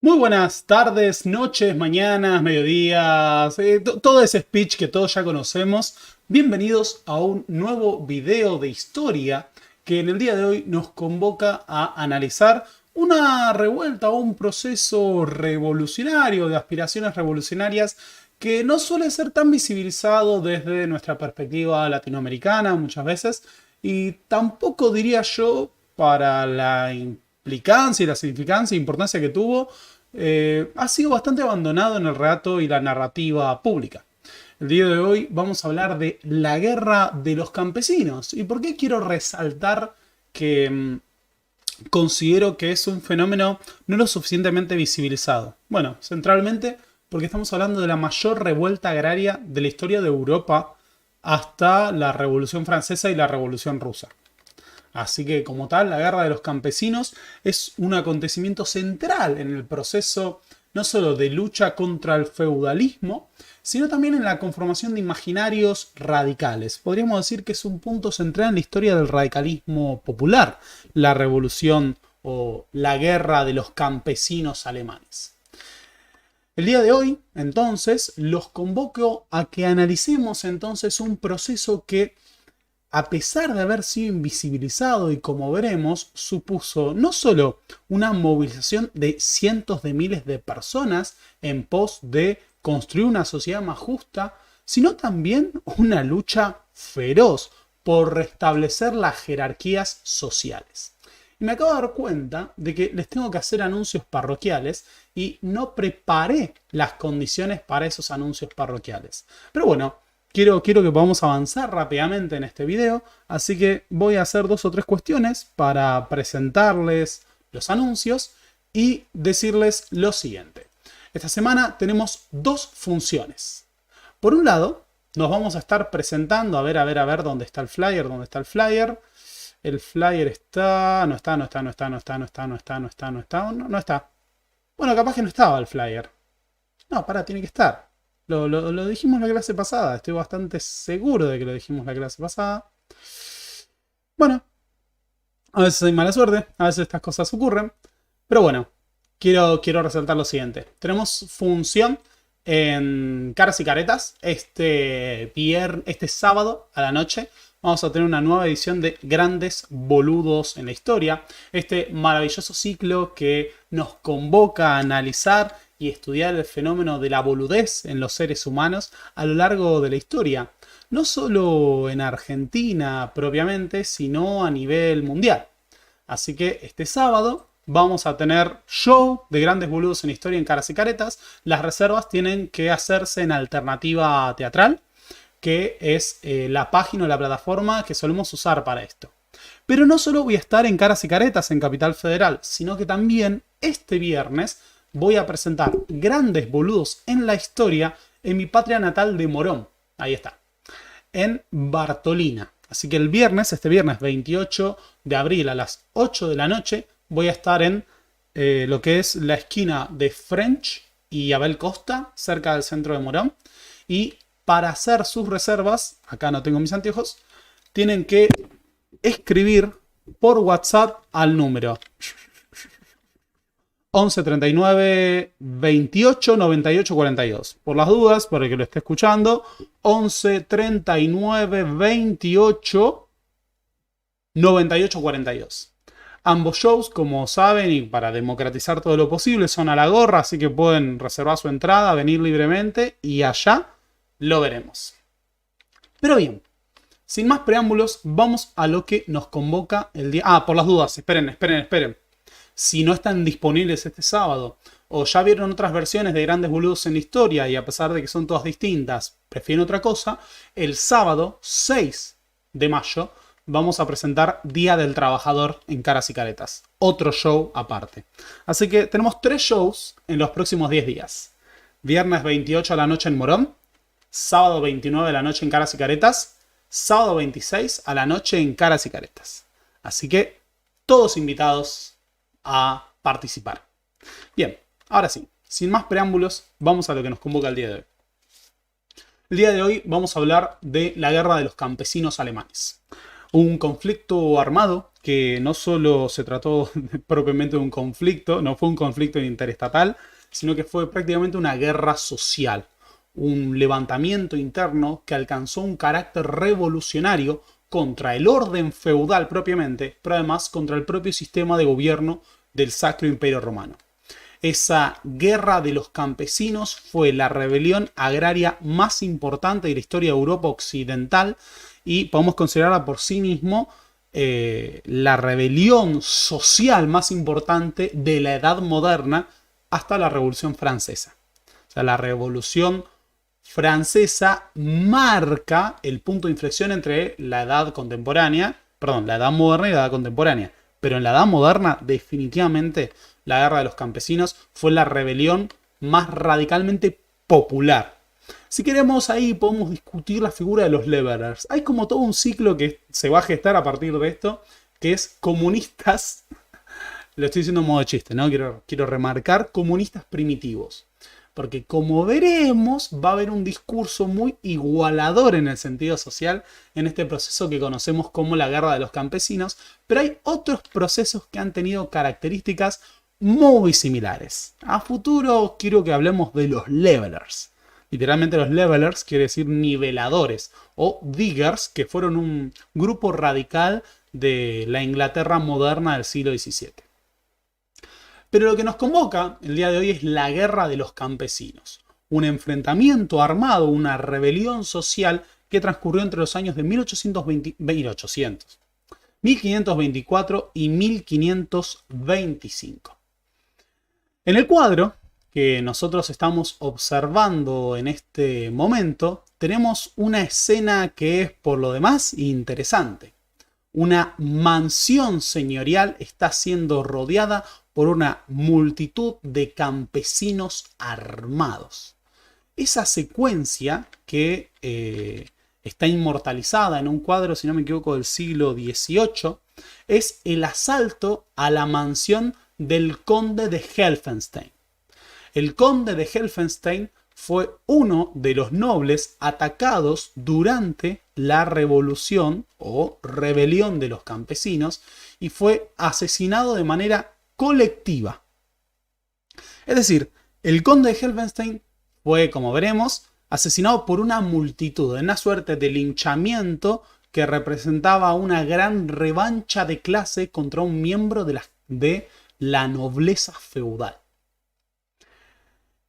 Muy buenas tardes, noches, mañanas, mediodías, todo ese speech que todos ya conocemos. Bienvenidos a un nuevo video de historia que en el día de hoy nos convoca a analizar una revuelta o un proceso revolucionario de aspiraciones revolucionarias que no suele ser tan visibilizado desde nuestra perspectiva latinoamericana muchas veces y tampoco diría yo para la implicancia y la significancia e importancia que tuvo ha sido bastante abandonado en el relato y la narrativa pública. El día de hoy vamos a hablar de la guerra de los campesinos. ¿Y por qué quiero resaltar que considero que es un fenómeno no lo suficientemente visibilizado? Bueno, centralmente porque estamos hablando de la mayor revuelta agraria de la historia de Europa hasta la Revolución Francesa y la Revolución Rusa. Así que, como tal, la guerra de los campesinos es un acontecimiento central en el proceso no solo de lucha contra el feudalismo, sino también en la conformación de imaginarios radicales. Podríamos decir que es un punto central en la historia del radicalismo popular, la revolución o la guerra de los campesinos alemanes. El día de hoy, entonces, los convoco a que analicemos entonces un proceso que, a pesar de haber sido invisibilizado y como veremos, supuso no solo una movilización de cientos de miles de personas en pos de construir una sociedad más justa, sino también una lucha feroz por restablecer las jerarquías sociales. Y me acabo de dar cuenta de que les tengo que hacer anuncios parroquiales y no preparé las condiciones para esos anuncios parroquiales. Pero bueno, Quiero que podamos avanzar rápidamente en este video, así que voy a hacer 2 o 3 cuestiones para presentarles los anuncios y decirles lo siguiente. Esta semana tenemos 2 funciones. Por un lado, nos vamos a estar presentando, a ver, ¿dónde está el flyer? ¿Dónde está el flyer? El flyer está... No está. Bueno, capaz que no estaba el flyer. No, tiene que estar. Lo dijimos la clase pasada, estoy bastante seguro de que lo dijimos la clase pasada. Bueno, a veces hay mala suerte, a veces estas cosas ocurren. Pero bueno, quiero resaltar lo siguiente. Tenemos función en Caras y Caretas. Este sábado a la noche vamos a tener una nueva edición de Grandes Boludos en la Historia. Este maravilloso ciclo que nos convoca a analizar y estudiar el fenómeno de la boludez en los seres humanos a lo largo de la historia. No solo en Argentina propiamente, sino a nivel mundial. Así que este sábado vamos a tener show de Grandes Boludos en Historia en Caras y Caretas. Las reservas tienen que hacerse en Alternativa Teatral, que es la página o la plataforma que solemos usar para esto. Pero no solo voy a estar en Caras y Caretas en Capital Federal, sino que también este viernes voy a presentar Grandes Boludos en la Historia en mi patria natal de Morón. Ahí está. En Bartolina. Así que este viernes 28 de abril a las 8 de la noche, voy a estar en lo que es la esquina de French y Abel Costa, cerca del centro de Morón. Y para hacer sus reservas, acá no tengo mis anteojos, tienen que escribir por WhatsApp al número 11 39 28 98 42. Por las dudas, para el que lo esté escuchando, 11 39 28 98 42. Ambos shows, como saben, y para democratizar todo lo posible, son a la gorra, así que pueden reservar su entrada, venir libremente y allá lo veremos. Pero bien, sin más preámbulos, vamos a lo que nos convoca el día... por las dudas, esperen. Si no están disponibles este sábado o ya vieron otras versiones de Grandes Boludos en la Historia y a pesar de que son todas distintas, prefieren otra cosa, el sábado 6 de mayo vamos a presentar Día del Trabajador en Caras y Caretas. Otro show aparte. Así que tenemos 3 shows en los próximos 10 días. Viernes 28 a la noche en Morón, sábado 29 a la noche en Caras y Caretas, sábado 26 a la noche en Caras y Caretas. Así que todos invitados a participar. Bien, ahora sí, sin más preámbulos, vamos a lo que nos convoca el día de hoy. El día de hoy vamos a hablar de la guerra de los campesinos alemanes. Un conflicto armado que no solo se trató propiamente de un conflicto, no fue un conflicto interestatal, sino que fue prácticamente una guerra social, un levantamiento interno que alcanzó un carácter revolucionario contra el orden feudal propiamente, pero además contra el propio sistema de gobierno del Sacro Imperio Romano. Esa guerra de los campesinos fue la rebelión agraria más importante de la historia de Europa occidental y podemos considerarla por sí mismo la rebelión social más importante de la Edad Moderna hasta la Revolución Francesa. O sea, la Revolución Francesa marca el punto de inflexión entre la Edad contemporánea, perdón, la Edad Moderna y la Edad contemporánea. Pero en la Edad Moderna, definitivamente, la Guerra de los Campesinos fue la rebelión más radicalmente popular. Si queremos, ahí podemos discutir la figura de los levelers. Hay como todo un ciclo que se va a gestar a partir de esto, que es comunistas. Lo estoy diciendo en modo de chiste, ¿no? Quiero remarcar comunistas primitivos. Porque como veremos, va a haber un discurso muy igualador en el sentido social en este proceso que conocemos como la Guerra de los Campesinos, pero hay otros procesos que han tenido características muy similares. A futuro quiero que hablemos de los levelers. Literalmente los levelers quiere decir niveladores o diggers, que fueron un grupo radical de la Inglaterra moderna del siglo XVII. Pero lo que nos convoca el día de hoy es la Guerra de los Campesinos, un enfrentamiento armado, una rebelión social que transcurrió entre los años de 1524 y 1525. En el cuadro que nosotros estamos observando en este momento, tenemos una escena que es por lo demás interesante. Una mansión señorial está siendo rodeada por una multitud de campesinos armados. Esa secuencia que está inmortalizada en un cuadro, si no me equivoco, del siglo XVIII, es el asalto a la mansión del conde de Helfenstein. El conde de Helfenstein fue uno de los nobles atacados durante la revolución o rebelión de los campesinos y fue asesinado de manera colectiva. Es decir, el conde de Helfenstein fue, como veremos, asesinado por una multitud, en una suerte de linchamiento que representaba una gran revancha de clase contra un miembro de la nobleza feudal.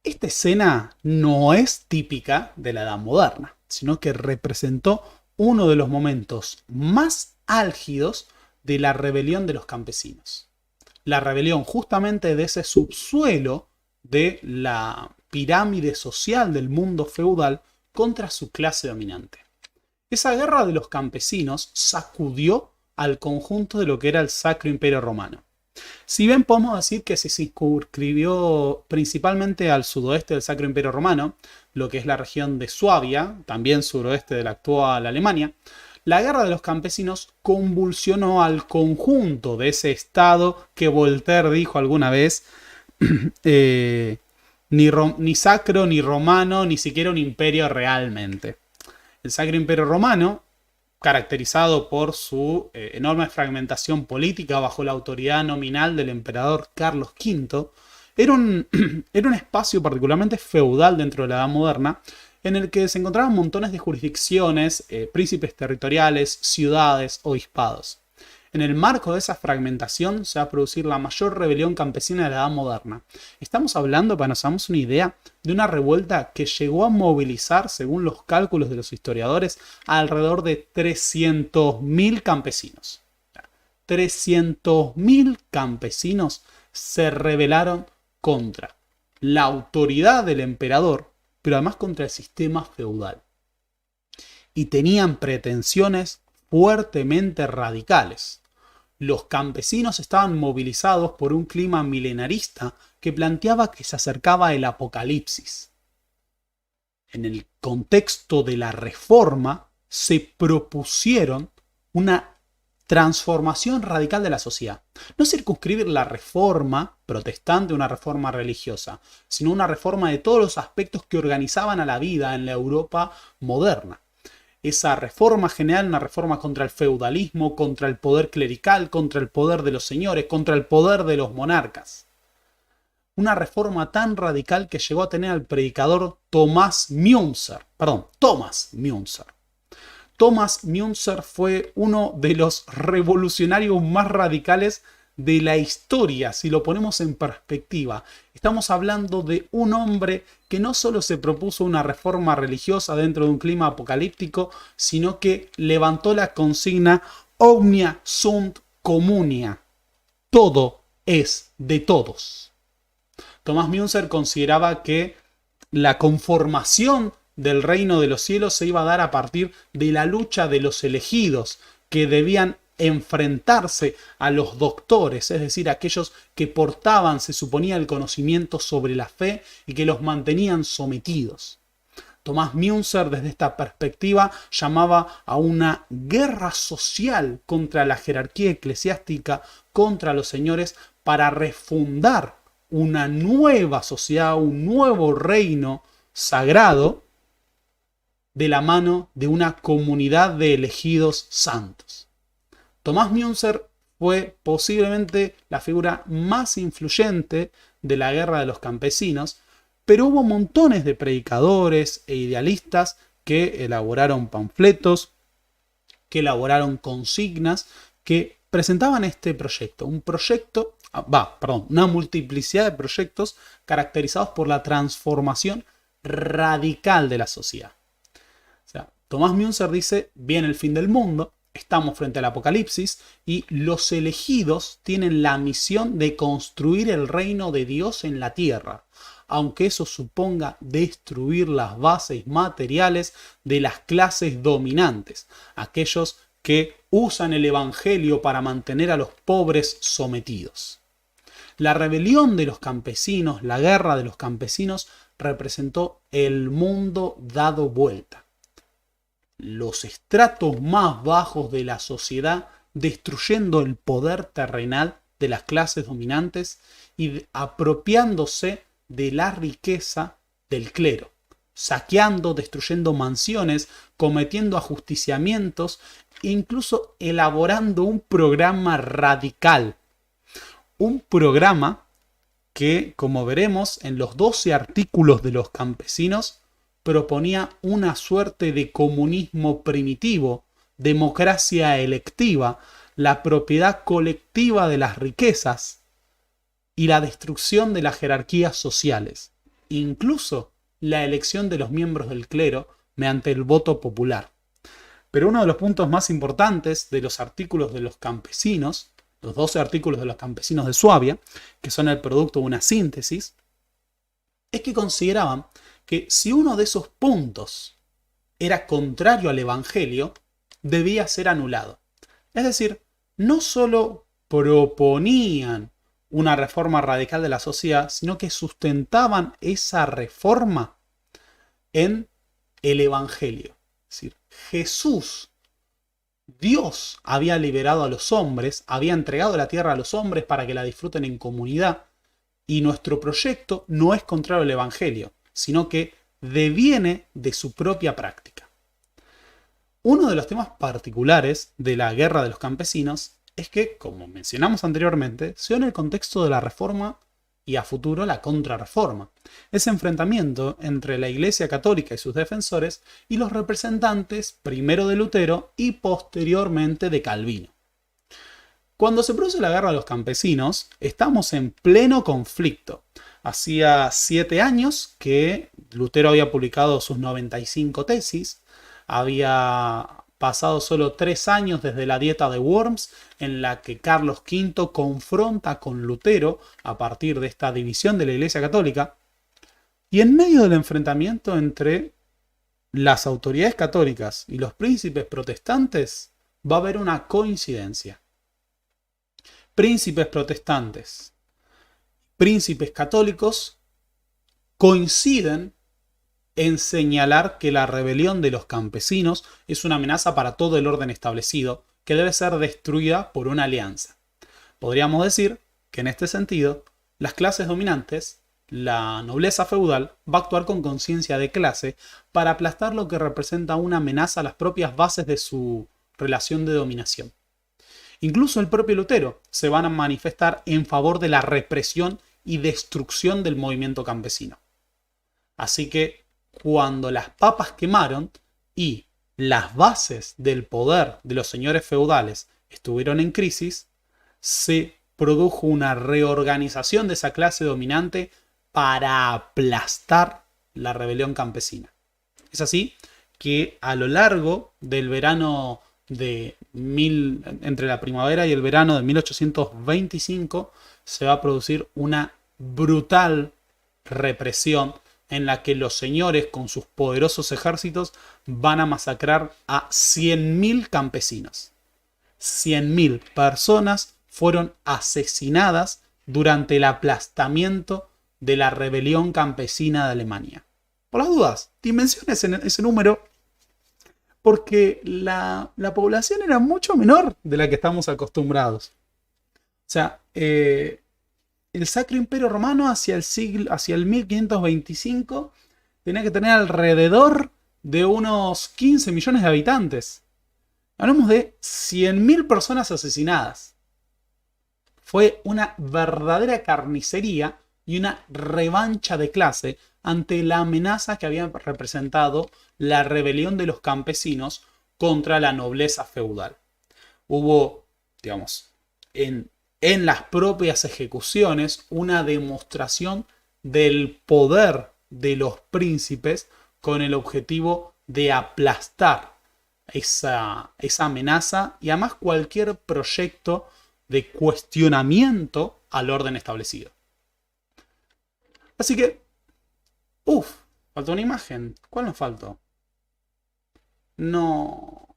Esta escena no es típica de la Edad Moderna, sino que representó uno de los momentos más álgidos de la rebelión de los campesinos. La rebelión justamente de ese subsuelo de la pirámide social del mundo feudal contra su clase dominante. Esa guerra de los campesinos sacudió al conjunto de lo que era el Sacro Imperio Romano. Si bien podemos decir que se circunscribió principalmente al sudoeste del Sacro Imperio Romano, lo que es la región de Suabia, también suroeste de la actual Alemania, la Guerra de los Campesinos convulsionó al conjunto de ese estado que Voltaire dijo alguna vez, ni sacro, ni romano, ni siquiera un imperio realmente. El Sacro Imperio Romano, caracterizado por su enorme fragmentación política bajo la autoridad nominal del emperador Carlos V, era un espacio particularmente feudal dentro de la Edad Moderna, en el que se encontraban montones de jurisdicciones, príncipes territoriales, ciudades, obispados. En el marco de esa fragmentación se va a producir la mayor rebelión campesina de la Edad Moderna. Estamos hablando, para que nos hagamos una idea, de una revuelta que llegó a movilizar, según los cálculos de los historiadores, alrededor de 300.000 campesinos. 300.000 campesinos se rebelaron contra la autoridad del emperador, pero además contra el sistema feudal. Y tenían pretensiones fuertemente radicales. Los campesinos estaban movilizados por un clima milenarista que planteaba que se acercaba el apocalipsis. En el contexto de la reforma se propusieron una transformación radical de la sociedad. No circunscribir la reforma protestante a una reforma religiosa, sino una reforma de todos los aspectos que organizaban a la vida en la Europa moderna. esa reforma general, una reforma contra el feudalismo, contra el poder clerical, contra el poder de los señores, contra el poder de los monarcas. Una reforma tan radical que llegó a tener al predicador Thomas Müntzer. Thomas Müntzer fue uno de los revolucionarios más radicales de la historia, si lo ponemos en perspectiva. Estamos hablando de un hombre que no solo se propuso una reforma religiosa dentro de un clima apocalíptico, sino que levantó la consigna Omnia sunt communia. Todo es de todos. Thomas Müntzer consideraba que la conformación del reino de los cielos se iba a dar a partir de la lucha de los elegidos, que debían enfrentarse a los doctores, es decir, aquellos que portaban, se suponía, el conocimiento sobre la fe y que los mantenían sometidos. Thomas Müntzer, desde esta perspectiva, llamaba a una guerra social contra la jerarquía eclesiástica, contra los señores, para refundar una nueva sociedad, un nuevo reino sagrado, de la mano de una comunidad de elegidos santos. Thomas Müntzer fue posiblemente la figura más influyente de la guerra de los campesinos, pero hubo montones de predicadores e idealistas que elaboraron panfletos, que elaboraron consignas, que presentaban este proyecto. Una multiplicidad de proyectos caracterizados por la transformación radical de la sociedad. O sea, Thomas Müntzer dice, viene el fin del mundo, estamos frente al apocalipsis y los elegidos tienen la misión de construir el reino de Dios en la tierra, aunque eso suponga destruir las bases materiales de las clases dominantes, aquellos que usan el evangelio para mantener a los pobres sometidos. La rebelión de los campesinos, la guerra de los campesinos, representó el mundo dado vuelta. Los estratos más bajos de la sociedad destruyendo el poder terrenal de las clases dominantes y apropiándose de la riqueza del clero, saqueando, destruyendo mansiones, cometiendo ajusticiamientos e incluso elaborando un programa radical. Un programa que, como veremos en los 12 artículos de los campesinos, proponía una suerte de comunismo primitivo, democracia electiva, la propiedad colectiva de las riquezas y la destrucción de las jerarquías sociales, incluso la elección de los miembros del clero mediante el voto popular. Pero uno de los puntos más importantes de los artículos de los campesinos, los 12 artículos de los campesinos de Suabia, que son el producto de una síntesis, es que consideraban que si uno de esos puntos era contrario al evangelio, debía ser anulado. Es decir, no solo proponían una reforma radical de la sociedad, sino que sustentaban esa reforma en el evangelio. Es decir, Jesús, Dios, había liberado a los hombres, había entregado la tierra a los hombres para que la disfruten en comunidad, y nuestro proyecto no es contrario al evangelio, sino que deviene de su propia práctica. Uno de los temas particulares de la guerra de los campesinos es que, como mencionamos anteriormente, se dio en el contexto de la reforma y a futuro la contrarreforma. Ese enfrentamiento entre la Iglesia Católica y sus defensores y los representantes primero de Lutero y posteriormente de Calvino. Cuando se produce la guerra de los campesinos, estamos en pleno conflicto. Hacía 7 años que Lutero había publicado sus 95 tesis, había pasado solo 3 años desde la Dieta de Worms, en la que Carlos V confronta con Lutero a partir de esta división de la Iglesia Católica, y en medio del enfrentamiento entre las autoridades católicas y los príncipes protestantes va a haber una coincidencia. Príncipes protestantes, príncipes católicos coinciden en señalar que la rebelión de los campesinos es una amenaza para todo el orden establecido, que debe ser destruida por una alianza. Podríamos decir que en este sentido, las clases dominantes la nobleza feudal va a actuar con conciencia de clase para aplastar lo que representa una amenaza a las propias bases de su relación de dominación. Incluso el propio Lutero se van a manifestar en favor de la represión y destrucción del movimiento campesino. Así que cuando las papas quemaron y las bases del poder de los señores feudales estuvieron en crisis, se produjo una reorganización de esa clase dominante para aplastar la rebelión campesina. Es así que a lo largo del verano entre la primavera y el verano de 1825 se va a producir una brutal represión en la que los señores con sus poderosos ejércitos van a masacrar a 100.000 campesinos. 100.000 personas fueron asesinadas durante el aplastamiento de la rebelión campesina de Alemania. Por las dudas, dimensiones en ese número, porque la población era mucho menor de la que estamos acostumbrados. O sea, el Sacro Imperio Romano hacia el 1525 tenía que tener alrededor de unos 15 millones de habitantes. Hablamos de 100.000 personas asesinadas. Fue una verdadera carnicería y una revancha de clase ante la amenaza que había representado la rebelión de los campesinos contra la nobleza feudal. Hubo, digamos, en las propias ejecuciones una demostración del poder de los príncipes con el objetivo de aplastar esa amenaza y además cualquier proyecto de cuestionamiento al orden establecido. Así que, faltó una imagen. ¿Cuál nos faltó? No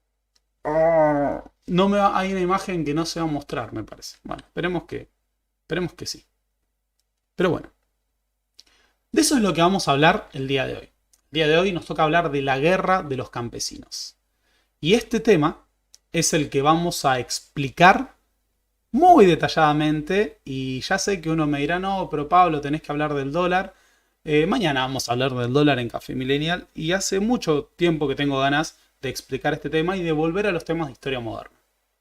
hay una imagen que no se va a mostrar, me parece. Bueno, esperemos que sí. Pero bueno, de eso es lo que vamos a hablar el día de hoy. El día de hoy nos toca hablar de la guerra de los campesinos. Y este tema es el que vamos a explicar muy detalladamente. Y ya sé que uno me dirá, no, pero Pablo, tenés que hablar del dólar. Mañana vamos a hablar del dólar en Café Millennial. Y hace mucho tiempo que tengo ganas de explicar este tema y de volver a los temas de historia moderna.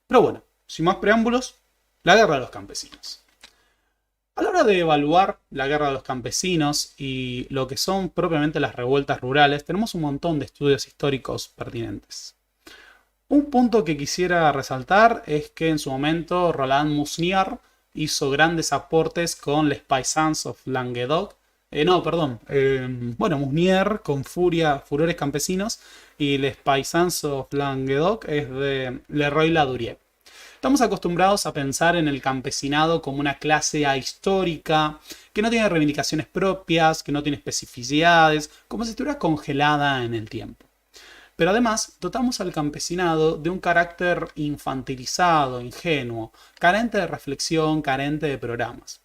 Pero bueno, sin más preámbulos, la guerra de los campesinos. A la hora de evaluar la guerra de los campesinos y lo que son propiamente las revueltas rurales, tenemos un montón de estudios históricos pertinentes. Un punto que quisiera resaltar es que en su momento Roland Musnier hizo grandes aportes con Les Paysans of Languedoc. Musnier con Furores Campesinos y Les Paysans of Languedoc es de Leroy Ladurie. Estamos acostumbrados a pensar en el campesinado como una clase ahistórica, que no tiene reivindicaciones propias, que no tiene especificidades, como si estuviera congelada en el tiempo. Pero además, dotamos al campesinado de un carácter infantilizado, ingenuo, carente de reflexión, carente de programas.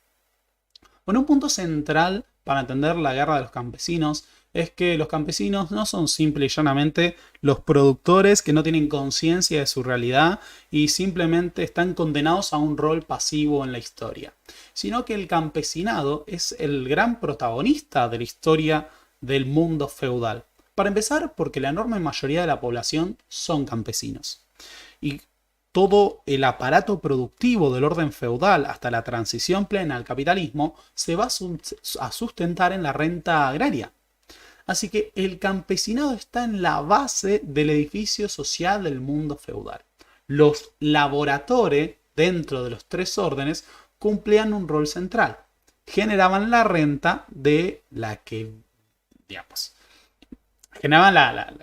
Bueno, un punto central para entender la guerra de los campesinos es que los campesinos no son simple y llanamente los productores que no tienen conciencia de su realidad y simplemente están condenados a un rol pasivo en la historia, sino que el campesinado es el gran protagonista de la historia del mundo feudal. Para empezar, porque la enorme mayoría de la población son campesinos. Y todo el aparato productivo del orden feudal hasta la transición plena al capitalismo se va a sustentar en la renta agraria. Así que el campesinado está en la base del edificio social del mundo feudal. Los laboratores dentro de los tres órdenes cumplían un rol central. Generaban la renta de la que, generaban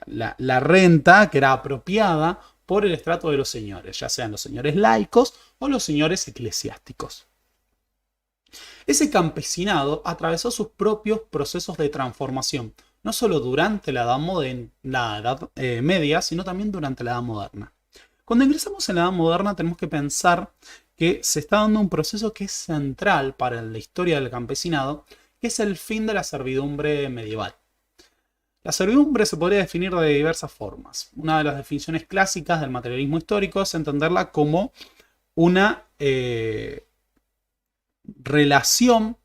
la renta que era apropiada por el estrato de los señores, ya sean los señores laicos o los señores eclesiásticos. Ese campesinado atravesó sus propios procesos de transformación, no solo durante la Edad Media, sino también durante la Edad Moderna. Cuando ingresamos en la Edad Moderna tenemos que pensar que se está dando un proceso que es central para la historia del campesinado, que es el fin de la servidumbre medieval. La servidumbre se podría definir de diversas formas. Una de las definiciones clásicas del materialismo histórico es entenderla como una relación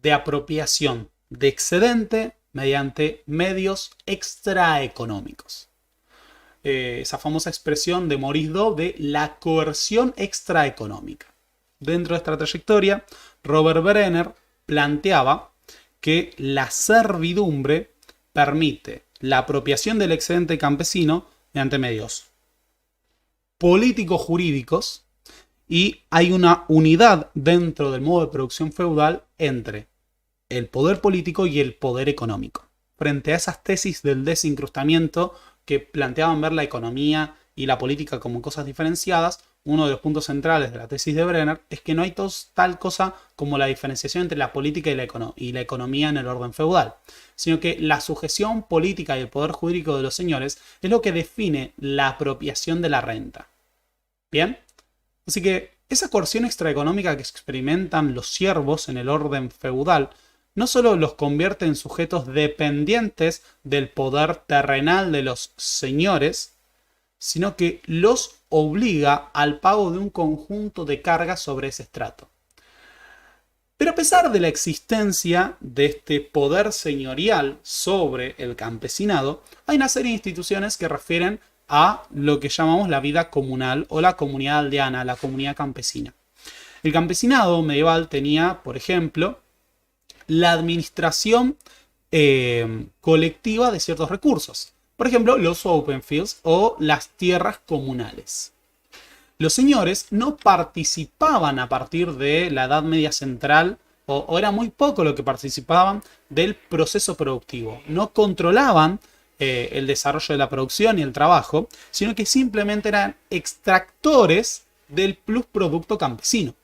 de apropiación de excedente mediante medios extraeconómicos. Esa famosa expresión de Maurice Dobb de la coerción extraeconómica. Dentro de esta trayectoria, Robert Brenner planteaba que la servidumbre permite la apropiación del excedente campesino mediante medios políticos jurídicos, y hay una unidad dentro del modo de producción feudal entre el poder político y el poder económico. Frente a esas tesis del desincrustamiento que planteaban ver la economía y la política como cosas diferenciadas, uno de los puntos centrales de la tesis de Brenner es que no hay tal cosa como la diferenciación entre la política y la economía en el orden feudal, sino que la sujeción política y el poder jurídico de los señores es lo que define la apropiación de la renta. ¿Bien? Así que esa coerción extraeconómica que experimentan los siervos en el orden feudal no solo los convierte en sujetos dependientes del poder terrenal de los señores, sino que los obliga al pago de un conjunto de cargas sobre ese estrato. Pero a pesar de la existencia de este poder señorial sobre el campesinado, hay una serie de instituciones que refieren a lo que llamamos la vida comunal o la comunidad aldeana, la comunidad campesina. El campesinado medieval tenía, por ejemplo, la administración colectiva de ciertos recursos. Por ejemplo, los open fields o las tierras comunales. Los señores no participaban a partir de la Edad Media Central, o era muy poco lo que participaban del proceso productivo. No controlaban el desarrollo de la producción y el trabajo, sino que simplemente eran extractores del plusproducto campesino.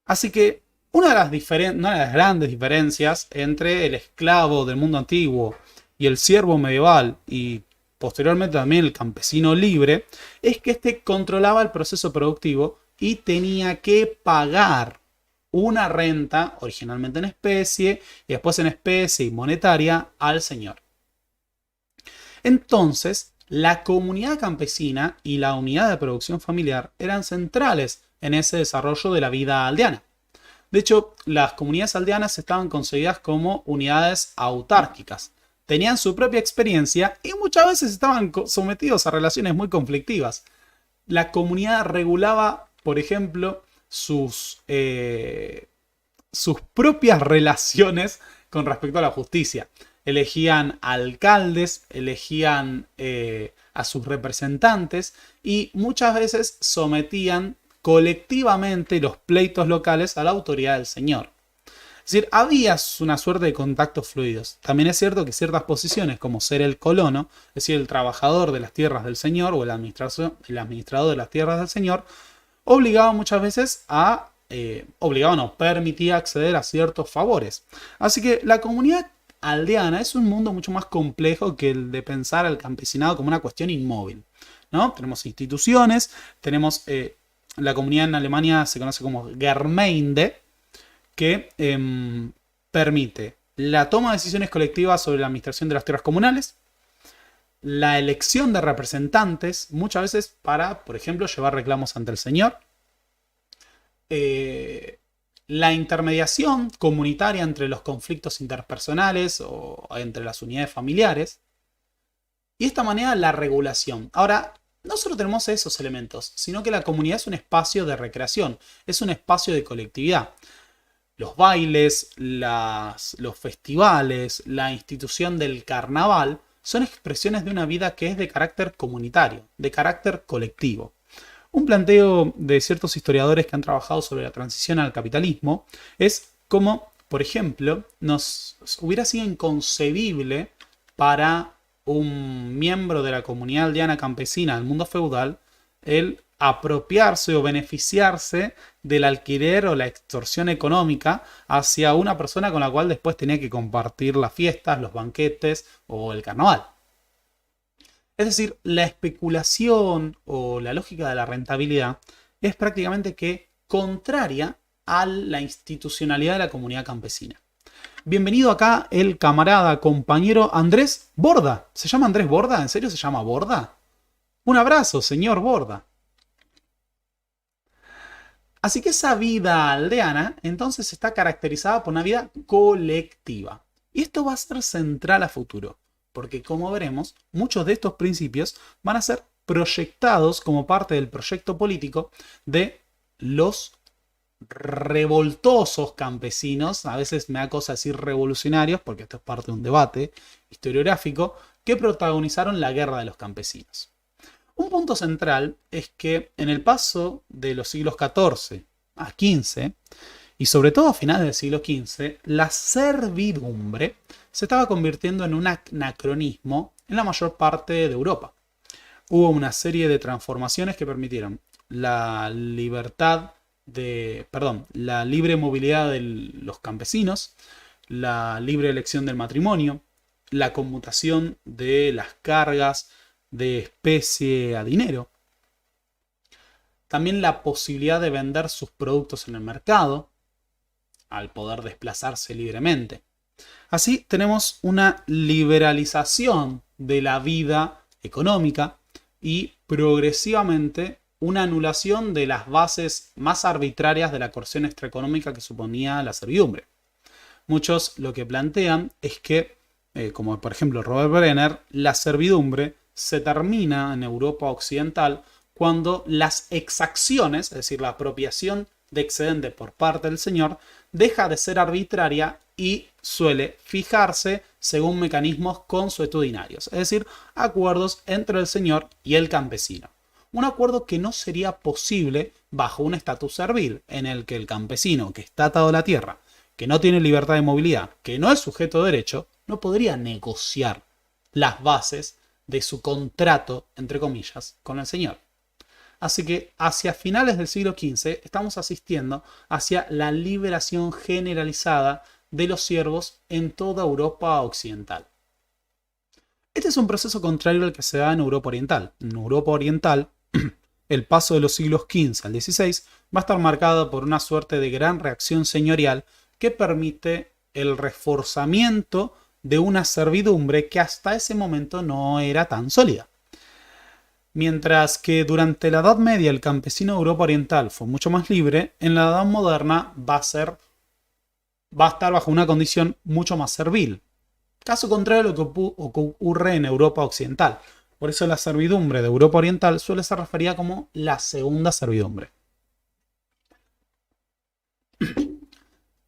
Así que una de las grandes diferencias entre el esclavo del mundo antiguo y el siervo medieval, y posteriormente también el campesino libre, es que este controlaba el proceso productivo y tenía que pagar una renta, originalmente en especie y después en especie y monetaria, al señor. Entonces, la comunidad campesina y la unidad de producción familiar eran centrales en ese desarrollo de la vida aldeana. De hecho, las comunidades aldeanas estaban concebidas como unidades autárquicas. Tenían su propia experiencia y muchas veces estaban sometidos a relaciones muy conflictivas. La comunidad regulaba, por ejemplo, sus propias relaciones con respecto a la justicia. Elegían alcaldes, elegían a sus representantes y muchas veces sometían colectivamente los pleitos locales a la autoridad del señor. Es decir, había una suerte de contactos fluidos. También es cierto que ciertas posiciones, como ser el colono, es decir, el trabajador de las tierras del señor o el administrador de las tierras del señor, obligaban muchas veces obligaban o permitía acceder a ciertos favores. Así que la comunidad aldeana es un mundo mucho más complejo que el de pensar al campesinado como una cuestión inmóvil, ¿no? Tenemos instituciones, tenemos la comunidad en Alemania se conoce como Gemeinde, que permite la toma de decisiones colectivas sobre la administración de las tierras comunales, la elección de representantes, muchas veces para, por ejemplo, llevar reclamos ante el señor, la intermediación comunitaria entre los conflictos interpersonales o entre las unidades familiares, y de esta manera la regulación. Ahora, no solo tenemos esos elementos, sino que la comunidad es un espacio de recreación, es un espacio de colectividad. Los bailes, los festivales, la institución del carnaval son expresiones de una vida que es de carácter comunitario, de carácter colectivo. Un planteo de ciertos historiadores que han trabajado sobre la transición al capitalismo es como, por ejemplo, nos hubiera sido inconcebible para un miembro de la comunidad aldeana campesina del mundo feudal el apropiarse o beneficiarse del alquiler o la extorsión económica hacia una persona con la cual después tenía que compartir las fiestas, los banquetes o el carnaval. Es decir, la especulación o la lógica de la rentabilidad es prácticamente que contraria a la institucionalidad de la comunidad campesina. Bienvenido acá el camarada, compañero Andrés Borda. ¿Se llama Andrés Borda? ¿En serio se llama Borda? Un abrazo, señor Borda. Así que esa vida aldeana entonces está caracterizada por una vida colectiva. Y esto va a ser central a futuro, porque como veremos, muchos de estos principios van a ser proyectados como parte del proyecto político de los revoltosos campesinos, a veces me da cosa decir revolucionarios, porque esto es parte de un debate historiográfico, que protagonizaron la guerra de los campesinos. Un punto central es que en el paso de los siglos XIV a XV, y sobre todo a finales del siglo XV, la servidumbre se estaba convirtiendo en un anacronismo en la mayor parte de Europa. Hubo una serie de transformaciones que permitieron la la libre movilidad de los campesinos, la libre elección del matrimonio, la conmutación de las cargas de especie a dinero, también la posibilidad de vender sus productos en el mercado, al poder desplazarse libremente. Así tenemos una liberalización de la vida económica y progresivamente una anulación de las bases más arbitrarias de la coerción extraeconómica que suponía la servidumbre. Muchos lo que plantean es que, como por ejemplo Robert Brenner, la servidumbre se termina en Europa occidental cuando las exacciones, es decir, la apropiación de excedente por parte del señor, deja de ser arbitraria y suele fijarse según mecanismos consuetudinarios, es decir, acuerdos entre el señor y el campesino. Un acuerdo que no sería posible bajo un estatus servil, en el que el campesino que está atado a la tierra, que no tiene libertad de movilidad, que no es sujeto de derecho, no podría negociar las bases de su contrato, entre comillas, con el señor. Así que hacia finales del siglo XV estamos asistiendo hacia la liberación generalizada de los siervos en toda Europa occidental. Este es un proceso contrario al que se da en Europa Oriental. En Europa Oriental, el paso de los siglos XV al XVI va a estar marcado por una suerte de gran reacción señorial que permite el reforzamiento de una servidumbre que hasta ese momento no era tan sólida. Mientras que durante la Edad Media el campesino de Europa Oriental fue mucho más libre, en la Edad Moderna va a estar bajo una condición mucho más servil. Caso contrario a lo que ocurre en Europa Occidental. Por eso la servidumbre de Europa Oriental suele ser referida como la segunda servidumbre.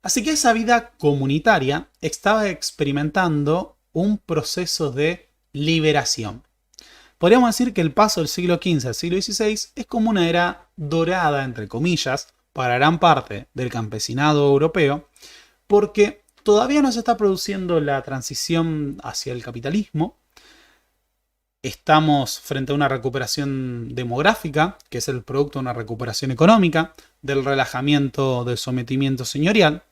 Así que esa vida comunitaria estaba experimentando un proceso de liberación. Podríamos decir que el paso del siglo XV al siglo XVI es como una era dorada, entre comillas, para gran parte del campesinado europeo, porque todavía no se está produciendo la transición hacia el capitalismo. Estamos frente a una recuperación demográfica, que es el producto de una recuperación económica, del relajamiento del sometimiento señorial,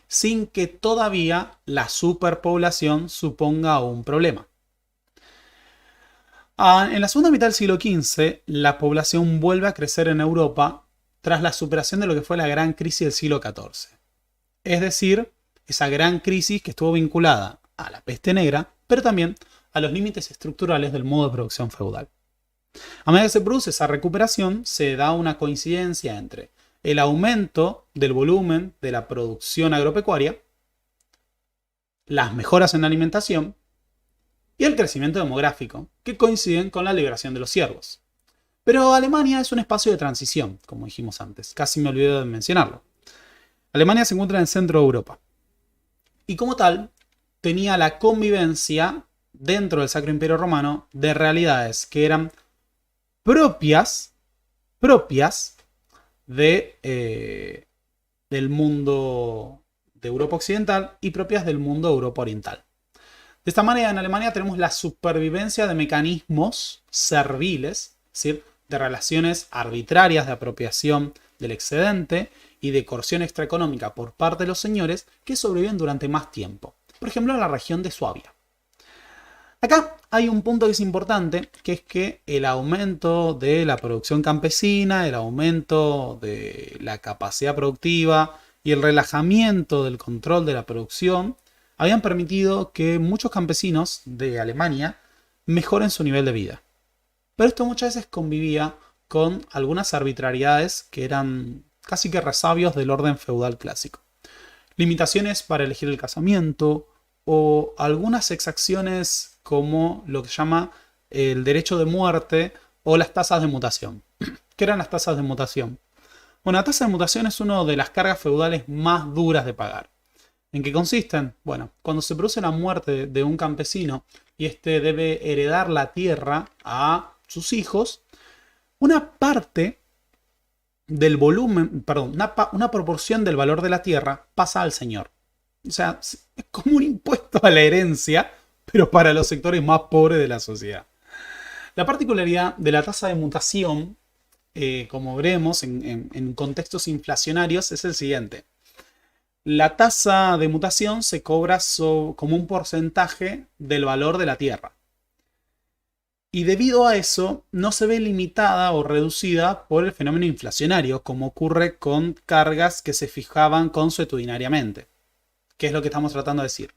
sin que todavía la superpoblación suponga un problema. En la segunda mitad del siglo XV, la población vuelve a crecer en Europa tras la superación de lo que fue la gran crisis del siglo XIV. Es decir, esa gran crisis que estuvo vinculada a la peste negra, pero también a los límites estructurales del modo de producción feudal. A medida que se produce esa recuperación, se da una coincidencia entre el aumento del volumen de la producción agropecuaria, las mejoras en la alimentación y el crecimiento demográfico, que coinciden con la liberación de los siervos. Pero Alemania es un espacio de transición, como dijimos antes, casi me olvidé de mencionarlo. Alemania se encuentra en el centro de Europa, y como tal, tenía la convivencia dentro del Sacro Imperio Romano de realidades que eran propias del mundo de Europa Occidental y propias del mundo de Europa Oriental. De esta manera, en Alemania tenemos la supervivencia de mecanismos serviles, es decir, de relaciones arbitrarias de apropiación del excedente y de coerción extraeconómica por parte de los señores que sobreviven durante más tiempo. Por ejemplo, en la región de Suabia. Acá hay un punto que es importante, que es que el aumento de la producción campesina, el aumento de la capacidad productiva y el relajamiento del control de la producción habían permitido que muchos campesinos de Alemania mejoren su nivel de vida. Pero esto muchas veces convivía con algunas arbitrariedades que eran casi que resabios del orden feudal clásico. Limitaciones para elegir el casamiento o algunas exacciones como lo que se llama el derecho de muerte o las tasas de mutación. ¿Qué eran las tasas de mutación? Bueno, la tasa de mutación es una de las cargas feudales más duras de pagar. ¿En qué consisten? Bueno, cuando se produce la muerte de un campesino y este debe heredar la tierra a sus hijos, una parte del volumen, perdón, una proporción del valor de la tierra pasa al señor. O sea, es como un impuesto a la herencia, pero para los sectores más pobres de la sociedad. La particularidad de la tasa de mutación, como veremos en contextos inflacionarios, es el siguiente. La tasa de mutación se cobra como un porcentaje del valor de la tierra. Y debido a eso, no se ve limitada o reducida por el fenómeno inflacionario, como ocurre con cargas que se fijaban consuetudinariamente. ¿Qué es lo que estamos tratando de decir?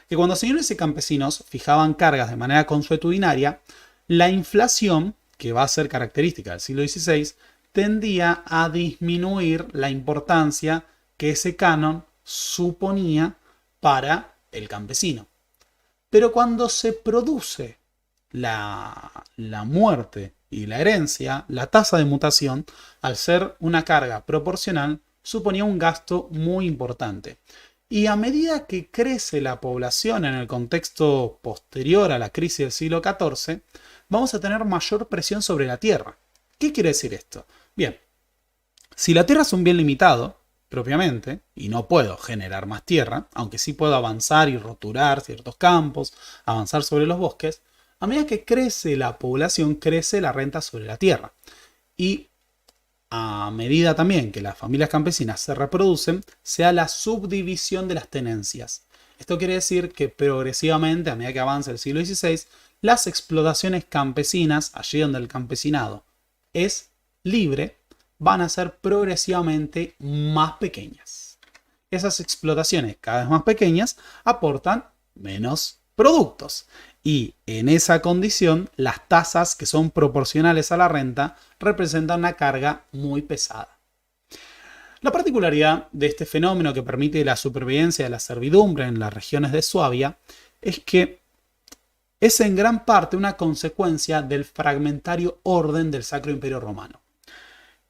Que cuando señores y campesinos fijaban cargas de manera consuetudinaria, la inflación, que va a ser característica del siglo XVI, tendía a disminuir la importancia que ese canon suponía para el campesino. Pero cuando se produce la muerte y la herencia, la tasa de mutación, al ser una carga proporcional, suponía un gasto muy importante. Y a medida que crece la población en el contexto posterior a la crisis del siglo XIV, vamos a tener mayor presión sobre la tierra. ¿Qué quiere decir esto? Bien, si la tierra es un bien limitado, propiamente, y no puedo generar más tierra, aunque sí puedo avanzar y roturar ciertos campos, avanzar sobre los bosques, a medida que crece la población, crece la renta sobre la tierra. Y a medida también que las familias campesinas se reproducen, se da la subdivisión de las tenencias. Esto quiere decir que progresivamente, a medida que avanza el siglo XVI, las explotaciones campesinas, allí donde el campesinado es libre, van a ser progresivamente más pequeñas. Esas explotaciones cada vez más pequeñas aportan menos productos. Y en esa condición, las tasas que son proporcionales a la renta representan una carga muy pesada. La particularidad de este fenómeno que permite la supervivencia de la servidumbre en las regiones de Suabia es que es en gran parte una consecuencia del fragmentario orden del Sacro Imperio Romano.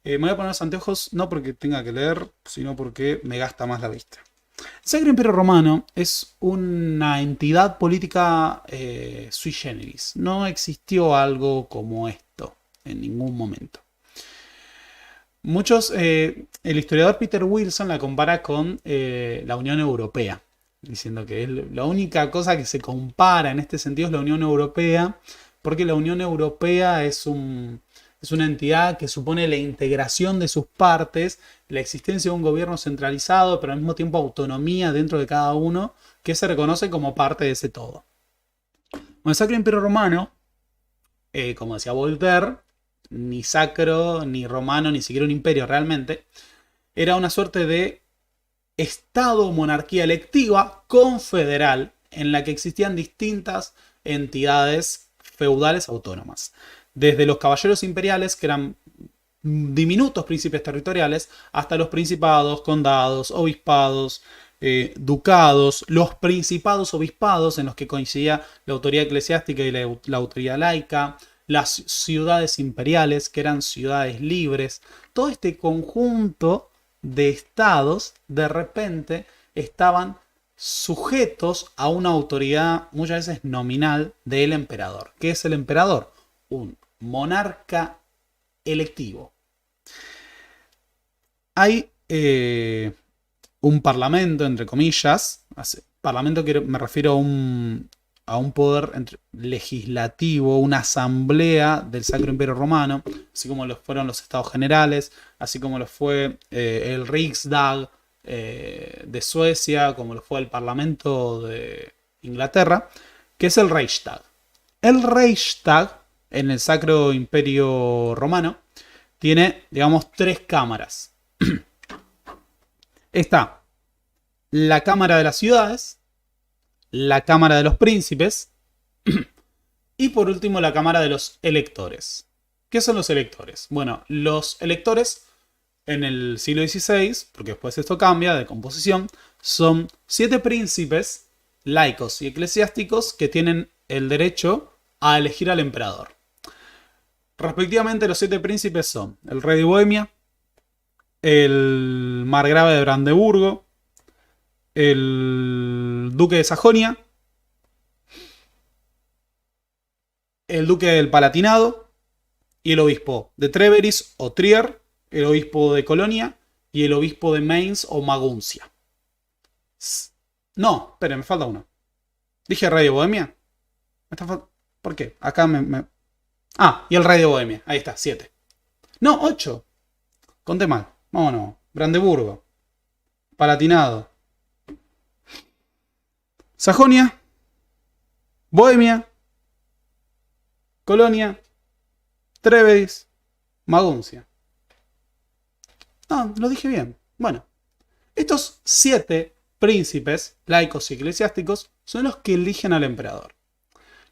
Me voy a poner los anteojos no porque tenga que leer, sino porque me gasta más la vista. El Sacro Imperio Romano es una entidad política sui generis. No existió algo como esto en ningún momento. El historiador Peter Wilson la compara con la Unión Europea, diciendo que es la única cosa que se compara en este sentido es la Unión Europea, porque la Unión Europea es una entidad que supone la integración de sus partes, la existencia de un gobierno centralizado, pero al mismo tiempo autonomía dentro de cada uno, que se reconoce como parte de ese todo. Bueno, el Sacro Imperio Romano, como decía Voltaire, ni sacro, ni romano, ni siquiera un imperio realmente, era una suerte de estado o monarquía electiva confederal en la que existían distintas entidades feudales autónomas. Desde los caballeros imperiales, que eran diminutos príncipes territoriales, hasta los principados, condados, obispados, ducados, los principados obispados en los que coincidía la autoridad eclesiástica y la autoridad laica, las ciudades imperiales, que eran ciudades libres. Todo este conjunto de estados de repente estaban sujetos a una autoridad muchas veces nominal del emperador. ¿Qué es el emperador? Un monarca electivo. Hay un parlamento, entre comillas. Parlamento me refiero a un poder legislativo, una asamblea del Sacro Imperio Romano, así como lo fueron los Estados Generales, así como lo fue el Riksdag de Suecia, como lo fue el Parlamento de Inglaterra, que es el Reichstag. El Reichstag, en el Sacro Imperio Romano, tiene, digamos, 3 cámaras. Está la Cámara de las Ciudades, la Cámara de los Príncipes y por último la Cámara de los Electores. ¿Qué son los electores? Bueno, los electores en el siglo XVI, porque después esto cambia de composición, son 7 príncipes laicos y eclesiásticos que tienen el derecho a elegir al emperador. Respectivamente, los 7 príncipes son el rey de Bohemia, el margrave de Brandeburgo, el duque de Sajonia, el duque del Palatinado y el obispo de Treveris o Trier, el obispo de Colonia y el obispo de Mainz o Maguncia. No, esperen, me falta uno. ¿Dije rey de Bohemia? ¿Por qué? Acá Ah, y el rey de Bohemia. Ahí está, 7. No, 8. Conté mal. Vámonos. Brandeburgo. Palatinado. Sajonia. Bohemia. Colonia. Treveris. Maguncia. No, lo dije bien. Bueno. Estos 7 príncipes, laicos y eclesiásticos, son los que eligen al emperador.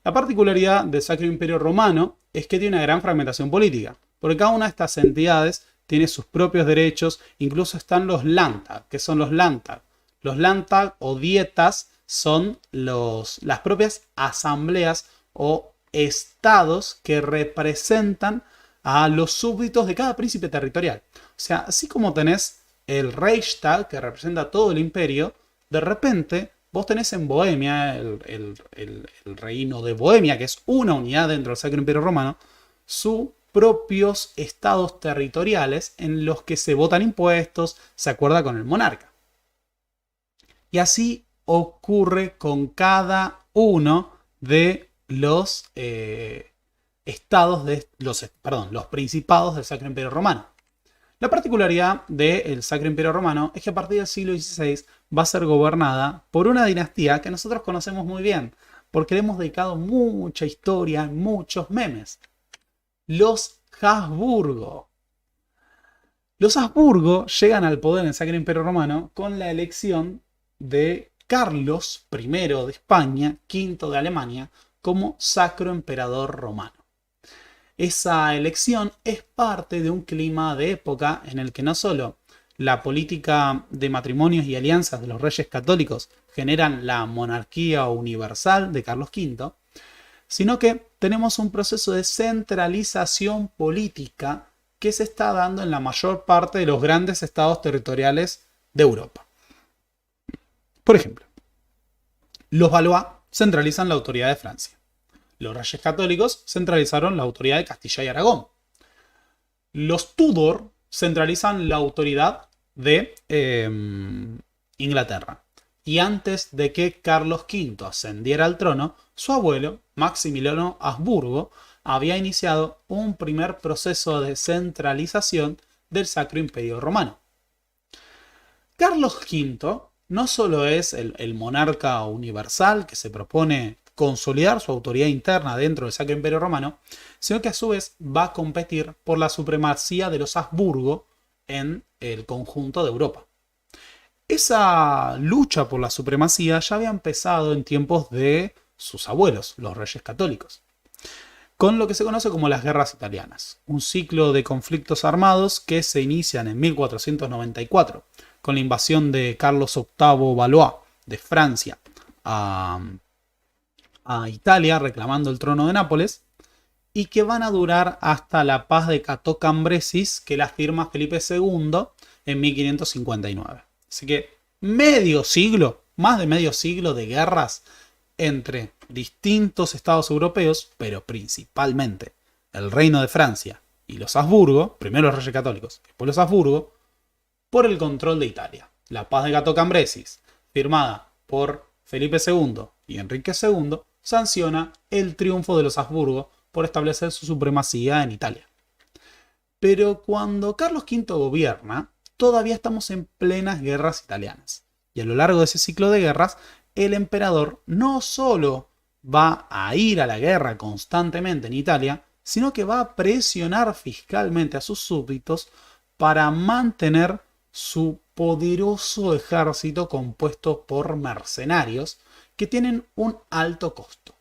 La particularidad del Sacro Imperio Romano es que tiene una gran fragmentación política, porque cada una de estas entidades tiene sus propios derechos, incluso están los Landtag. ¿Qué son los Landtag? Los Landtag o dietas son las propias asambleas o estados que representan a los súbditos de cada príncipe territorial. O sea, así como tenés el Reichstag, que representa todo el imperio, de repente vos tenés en Bohemia, el reino de Bohemia, que es una unidad dentro del Sacro Imperio Romano, sus propios estados territoriales en los que se votan impuestos, se acuerda con el monarca. Y así ocurre con cada uno de los los principados del Sacro Imperio Romano. La particularidad del Sacro Imperio Romano es que a partir del siglo XVI va a ser gobernada por una dinastía que nosotros conocemos muy bien, porque le hemos dedicado mucha historia, muchos memes. Los Habsburgo. Los Habsburgo llegan al poder en el Sacro Imperio Romano con la elección de Carlos I de España, V de Alemania, como Sacro Emperador Romano. Esa elección es parte de un clima de época en el que no solo la política de matrimonios y alianzas de los reyes católicos generan la monarquía universal de Carlos V, sino que tenemos un proceso de centralización política que se está dando en la mayor parte de los grandes estados territoriales de Europa. Por ejemplo, los Valois centralizan la autoridad de Francia. Los reyes católicos centralizaron la autoridad de Castilla y Aragón. Los Tudor centralizan la autoridad de Inglaterra. Y antes de que Carlos V ascendiera al trono, su abuelo, Maximiliano Habsburgo, había iniciado un primer proceso de centralización del Sacro Imperio Romano. Carlos V no solo es el monarca universal que se propone consolidar su autoridad interna dentro del Sacro Imperio Romano, sino que a su vez va a competir por la supremacía de los Habsburgo en el conjunto de Europa. Esa lucha por la supremacía ya había empezado en tiempos de sus abuelos, los reyes católicos, con lo que se conoce como las guerras italianas, un ciclo de conflictos armados que se inician en 1494, con la invasión de Carlos VIII Valois de Francia a Italia reclamando el trono de Nápoles, y que van a durar hasta la paz de Cato Cambresis, que la firma Felipe II en 1559. Así que medio siglo, más de medio siglo de guerras entre distintos estados europeos, pero principalmente el Reino de Francia y los Habsburgo, primero los Reyes Católicos, después los Habsburgo, por el control de Italia. La paz de Cato Cambresis, firmada por Felipe II y Enrique II, sanciona el triunfo de los Habsburgo por establecer su supremacía en Italia. Pero cuando Carlos V gobierna, todavía estamos en plenas guerras italianas. Y a lo largo de ese ciclo de guerras, el emperador no solo va a ir a la guerra constantemente en Italia, sino que va a presionar fiscalmente a sus súbditos para mantener su poderoso ejército compuesto por mercenarios que tienen un alto costo.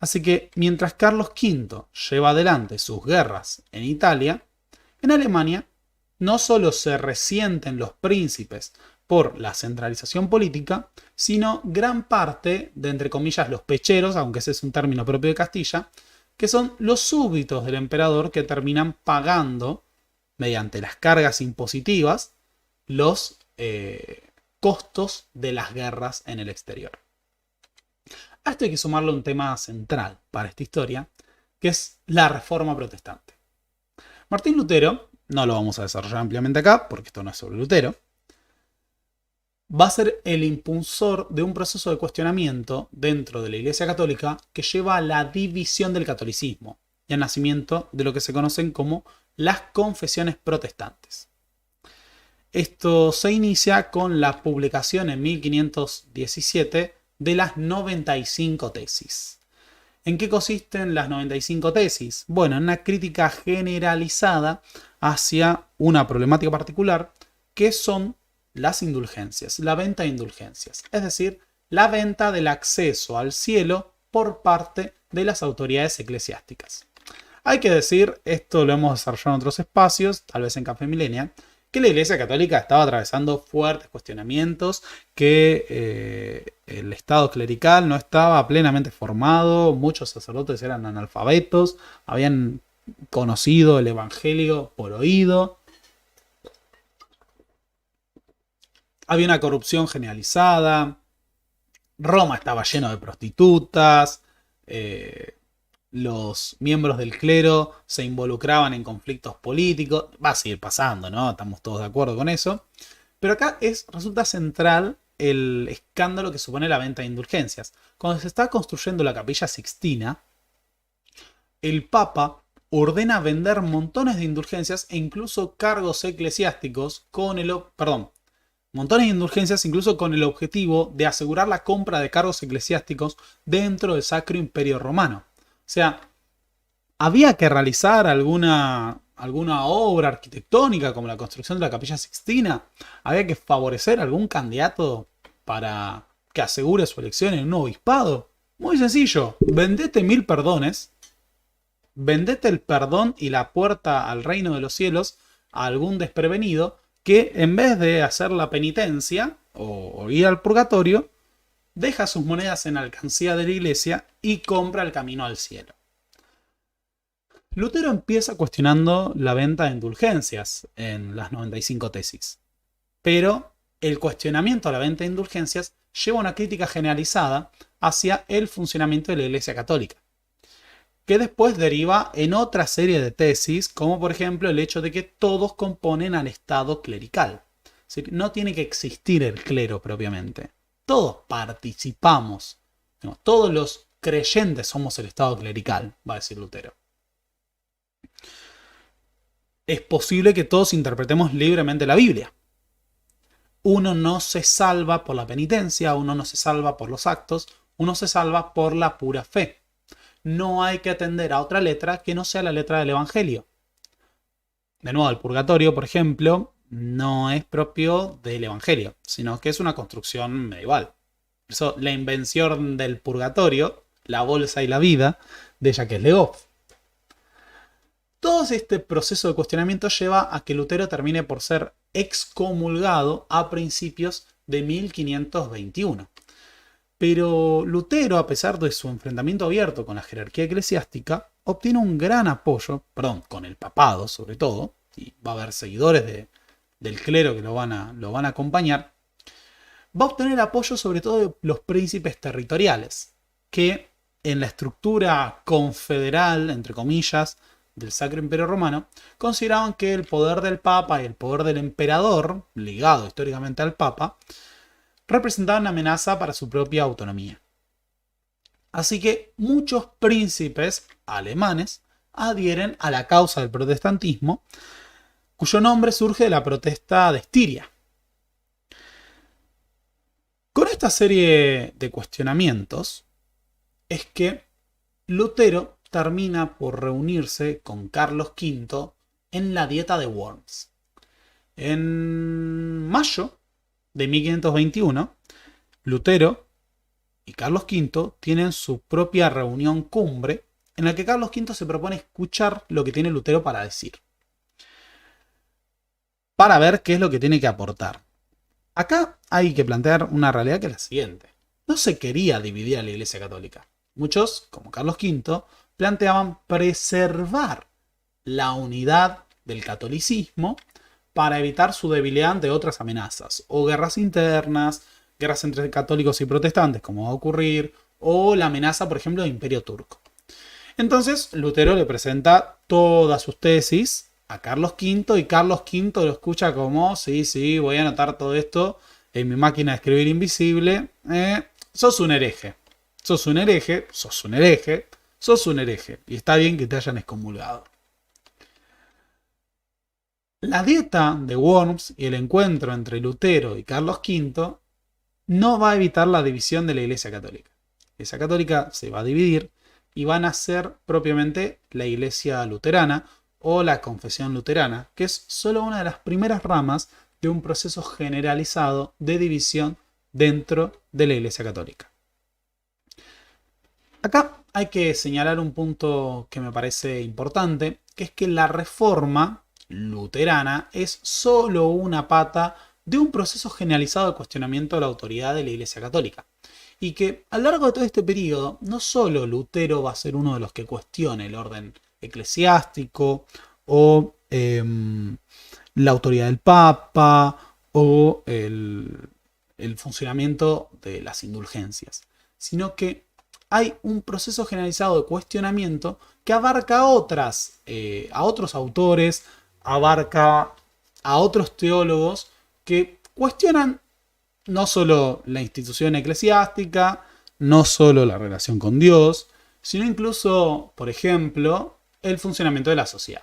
Así que mientras Carlos V lleva adelante sus guerras en Italia, en Alemania no solo se resienten los príncipes por la centralización política, sino gran parte de, entre comillas, los pecheros, aunque ese es un término propio de Castilla, que son los súbditos del emperador que terminan pagando, mediante las cargas impositivas, los costos de las guerras en el exterior. A esto hay que sumarle un tema central para esta historia, que es la Reforma Protestante. Martín Lutero, no lo vamos a desarrollar ampliamente acá, porque esto no es sobre Lutero, va a ser el impulsor de un proceso de cuestionamiento dentro de la Iglesia Católica que lleva a la división del catolicismo y al nacimiento de lo que se conocen como las confesiones protestantes. Esto se inicia con la publicación en 1517 de las 95 tesis. ¿En qué consisten las 95 tesis? Bueno, en una crítica generalizada hacia una problemática particular que son las indulgencias, la venta de indulgencias, es decir, la venta del acceso al cielo por parte de las autoridades eclesiásticas. Hay que decir, esto lo hemos desarrollado en otros espacios, tal vez en Café Millennial, que la Iglesia Católica estaba atravesando fuertes cuestionamientos, que el estado clerical no estaba plenamente formado, muchos sacerdotes eran analfabetos, habían conocido el Evangelio por oído, había una corrupción generalizada, Roma estaba lleno de prostitutas, los miembros del clero se involucraban en conflictos políticos. Va a seguir pasando, ¿no? Estamos todos de acuerdo con eso. Pero acá resulta central el escándalo que supone la venta de indulgencias. Cuando se está construyendo la Capilla Sixtina, el Papa ordena vender montones de indulgencias e incluso cargos eclesiásticos con montones de indulgencias incluso con el objetivo de asegurar la compra de cargos eclesiásticos dentro del Sacro Imperio Romano. O sea, había que realizar alguna obra arquitectónica como la construcción de la Capilla Sixtina. Había que favorecer a algún candidato para que asegure su elección en un obispado. Muy sencillo, vendete 1000 perdones, vendete el perdón y la puerta al reino de los cielos a algún desprevenido que en vez de hacer la penitencia o ir al purgatorio, deja sus monedas en alcancía de la iglesia y compra el camino al cielo. Lutero empieza cuestionando la venta de indulgencias en las 95 tesis. Pero el cuestionamiento a la venta de indulgencias lleva una crítica generalizada hacia el funcionamiento de la Iglesia Católica, que después deriva en otra serie de tesis, como por ejemplo el hecho de que todos componen al Estado clerical. Es decir, no tiene que existir el clero propiamente. Todos participamos, todos los creyentes somos el Estado clerical, va a decir Lutero. Es posible que todos interpretemos libremente la Biblia. Uno no se salva por la penitencia, uno no se salva por los actos, uno se salva por la pura fe. No hay que atender a otra letra que no sea la letra del Evangelio. De nuevo, el purgatorio, por ejemplo, no es propio del Evangelio, sino que es una construcción medieval. Por eso, la invención del purgatorio, la bolsa y la vida, de Jacques Le Goff. Todo este proceso de cuestionamiento lleva a que Lutero termine por ser excomulgado a principios de 1521. Pero Lutero, a pesar de su enfrentamiento abierto con la jerarquía eclesiástica, obtiene un gran apoyo, con el papado sobre todo, y va a haber seguidores del clero que lo van a acompañar, va a obtener apoyo sobre todo de los príncipes territoriales, que en la estructura confederal, entre comillas, del Sacro Imperio Romano, consideraban que el poder del Papa y el poder del emperador, ligado históricamente al Papa, representaban una amenaza para su propia autonomía. Así que muchos príncipes alemanes adhieren a la causa del protestantismo, cuyo nombre surge de la protesta de Estiria. Con esta serie de cuestionamientos es que Lutero termina por reunirse con Carlos V en la Dieta de Worms. En mayo de 1521, Lutero y y Carlos V tienen su propia reunión cumbre en la que Carlos V se propone escuchar lo que tiene Lutero para decir, para ver qué es lo que tiene que aportar. Acá hay que plantear una realidad que es la siguiente. No se quería dividir a la Iglesia Católica. Muchos, como Carlos V, planteaban preservar la unidad del catolicismo para evitar su debilidad ante otras amenazas, o guerras internas, guerras entre católicos y protestantes, como va a ocurrir, o la amenaza, por ejemplo, del Imperio Turco. Entonces, Lutero le presenta todas sus tesis a Carlos V y Carlos V lo escucha como, sí, voy a anotar todo esto en mi máquina de escribir invisible. Sos un hereje, sos un hereje, sos un hereje, sos un hereje. Y está bien que te hayan excomulgado. La dieta de Worms y el encuentro entre Lutero y Carlos V no va a evitar la división de la Iglesia Católica. La Iglesia Católica se va a dividir y van a ser propiamente la Iglesia Luterana o la Confesión Luterana, que es solo una de las primeras ramas de un proceso generalizado de división dentro de la Iglesia Católica. Acá hay que señalar un punto que me parece importante, que es que la Reforma luterana es solo una pata de un proceso generalizado de cuestionamiento de la autoridad de la Iglesia Católica. Y que a lo largo de todo este periodo, no solo Lutero va a ser uno de los que cuestione el orden eclesiástico o la autoridad del Papa o el funcionamiento de las indulgencias, sino que hay un proceso generalizado de cuestionamiento que abarca a otros autores, abarca a otros teólogos que cuestionan no solo la institución eclesiástica, no solo la relación con Dios, sino incluso, por ejemplo, el funcionamiento de la sociedad.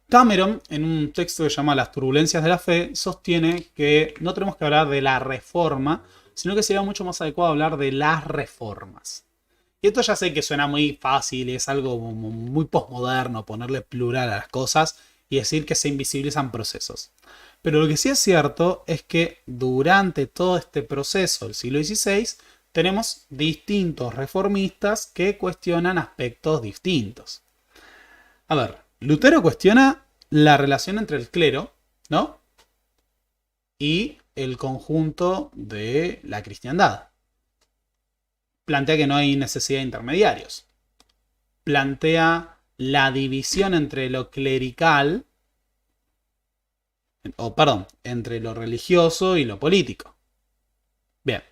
Cameron, en un texto que se llama Las turbulencias de la fe, sostiene que no tenemos que hablar de la reforma, sino que sería mucho más adecuado hablar de las reformas. Y esto ya sé que suena muy fácil, es algo muy posmoderno ponerle plural a las cosas y decir que se invisibilizan procesos. Pero lo que sí es cierto es que durante todo este proceso del siglo XVI tenemos distintos reformistas que cuestionan aspectos distintos. A ver, Lutero cuestiona la relación entre el clero, ¿no?, y el conjunto de la cristiandad. Plantea que no hay necesidad de intermediarios. Plantea la división entre lo clerical, entre lo religioso y lo político. Bien.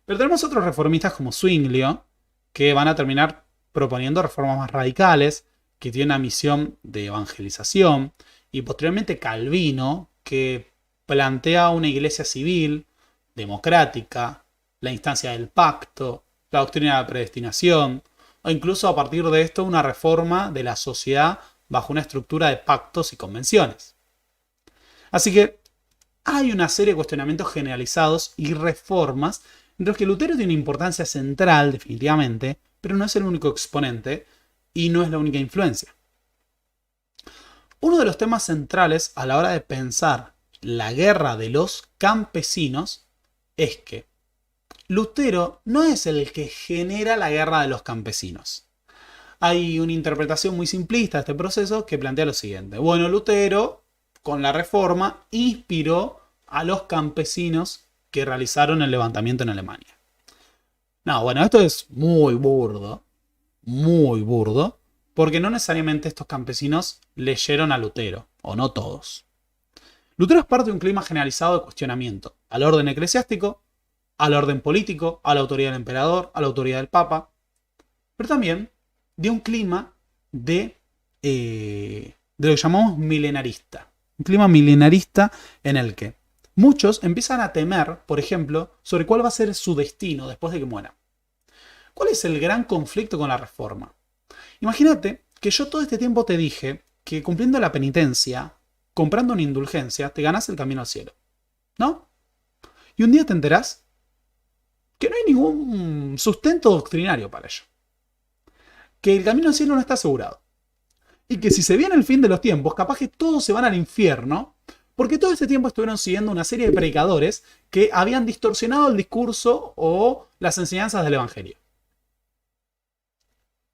Pero tenemos otros reformistas como Zwinglio, que van a terminar proponiendo reformas más radicales, que tienen una misión de evangelización, y posteriormente Calvino, que plantea una iglesia civil, democrática, la instancia del pacto, la doctrina de la predestinación, o incluso a partir de esto una reforma de la sociedad bajo una estructura de pactos y convenciones. Así que hay una serie de cuestionamientos generalizados y reformas en los que Lutero tiene una importancia central definitivamente, pero no es el único exponente y no es la única influencia. Uno de los temas centrales a la hora de pensar la guerra de los campesinos es que Lutero no es el que genera la guerra de los campesinos. Hay una interpretación muy simplista de este proceso que plantea lo siguiente. Bueno, Lutero, con la Reforma, inspiró a los campesinos que realizaron el levantamiento en Alemania. No, bueno, esto es muy burdo, porque no necesariamente estos campesinos leyeron a Lutero, o no todos. Lutero es parte de un clima generalizado de cuestionamiento al orden eclesiástico, al orden político, a la autoridad del emperador, a la autoridad del papa, pero también de un clima de lo que llamamos milenarista. Un clima milenarista en el que muchos empiezan a temer, por ejemplo, sobre cuál va a ser su destino después de que muera. ¿Cuál es el gran conflicto con la Reforma? Imagínate que yo todo este tiempo te dije que cumpliendo la penitencia, comprando una indulgencia, te ganas el camino al cielo, ¿no? Y un día te enterás que no hay ningún sustento doctrinario para ello. Que el camino al cielo no está asegurado. Y que si se viene el fin de los tiempos, capaz que todos se van al infierno Porque todo este tiempo estuvieron siguiendo una serie de predicadores que habían distorsionado el discurso o las enseñanzas del Evangelio.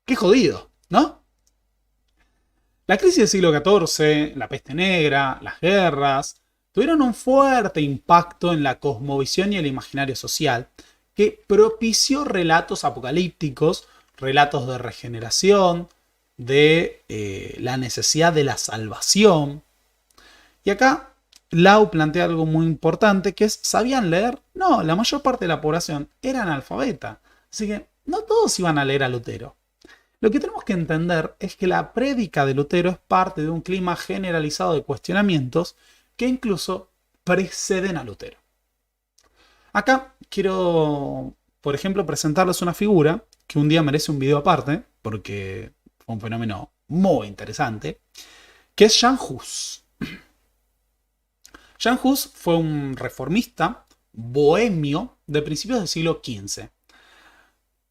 ¡Qué jodido!, ¿no? La crisis del siglo XIV, la peste negra, las guerras, tuvieron un fuerte impacto en la cosmovisión y el imaginario social, que propició relatos apocalípticos, relatos de regeneración, de la necesidad de la salvación. Y acá Lau plantea algo muy importante, que es, ¿sabían leer? No, la mayor parte de la población era analfabeta, así que no todos iban a leer a Lutero. Lo que tenemos que entender es que la prédica de Lutero es parte de un clima generalizado de cuestionamientos que incluso preceden a Lutero. Acá quiero, por ejemplo, presentarles una figura que un día merece un video aparte, porque fue un fenómeno muy interesante, que es Jan Hus. Jan Hus fue un reformista bohemio de principios del siglo XV.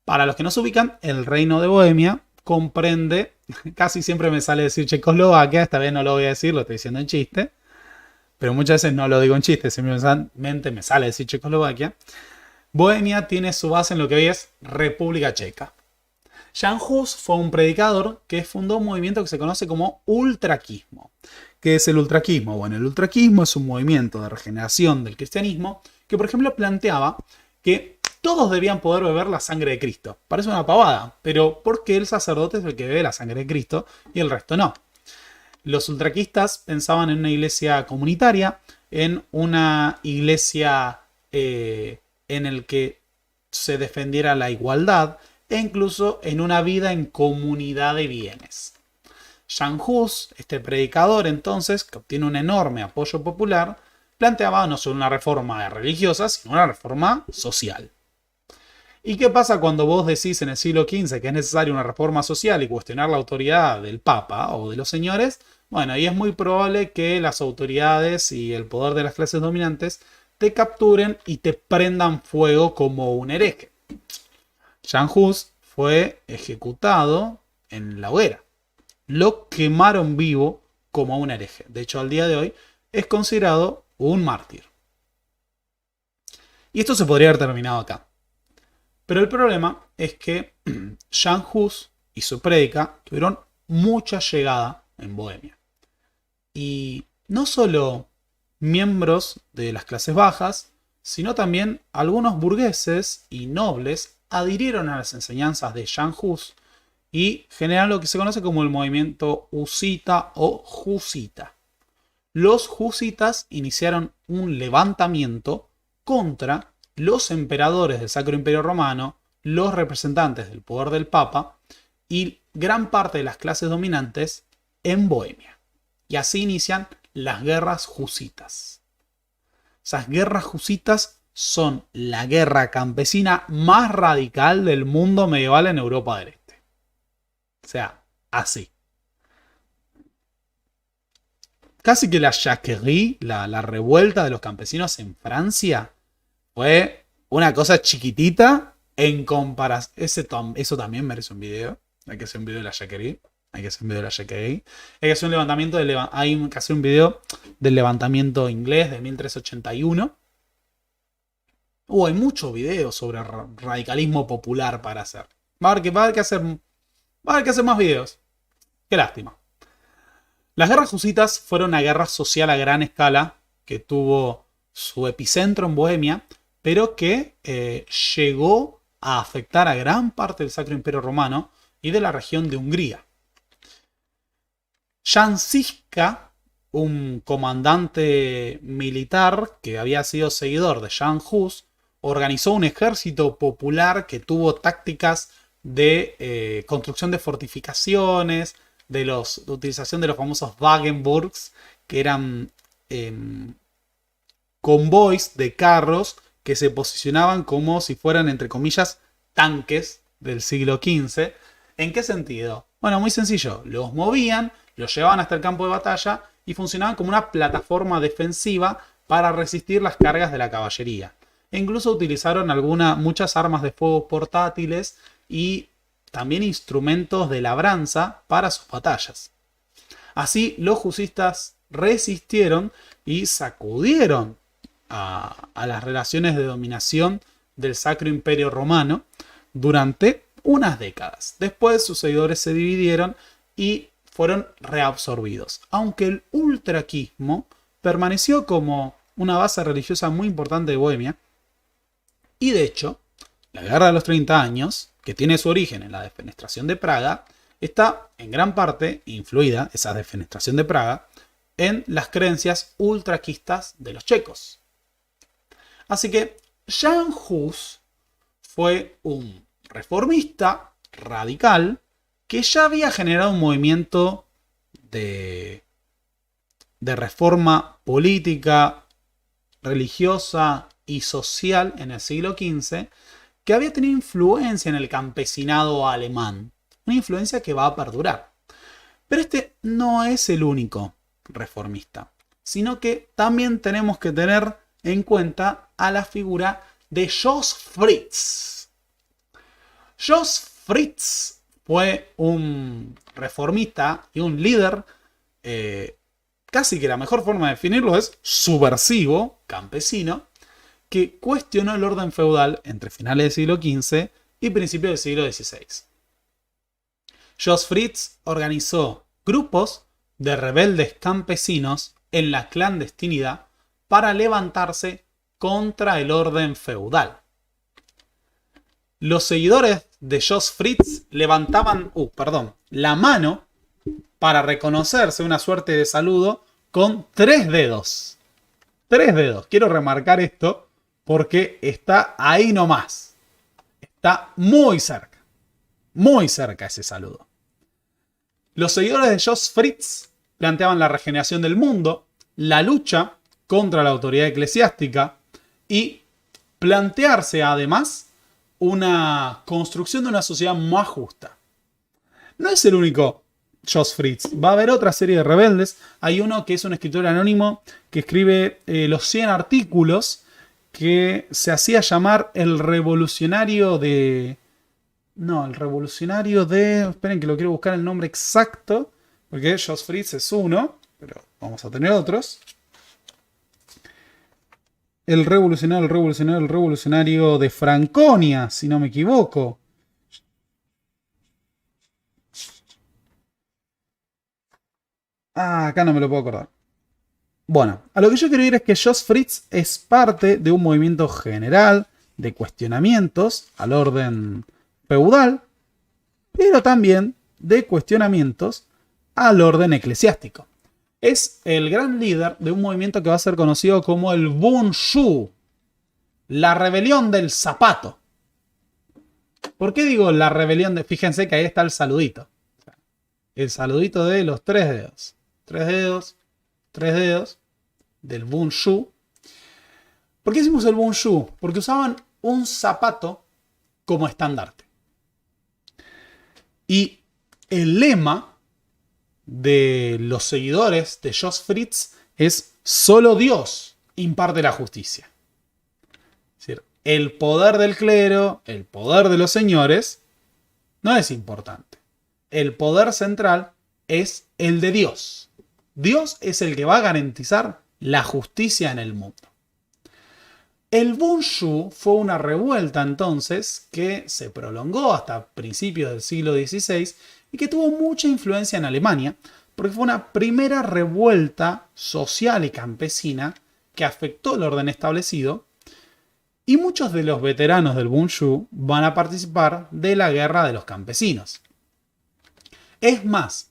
Para los que no se ubican, el reino de Bohemia comprende, casi siempre me sale decir Checoslovaquia, esta vez no lo voy a decir, lo estoy diciendo en chiste, pero muchas veces no lo digo en chiste, simplemente me sale decir Checoslovaquia. Bohemia tiene su base en lo que hoy es República Checa. Jan Hus fue un predicador que fundó un movimiento que se conoce como ultraquismo. ¿Qué es el ultraquismo? Bueno, el ultraquismo es un movimiento de regeneración del cristianismo que, por ejemplo, planteaba que todos debían poder beber la sangre de Cristo. Parece una pavada, pero ¿por qué el sacerdote es el que bebe la sangre de Cristo y el resto no? Los ultraquistas pensaban en una iglesia comunitaria, en una iglesia en el que se defendiera la igualdad e incluso en una vida en comunidad de bienes. Jan Hus, este predicador entonces, que obtiene un enorme apoyo popular, planteaba no solo una reforma religiosa, sino una reforma social. ¿Y qué pasa cuando vos decís en el siglo XV que es necesaria una reforma social y cuestionar la autoridad del Papa o de los señores? Bueno, ahí es muy probable que las autoridades y el poder de las clases dominantes te capturen y te prendan fuego como un hereje. Jan Hus fue ejecutado en la hoguera. Lo quemaron vivo como un hereje. De hecho, al día de hoy es considerado un mártir. Y esto se podría haber terminado acá. Pero el problema es que Jan Hus y su prédica tuvieron mucha llegada en Bohemia. Y no solo miembros de las clases bajas, sino también algunos burgueses y nobles adhirieron a las enseñanzas de Jan Hus y generaron lo que se conoce como el movimiento husita o jusita. Los husitas iniciaron un levantamiento contra los emperadores del Sacro Imperio Romano, los representantes del poder del Papa y gran parte de las clases dominantes en Bohemia. Y así inician las guerras husitas. Esas guerras husitas son la guerra campesina más radical del mundo medieval en Europa del Este. O sea, así. Casi que la jacquerie, la revuelta de los campesinos en Francia, fue una cosa chiquitita en comparación. Eso también merece un video. Hay que hacer un video de la jacquerie. Hay que hacer un video de la jacquerie. Hay que hacer un levantamiento hay que hacer un video del levantamiento inglés de 1381. Hay muchos videos sobre radicalismo popular para hacer. Va a haber que hacer más videos. Qué lástima. Las guerras husitas fueron una guerra social a gran escala que tuvo su epicentro en Bohemia, pero que llegó a afectar a gran parte del Sacro Imperio Romano y de la región de Hungría. Jan Žižka, un comandante militar que había sido seguidor de Jan Hus, organizó un ejército popular que tuvo tácticas de construcción de fortificaciones, de utilización de los famosos Wagenburgs, que eran convoys de carros que se posicionaban como si fueran, entre comillas, tanques del siglo XV. ¿En qué sentido? Bueno, muy sencillo. Los movían, los llevaban hasta el campo de batalla y funcionaban como una plataforma defensiva para resistir las cargas de la caballería. E incluso utilizaron muchas armas de fuego portátiles y también instrumentos de labranza para sus batallas. Así, los husistas resistieron, y sacudieron a las relaciones de dominación del Sacro Imperio Romano durante unas décadas. Después sus seguidores se dividieron y fueron reabsorbidos, aunque el ultraquismo permaneció como una base religiosa muy importante de Bohemia. Y de hecho, la Guerra de los 30 años, que tiene su origen en la defenestración de Praga, está en gran parte influida, esa defenestración de Praga, en las creencias ultraquistas de los checos. Así que Jan Hus fue un reformista radical que ya había generado un movimiento de reforma política, religiosa y social en el siglo XV, que había tenido influencia en el campesinado alemán. Una influencia que va a perdurar. Pero este no es el único reformista, sino que también tenemos que tener en cuenta a la figura de Jos Fritz. Jos Fritz fue un reformista y un líder, casi que la mejor forma de definirlo es subversivo, campesino, que cuestionó el orden feudal entre finales del siglo XV y principios del siglo XVI. Jos Fritz organizó grupos de rebeldes campesinos en la clandestinidad para levantarse contra el orden feudal. Los seguidores de Jos Fritz levantaban la mano para reconocerse, una suerte de saludo, con 3 dedos. 3 dedos. Quiero remarcar esto porque está ahí nomás. Está muy cerca. Muy cerca ese saludo. Los seguidores de Jos Fritz planteaban la regeneración del mundo, la lucha contra la autoridad eclesiástica y plantearse además una construcción de una sociedad más justa. No es el único Jos Fritz. Va a haber otra serie de rebeldes. Hay uno que es un escritor anónimo que escribe los 100 artículos, que se hacía llamar el revolucionario de... No, el revolucionario de... Esperen que lo quiero buscar el nombre exacto, porque Jos Fritz es uno, pero vamos a tener otros. El revolucionario de Franconia, si no me equivoco. Acá no me lo puedo acordar. Bueno, a lo que yo quiero ir es que Jos Fritz es parte de un movimiento general de cuestionamientos al orden feudal, pero también de cuestionamientos al orden eclesiástico. Es el gran líder de un movimiento que va a ser conocido como el Bunshu, la rebelión del zapato. ¿Por qué digo la rebelión de...? Fíjense que ahí está el saludito. El saludito de los 3 dedos. 3 dedos, 3 dedos del Bunshu. ¿Por qué hicimos el Bunshu? Porque usaban un zapato como estandarte. Y el lema de los seguidores de Jos Fritz es: solo Dios imparte la justicia. Es decir, el poder del clero, el poder de los señores, no es importante. El poder central es el de Dios. Dios es el que va a garantizar la justicia en el mundo. El Bunshu fue una revuelta entonces que se prolongó hasta principios del siglo XVI y que tuvo mucha influencia en Alemania, porque fue una primera revuelta social y campesina que afectó el orden establecido, y muchos de los veteranos del Bunshu van a participar de la guerra de los campesinos. Es más,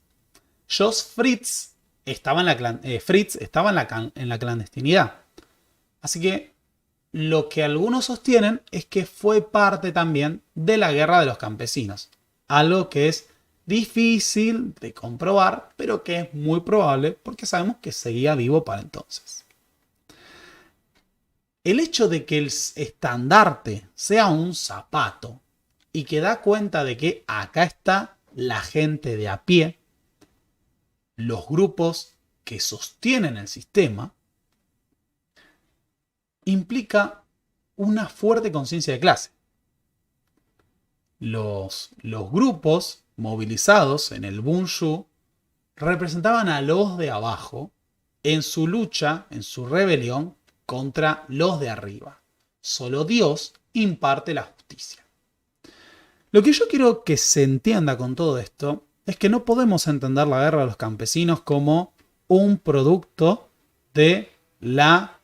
Jos Fritz estaba en la clandestinidad. Así que lo que algunos sostienen es que fue parte también de la guerra de los campesinos. Algo que es difícil de comprobar, pero que es muy probable porque sabemos que seguía vivo para entonces. El hecho de que el estandarte sea un zapato y que da cuenta de que acá está la gente de a pie, los grupos que sostienen el sistema, implica una fuerte conciencia de clase. Los grupos movilizados en el Bunshu representaban a los de abajo en su lucha, en su rebelión contra los de arriba. Solo Dios imparte la justicia. Lo que yo quiero que se entienda con todo esto es que no podemos entender la guerra de los campesinos como un producto de la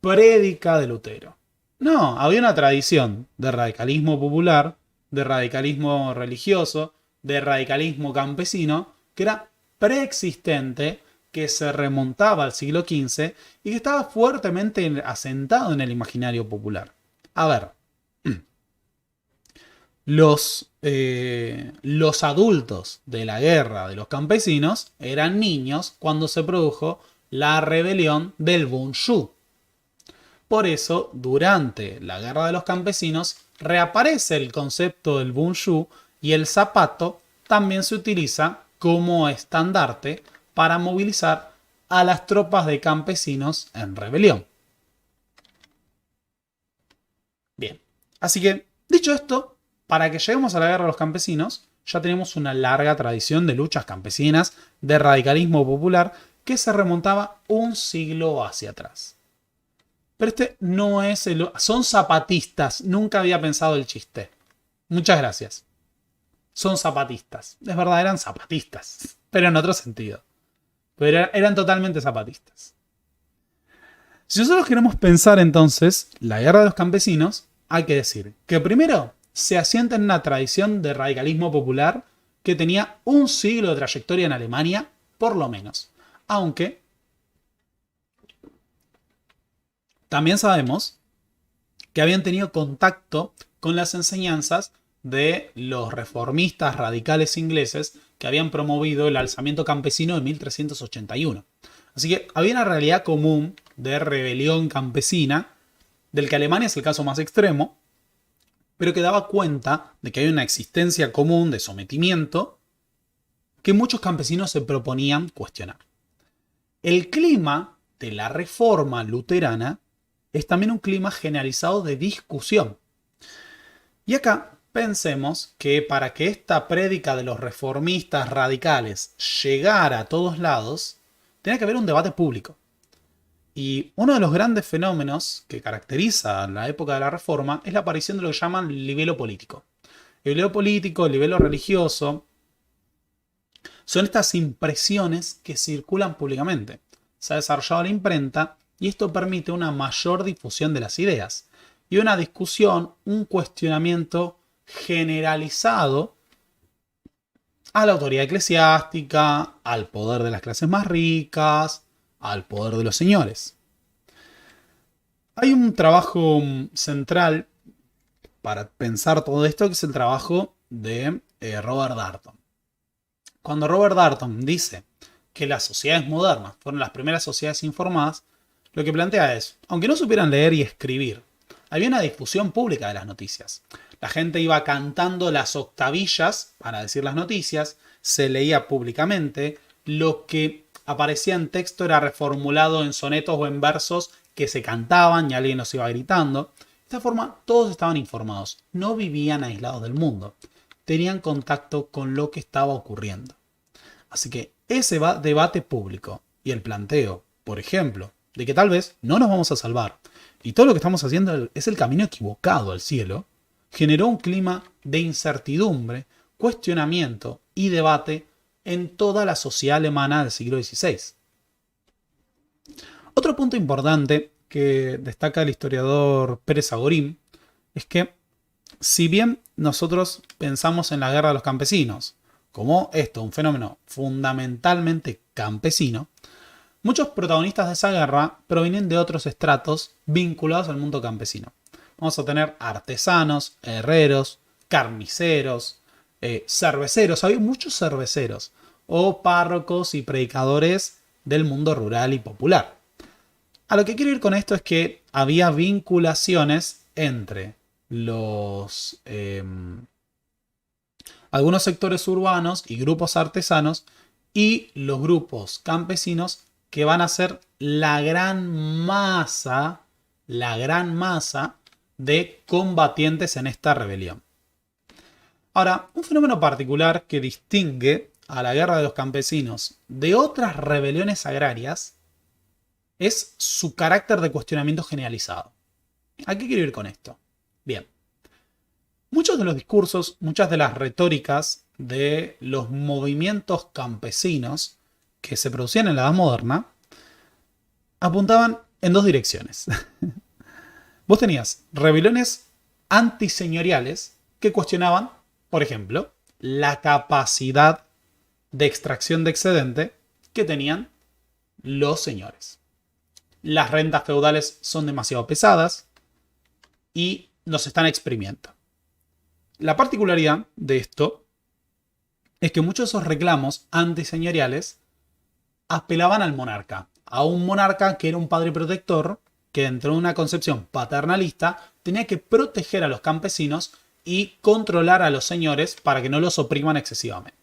prédica de Lutero. No, había una tradición de radicalismo popular, de radicalismo religioso, de radicalismo campesino, que era preexistente, que se remontaba al siglo XV y que estaba fuertemente asentado en el imaginario popular. A ver, los adultos de la guerra de los campesinos eran niños cuando se produjo la rebelión del Bundschu. Por eso, durante la guerra de los campesinos, reaparece el concepto del Bundschu y el zapato también se utiliza como estandarte para movilizar a las tropas de campesinos en rebelión. Bien, así que, dicho esto, para que lleguemos a la guerra de los campesinos, ya tenemos una larga tradición de luchas campesinas, de radicalismo popular, que se remontaba un siglo hacia atrás. Pero este no es el... Son zapatistas, nunca había pensado el chiste. Muchas gracias. Son zapatistas. Es verdad, eran zapatistas, pero en otro sentido. Pero eran totalmente zapatistas. Si nosotros queremos pensar entonces la guerra de los campesinos, hay que decir que primero se asienta en una tradición de radicalismo popular que tenía un siglo de trayectoria en Alemania, por lo menos. Aunque también sabemos que habían tenido contacto con las enseñanzas de los reformistas radicales ingleses que habían promovido el alzamiento campesino de 1381. Así que había una realidad común de rebelión campesina, del que Alemania es el caso más extremo, pero que daba cuenta de que hay una existencia común de sometimiento que muchos campesinos se proponían cuestionar. El clima de la reforma luterana es también un clima generalizado de discusión. Y acá pensemos que para que esta prédica de los reformistas radicales llegara a todos lados, tenía que haber un debate público. Y uno de los grandes fenómenos que caracteriza la época de la Reforma es la aparición de lo que llaman libelo político. El libelo político, el libelo religioso, son estas impresiones que circulan públicamente. Se ha desarrollado la imprenta y esto permite una mayor difusión de las ideas y una discusión, un cuestionamiento generalizado a la autoridad eclesiástica, al poder de las clases más ricas, al poder de los señores. Hay un trabajo central para pensar todo esto que es el trabajo de Robert Darnton. Cuando Robert Darnton dice que las sociedades modernas fueron las primeras sociedades informadas, lo que plantea es, aunque no supieran leer y escribir, había una difusión pública de las noticias. La gente iba cantando las octavillas para decir las noticias, se leía públicamente, lo que aparecía en texto era reformulado en sonetos o en versos que se cantaban y alguien los iba gritando. De esta forma todos estaban informados, no vivían aislados del mundo, tenían contacto con lo que estaba ocurriendo. Así que ese debate público y el planteo, por ejemplo, de que tal vez no nos vamos a salvar y todo lo que estamos haciendo es el camino equivocado al cielo, generó un clima de incertidumbre, cuestionamiento y debate en toda la sociedad alemana del siglo XVI. Otro punto importante que destaca el historiador Pérez Agorín es que si bien nosotros pensamos en la guerra de los campesinos como esto, un fenómeno fundamentalmente campesino, muchos protagonistas de esa guerra provienen de otros estratos vinculados al mundo campesino. Vamos a tener artesanos, herreros, carniceros, cerveceros. Había muchos cerveceros o párrocos y predicadores del mundo rural y popular. A lo que quiero ir con esto es que había vinculaciones entre algunos sectores urbanos y grupos artesanos y los grupos campesinos que van a ser la gran masa de combatientes en esta rebelión. Ahora, un fenómeno particular que distingue a la guerra de los campesinos de otras rebeliones agrarias es su carácter de cuestionamiento generalizado. ¿A qué quiero ir con esto? Bien. Muchos de los discursos, muchas de las retóricas de los movimientos campesinos que se producían en la Edad Moderna apuntaban en dos direcciones. Vos tenías rebeliones antiseñoriales que cuestionaban, por ejemplo, la capacidad de extracción de excedente que tenían los señores. Las rentas feudales son demasiado pesadas y nos están exprimiendo. La particularidad de esto es que muchos de esos reclamos antiseñoriales apelaban al monarca, a un monarca que era un padre protector, que dentro de una concepción paternalista tenía que proteger a los campesinos y controlar a los señores para que no los opriman excesivamente.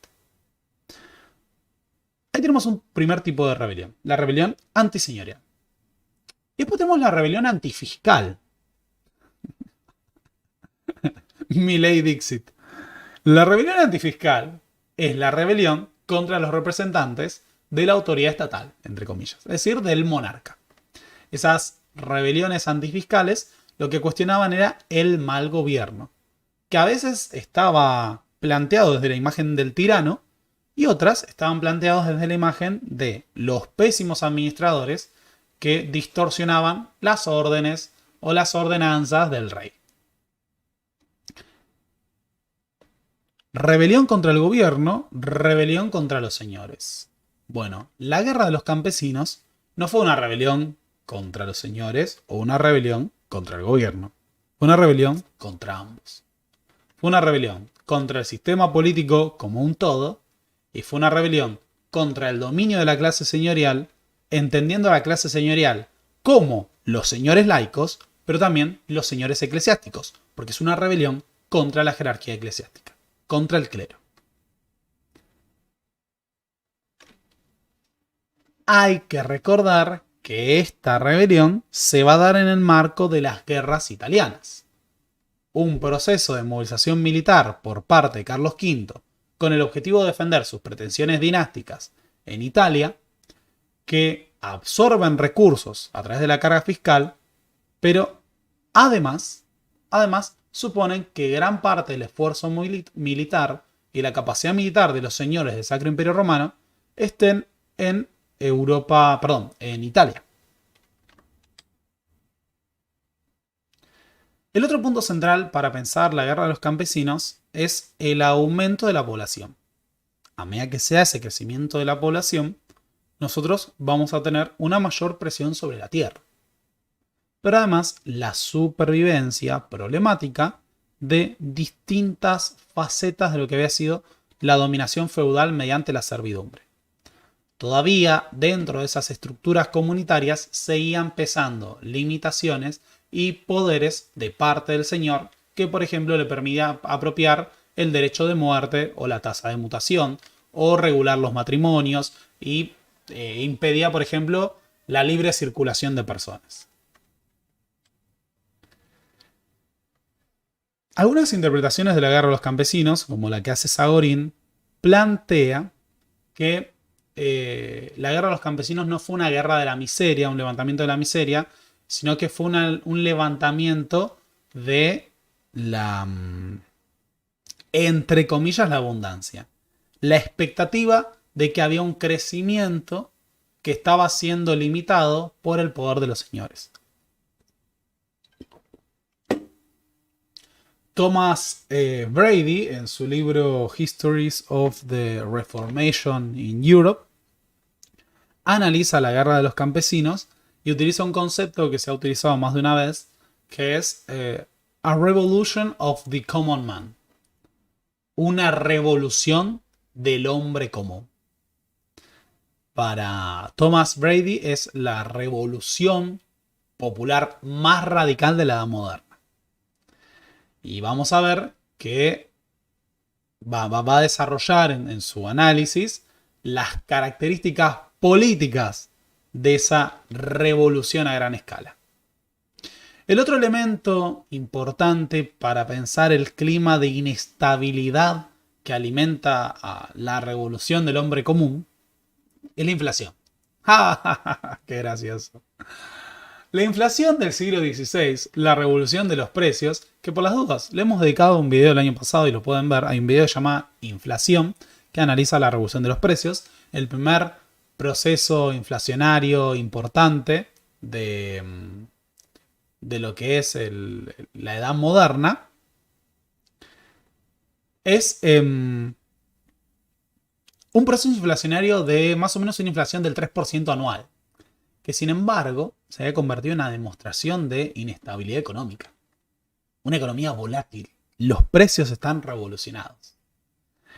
Ahí tenemos un primer tipo de rebelión, la rebelión antiseñorial. Y después tenemos la rebelión antifiscal. Milei Dixit. La rebelión antifiscal es la rebelión contra los representantes de la autoridad estatal, entre comillas, es decir, del monarca. Esas rebeliones antifiscales lo que cuestionaban era el mal gobierno, que a veces estaba planteado desde la imagen del tirano y otras estaban planteadas desde la imagen de los pésimos administradores que distorsionaban las órdenes o las ordenanzas del rey. Rebelión contra el gobierno, rebelión contra los señores. Bueno, la guerra de los campesinos no fue una rebelión contra los señores o una rebelión contra el gobierno. Fue una rebelión contra ambos. Fue una rebelión contra el sistema político como un todo y fue una rebelión contra el dominio de la clase señorial, entendiendo a la clase señorial como los señores laicos, pero también los señores eclesiásticos, porque es una rebelión contra la jerarquía eclesiástica, contra el clero. Hay que recordar que esta rebelión se va a dar en el marco de las guerras italianas. Un proceso de movilización militar por parte de Carlos V con el objetivo de defender sus pretensiones dinásticas en Italia, que absorben recursos a través de la carga fiscal, pero además suponen que gran parte del esfuerzo militar y la capacidad militar de los señores del Sacro Imperio Romano estén en en Italia. El otro punto central para pensar la guerra de los campesinos es el aumento de la población. A medida que sea ese crecimiento de la población, nosotros vamos a tener una mayor presión sobre la tierra. Pero además la supervivencia problemática de distintas facetas de lo que había sido la dominación feudal mediante la servidumbre. Todavía dentro de esas estructuras comunitarias seguían pesando limitaciones y poderes de parte del señor que, por ejemplo, le permitía apropiar el derecho de muerte o la tasa de mutación o regular los matrimonios y impedía, por ejemplo, la libre circulación de personas. Algunas interpretaciones de la guerra de los campesinos, como la que hace Sagorín, plantea que la guerra de los campesinos no fue una guerra de la miseria, un levantamiento de la miseria, sino que fue un levantamiento de la, entre comillas, la abundancia. La expectativa de que había un crecimiento que estaba siendo limitado por el poder de los señores. Thomas Brady, en su libro Histories of the Reformation in Europe, analiza la guerra de los campesinos y utiliza un concepto que se ha utilizado más de una vez, que es a revolution of the common man. Una revolución del hombre común. Para Thomas Brady es la revolución popular más radical de la Edad Moderna. Y vamos a ver que va a desarrollar en su análisis las características políticas de esa revolución a gran escala. El otro elemento importante para pensar el clima de inestabilidad que alimenta a la revolución del hombre común es la inflación. ¡Ja, ja, ja! ¡Qué gracioso! La inflación del siglo XVI, la revolución de los precios, que por las dudas le hemos dedicado un video el año pasado y lo pueden ver, hay un video llamado Inflación que analiza la revolución de los precios, el primer proceso inflacionario importante de lo que es la edad moderna, es un proceso inflacionario de más o menos una inflación del 3% anual, que sin embargo se había convertido en una demostración de inestabilidad económica. Una economía volátil. Los precios están revolucionados.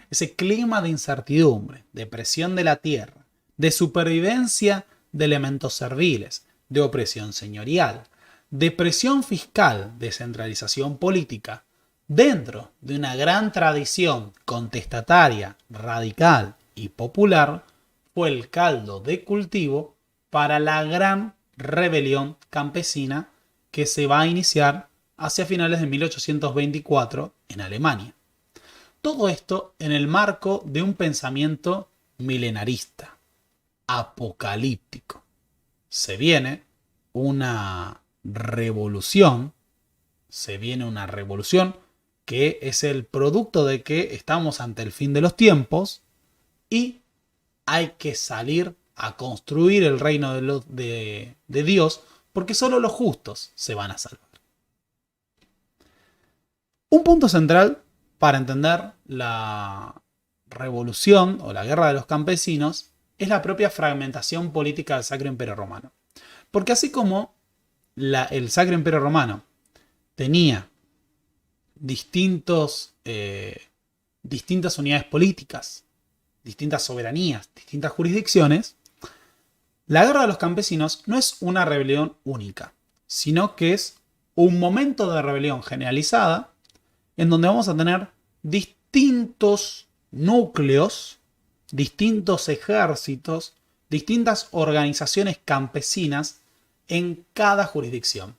Ese clima de incertidumbre, de presión de la tierra, de supervivencia de elementos serviles, de opresión señorial, de presión fiscal, de centralización política, dentro de una gran tradición contestataria, radical y popular, fue el caldo de cultivo para la gran rebelión campesina que se va a iniciar hacia finales de 1824 en Alemania. Todo esto en el marco de un pensamiento milenarista, apocalíptico. Se viene una revolución, que es el producto de que estamos ante el fin de los tiempos y hay que salir a construir el reino de Dios, porque solo los justos se van a salvar. Un punto central para entender la revolución o la guerra de los campesinos es la propia fragmentación política del Sacro Imperio Romano. Porque así como el Sacro Imperio Romano tenía distintas unidades políticas, distintas soberanías, distintas jurisdicciones, la guerra de los campesinos no es una rebelión única, sino que es un momento de rebelión generalizada en donde vamos a tener distintos núcleos, distintos ejércitos, distintas organizaciones campesinas en cada jurisdicción.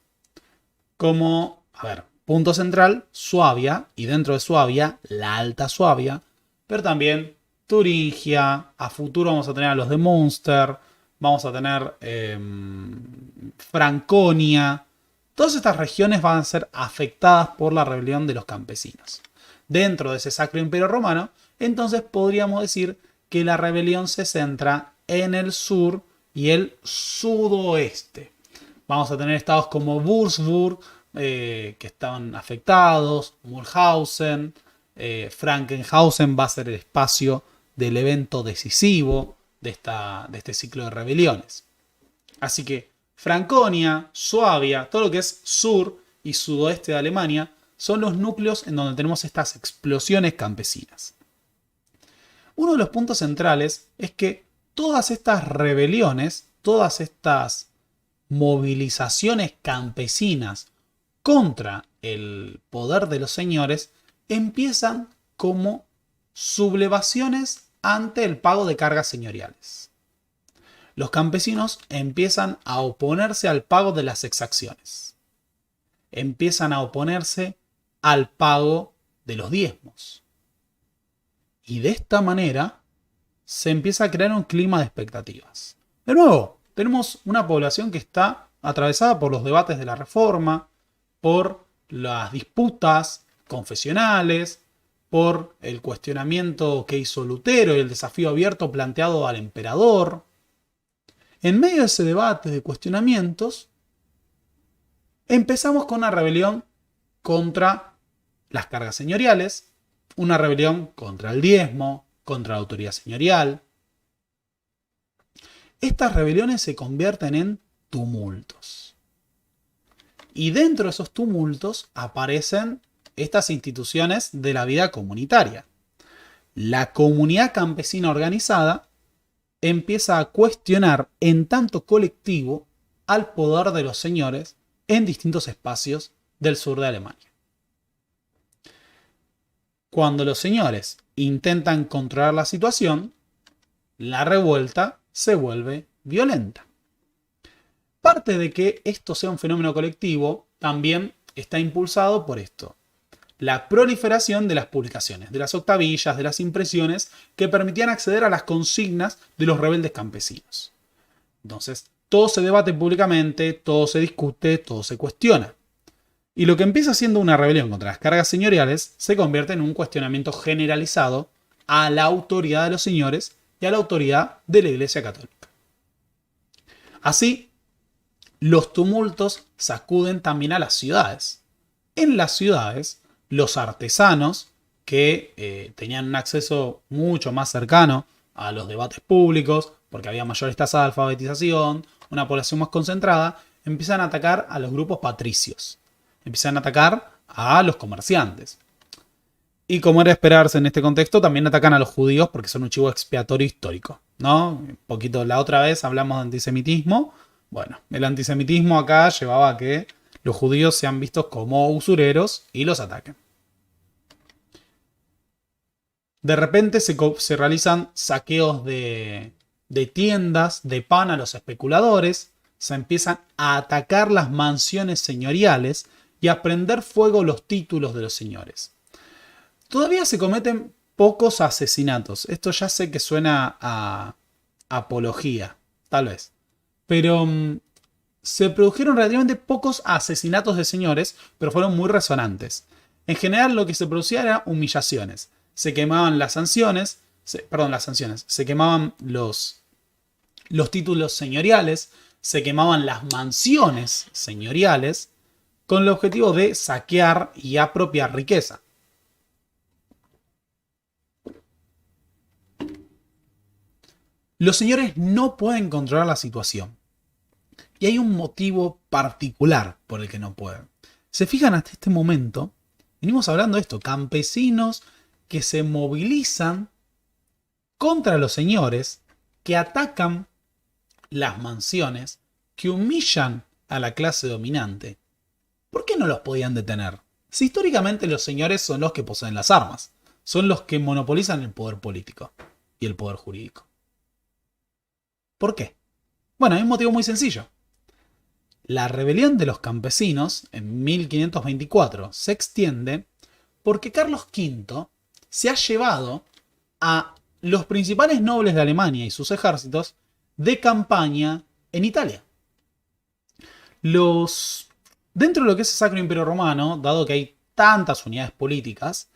Como, punto central, Suabia, y dentro de Suabia, la Alta Suabia, pero también Turingia, a futuro vamos a tener a los de Munster, vamos a tener Franconia. Todas estas regiones van a ser afectadas por la rebelión de los campesinos. Dentro de ese Sacro Imperio Romano, entonces podríamos decir que la rebelión se centra en el sur y el sudoeste. Vamos a tener estados como Würzburg, que estaban afectados, Mulhausen, Frankenhausen va a ser el espacio del evento decisivo de este ciclo de rebeliones. Así que Franconia, Suabia, todo lo que es sur y sudoeste de Alemania son los núcleos en donde tenemos estas explosiones campesinas. Uno de los puntos centrales es que todas estas rebeliones, todas estas movilizaciones campesinas contra el poder de los señores empiezan como sublevaciones ante el pago de cargas señoriales. Los campesinos empiezan a oponerse al pago de las exacciones. Empiezan a oponerse al pago de los diezmos. Y de esta manera se empieza a crear un clima de expectativas. De nuevo, tenemos una población que está atravesada por los debates de la Reforma, por las disputas confesionales, por el cuestionamiento que hizo Lutero y el desafío abierto planteado al emperador. En medio de ese debate de cuestionamientos, empezamos con una rebelión contra las cargas señoriales, una rebelión contra el diezmo, contra la autoridad señorial. Estas rebeliones se convierten en tumultos. Y dentro de esos tumultos aparecen estas instituciones de la vida comunitaria. La comunidad campesina organizada empieza a cuestionar en tanto colectivo al poder de los señores en distintos espacios del sur de Alemania. Cuando los señores intentan controlar la situación, la revuelta se vuelve violenta. Parte de que esto sea un fenómeno colectivo también está impulsado por esto. La proliferación de las publicaciones, de las octavillas, de las impresiones que permitían acceder a las consignas de los rebeldes campesinos. Entonces, todo se debate públicamente, todo se discute, todo se cuestiona. Y lo que empieza siendo una rebelión contra las cargas señoriales se convierte en un cuestionamiento generalizado a la autoridad de los señores y a la autoridad de la Iglesia Católica. Así, los tumultos sacuden también a las ciudades. En las ciudades, los artesanos, que tenían un acceso mucho más cercano a los debates públicos, porque había mayores tasas de alfabetización, una población más concentrada, empiezan a atacar a los grupos patricios. Empiezan a atacar a los comerciantes. Y como era de esperarse en este contexto, también atacan a los judíos porque son un chivo expiatorio histórico, ¿no? Un poquito la otra vez hablamos de antisemitismo. Bueno, el antisemitismo acá llevaba a que los judíos sean vistos como usureros y los ataquen. De repente se realizan saqueos de tiendas, de pan a los especuladores, se empiezan a atacar las mansiones señoriales y a prender fuego los títulos de los señores. Todavía se cometen pocos asesinatos. Esto ya sé que suena a apología, tal vez. Pero se produjeron relativamente pocos asesinatos de señores, pero fueron muy resonantes. En general lo que se producía era humillaciones. Se quemaban las sanciones, se quemaban los títulos señoriales, se quemaban las mansiones señoriales, con el objetivo de saquear y apropiar riqueza. Los señores no pueden controlar la situación. Y hay un motivo particular por el que no pueden. Se fijan hasta este momento, venimos hablando de esto, campesinos que se movilizan contra los señores, que atacan las mansiones, que humillan a la clase dominante. ¿Por qué no los podían detener? Si históricamente los señores son los que poseen las armas, son los que monopolizan el poder político y el poder jurídico. ¿Por qué? Bueno, hay un motivo muy sencillo. La rebelión de los campesinos en 1524 se extiende porque Carlos V se ha llevado a los principales nobles de Alemania y sus ejércitos de campaña en Italia. Dentro de lo que es el Sacro Imperio Romano, dado que hay tantas unidades políticas,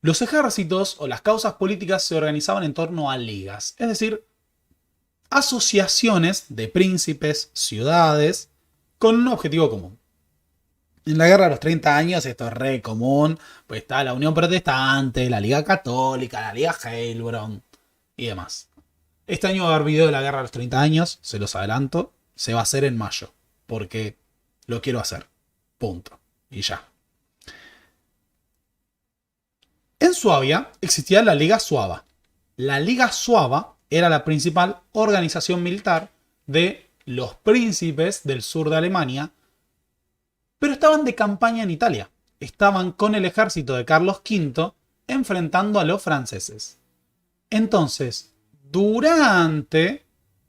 los ejércitos o las causas políticas se organizaban en torno a ligas, es decir, asociaciones de príncipes, ciudades, con un objetivo común. En la Guerra de los 30 años esto es re común, pues está la Unión Protestante, la Liga Católica, la Liga Heilbronn y demás. Este año va a haber video de la Guerra de los 30 años, se los adelanto, se va a hacer en mayo, porque lo quiero hacer, punto, y ya. En Suabia existía la Liga Suaba. La Liga Suaba era la principal organización militar de los príncipes del sur de Alemania, pero estaban de campaña en Italia. Estaban con el ejército de Carlos V enfrentando a los franceses. Entonces, durante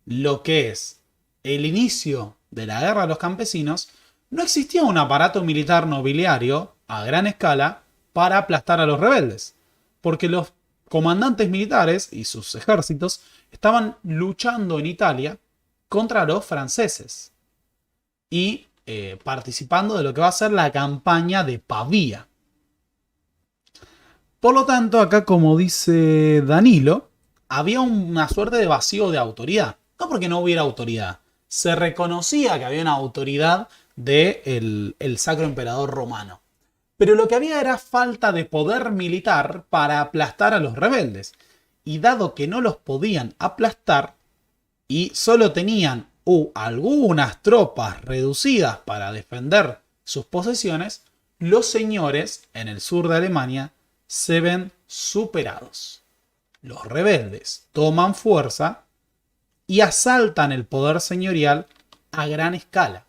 lo que es el inicio de la Guerra de los Campesinos, no existía un aparato militar nobiliario a gran escala para aplastar a los rebeldes, porque los comandantes militares y sus ejércitos estaban luchando en Italia contra los franceses y participando de lo que va a ser la campaña de Pavía. Por lo tanto, acá, como dice Danilo, había una suerte de vacío de autoridad. No porque no hubiera autoridad, se reconocía que había una autoridad del Sacro Emperador Romano. Pero lo que había era falta de poder militar para aplastar a los rebeldes. Y dado que no los podían aplastar y solo tenían algunas tropas reducidas para defender sus posesiones, los señores en el sur de Alemania se ven superados. Los rebeldes toman fuerza y asaltan el poder señorial a gran escala.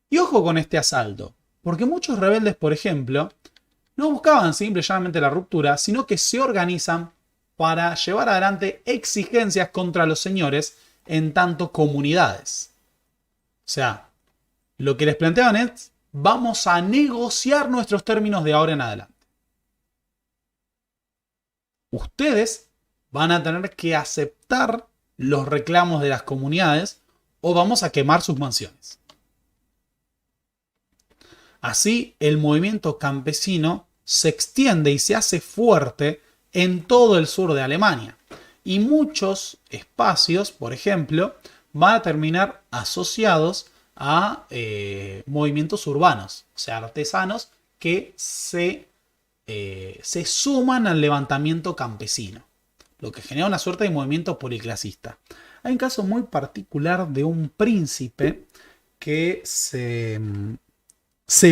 Y ojo con este asalto, porque muchos rebeldes, por ejemplo, no buscaban simple y llanamente la ruptura, sino que se organizan para llevar adelante exigencias contra los señores en tanto comunidades. O sea, lo que les planteaban es, vamos a negociar nuestros términos de ahora en adelante. Ustedes van a tener que aceptar los reclamos de las comunidades o vamos a quemar sus mansiones. Así, el movimiento campesino se extiende y se hace fuerte en todo el sur de Alemania. Y muchos espacios, por ejemplo, van a terminar asociados a movimientos urbanos, o sea, artesanos que se suman al levantamiento campesino, lo que genera una suerte de movimiento policlasista. Hay un caso muy particular de un príncipe que se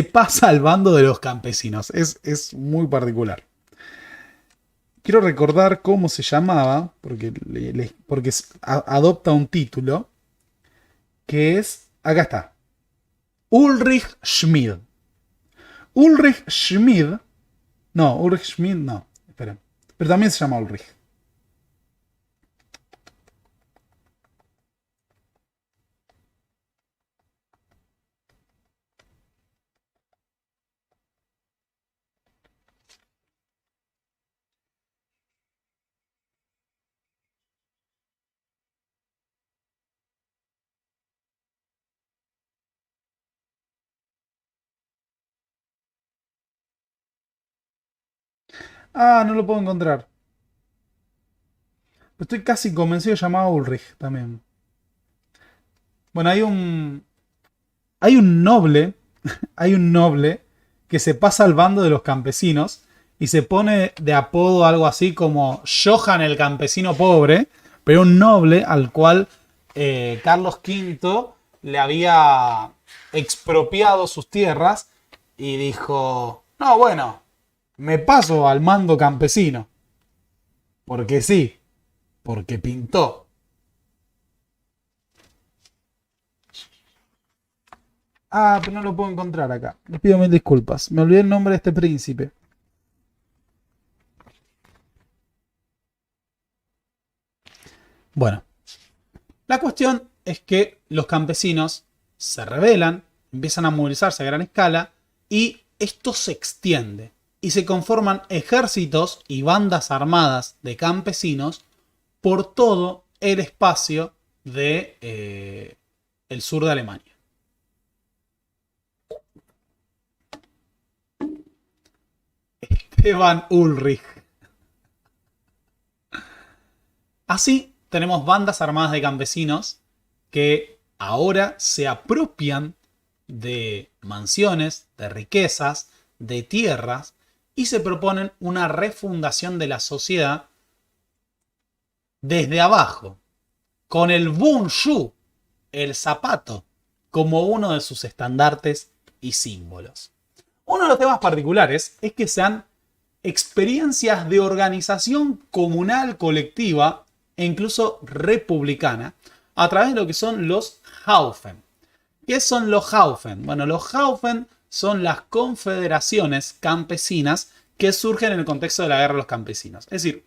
pasa al bando de los campesinos. Es muy particular. Quiero recordar cómo se llamaba, porque adopta un título, que es, acá está, Ulrich Schmid. Ulrich Schmid, no, espera, pero también se llama Ulrich. Ah, no lo puedo encontrar. Estoy casi convencido de llamado Ulrich también. Bueno, hay un noble, hay un noble que se pasa al bando de los campesinos y se pone de apodo algo así como Johann el campesino pobre, pero un noble al cual Carlos V le había expropiado sus tierras y dijo, no, bueno, me paso al mando campesino. Porque sí, porque pintó. Ah, pero no lo puedo encontrar acá. Les pido mil disculpas. Me olvidé el nombre de este príncipe. Bueno, la cuestión es que los campesinos se rebelan, empiezan a movilizarse a gran escala y esto se extiende y se conforman ejércitos y bandas armadas de campesinos por todo el espacio de el sur de Alemania. Esteban Ulrich. Así tenemos bandas armadas de campesinos que ahora se apropian de mansiones, de riquezas, de tierras y se proponen una refundación de la sociedad desde abajo, con el Bundschuh, el zapato, como uno de sus estandartes y símbolos. Uno de los temas particulares es que sean experiencias de organización comunal, colectiva e incluso republicana a través de lo que son los Haufen. ¿Qué son los Haufen? Bueno, los Haufen son las confederaciones campesinas que surgen en el contexto de la guerra de los campesinos. Es decir,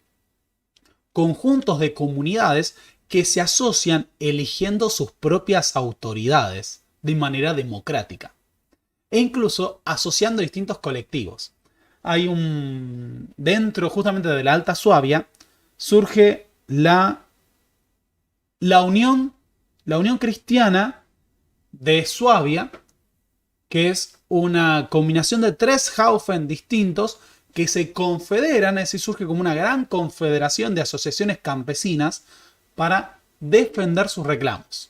conjuntos de comunidades que se asocian eligiendo sus propias autoridades de manera democrática e incluso asociando distintos colectivos. Hay dentro justamente de la Alta Suabia surge la Unión Cristiana de Suabia, que es una combinación de 3 Haufen distintos que se confederan, es decir, surge como una gran confederación de asociaciones campesinas para defender sus reclamos.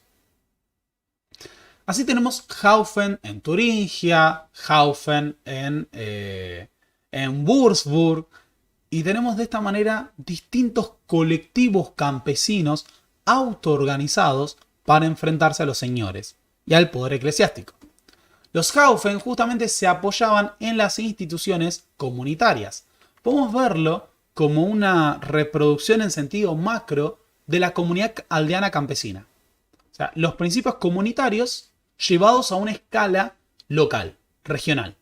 Así tenemos Haufen en Turingia, Haufen en Würzburg, y tenemos de esta manera distintos colectivos campesinos autoorganizados para enfrentarse a los señores y al poder eclesiástico. Los Haufen justamente se apoyaban en las instituciones comunitarias. Podemos verlo como una reproducción en sentido macro de la comunidad aldeana campesina. O sea, los principios comunitarios llevados a una escala local, regional.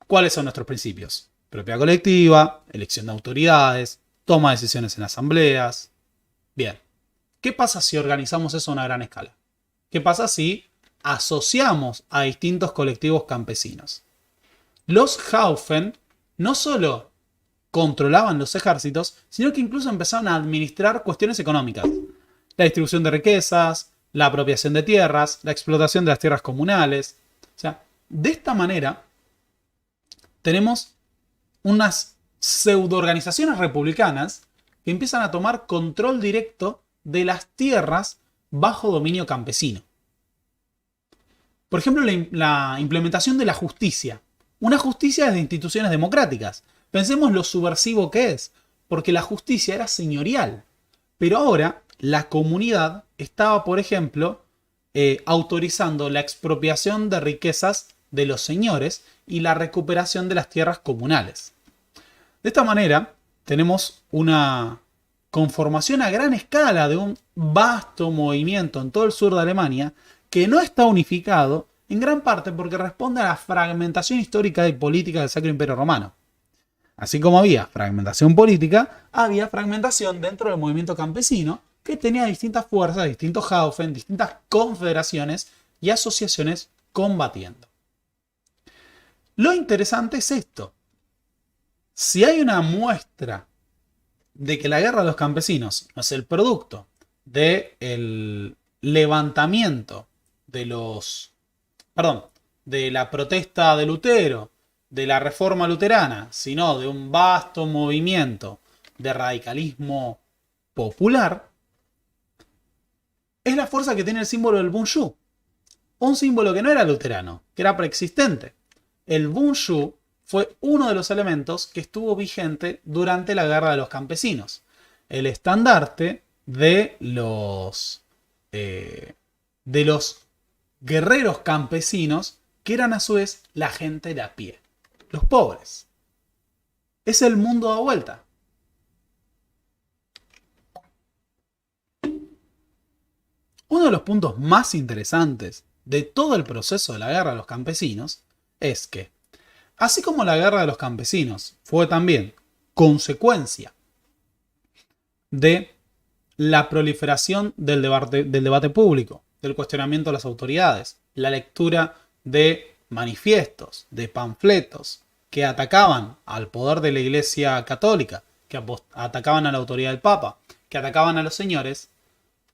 ¿Cuáles son nuestros principios? Propiedad colectiva, elección de autoridades, toma de decisiones en asambleas. Bien, ¿qué pasa si organizamos eso a una gran escala? ¿Qué pasa si asociamos a distintos colectivos campesinos? Los Haufen no solo controlaban los ejércitos, sino que incluso empezaron a administrar cuestiones económicas. La distribución de riquezas, la apropiación de tierras, la explotación de las tierras comunales. O sea, de esta manera tenemos unas pseudo-organizaciones republicanas que empiezan a tomar control directo de las tierras bajo dominio campesino. Por ejemplo, la implementación de la justicia. Una justicia de instituciones democráticas. Pensemos lo subversivo que es, porque la justicia era señorial. Pero ahora la comunidad estaba, por ejemplo, autorizando la expropiación de riquezas de los señores y la recuperación de las tierras comunales. De esta manera, tenemos una conformación a gran escala de un vasto movimiento en todo el sur de Alemania que no está unificado en gran parte porque responde a la fragmentación histórica y política del Sacro Imperio Romano. Así como había fragmentación política, había fragmentación dentro del movimiento campesino que tenía distintas fuerzas, distintos Haufen, distintas confederaciones y asociaciones combatiendo. Lo interesante es esto. Si hay una muestra de que la guerra de los campesinos no es el producto del levantamiento de la protesta de Lutero, de la reforma luterana, sino de un vasto movimiento de radicalismo popular, es la fuerza que tiene el símbolo del Bundschuh. Un símbolo que no era luterano, que era preexistente. El Bundschuh fue uno de los elementos que estuvo vigente durante la guerra de los campesinos. El estandarte de los guerreros campesinos que eran a su vez la gente de a pie. Los pobres. Es el mundo a vuelta. Uno de los puntos más interesantes de todo el proceso de la guerra de los campesinos es que, así como la guerra de los campesinos fue también consecuencia de la proliferación del debate público, del cuestionamiento de las autoridades, la lectura de manifiestos, de panfletos que atacaban al poder de la Iglesia Católica, que atacaban a la autoridad del Papa, que atacaban a los señores,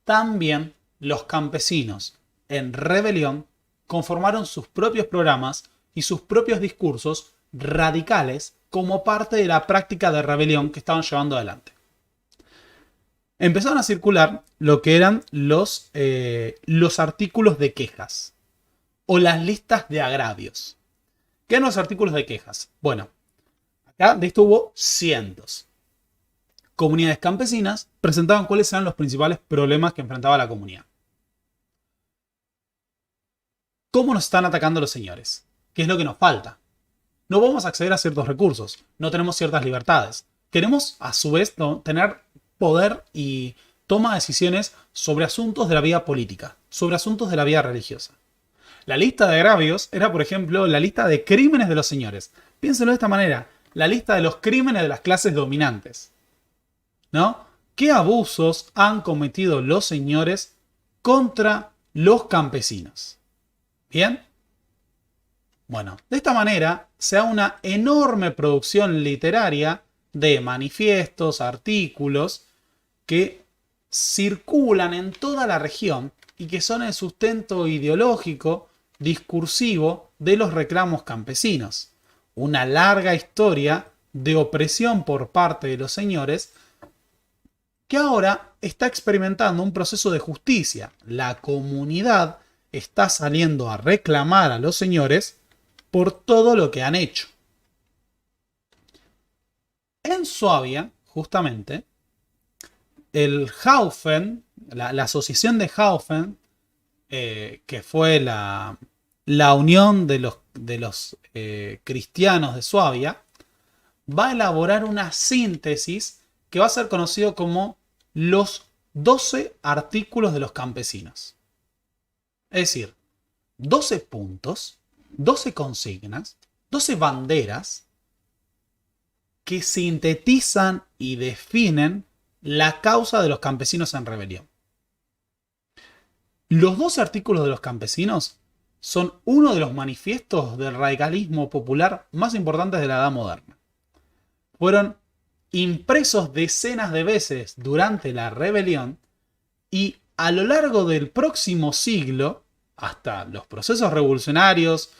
también los campesinos en rebelión conformaron sus propios programas y sus propios discursos radicales como parte de la práctica de rebelión que estaban llevando adelante. Empezaron a circular lo que eran los artículos de quejas o las listas de agravios. ¿Qué eran los artículos de quejas? Bueno, acá de esto hubo cientos. Comunidades campesinas presentaban cuáles eran los principales problemas que enfrentaba la comunidad. ¿Cómo nos están atacando los señores? ¿Qué es lo que nos falta? No vamos a acceder a ciertos recursos, no tenemos ciertas libertades. Queremos, a su vez, tener poder y toma de decisiones sobre asuntos de la vida política, sobre asuntos de la vida religiosa. La lista de agravios era, por ejemplo, la lista de crímenes de los señores. Piénsenlo de esta manera, la lista de los crímenes de las clases dominantes. ¿No? ¿Qué abusos han cometido los señores contra los campesinos? ¿Bien? Bueno, de esta manera se da una enorme producción literaria de manifiestos, artículos que circulan en toda la región y que son el sustento ideológico, discursivo de los reclamos campesinos. Una larga historia de opresión por parte de los señores que ahora está experimentando un proceso de justicia. La comunidad está saliendo a reclamar a los señores por todo lo que han hecho. En Suabia, justamente, el Haufen, la asociación de Haufen, que fue la unión de los cristianos de Suabia, va a elaborar una síntesis que va a ser conocido como los 12 artículos de los campesinos. Es decir, 12 puntos, 12 consignas, 12 banderas que sintetizan y definen la causa de los campesinos en rebelión. Los 12 artículos de los campesinos son uno de los manifiestos del radicalismo popular más importantes de la Edad Moderna. Fueron impresos decenas de veces durante la rebelión y a lo largo del próximo siglo, hasta los procesos revolucionarios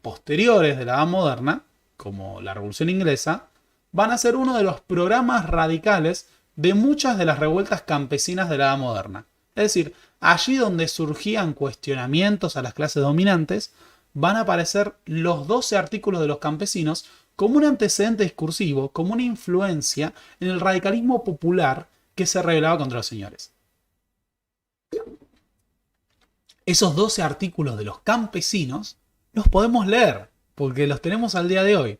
posteriores de la Edad Moderna, como la Revolución Inglesa, van a ser uno de los programas radicales de muchas de las revueltas campesinas de la Edad Moderna. Es decir, allí donde surgían cuestionamientos a las clases dominantes, van a aparecer los 12 artículos de los campesinos como un antecedente discursivo, como una influencia en el radicalismo popular que se rebelaba contra los señores. Esos 12 artículos de los campesinos los podemos leer, porque los tenemos al día de hoy.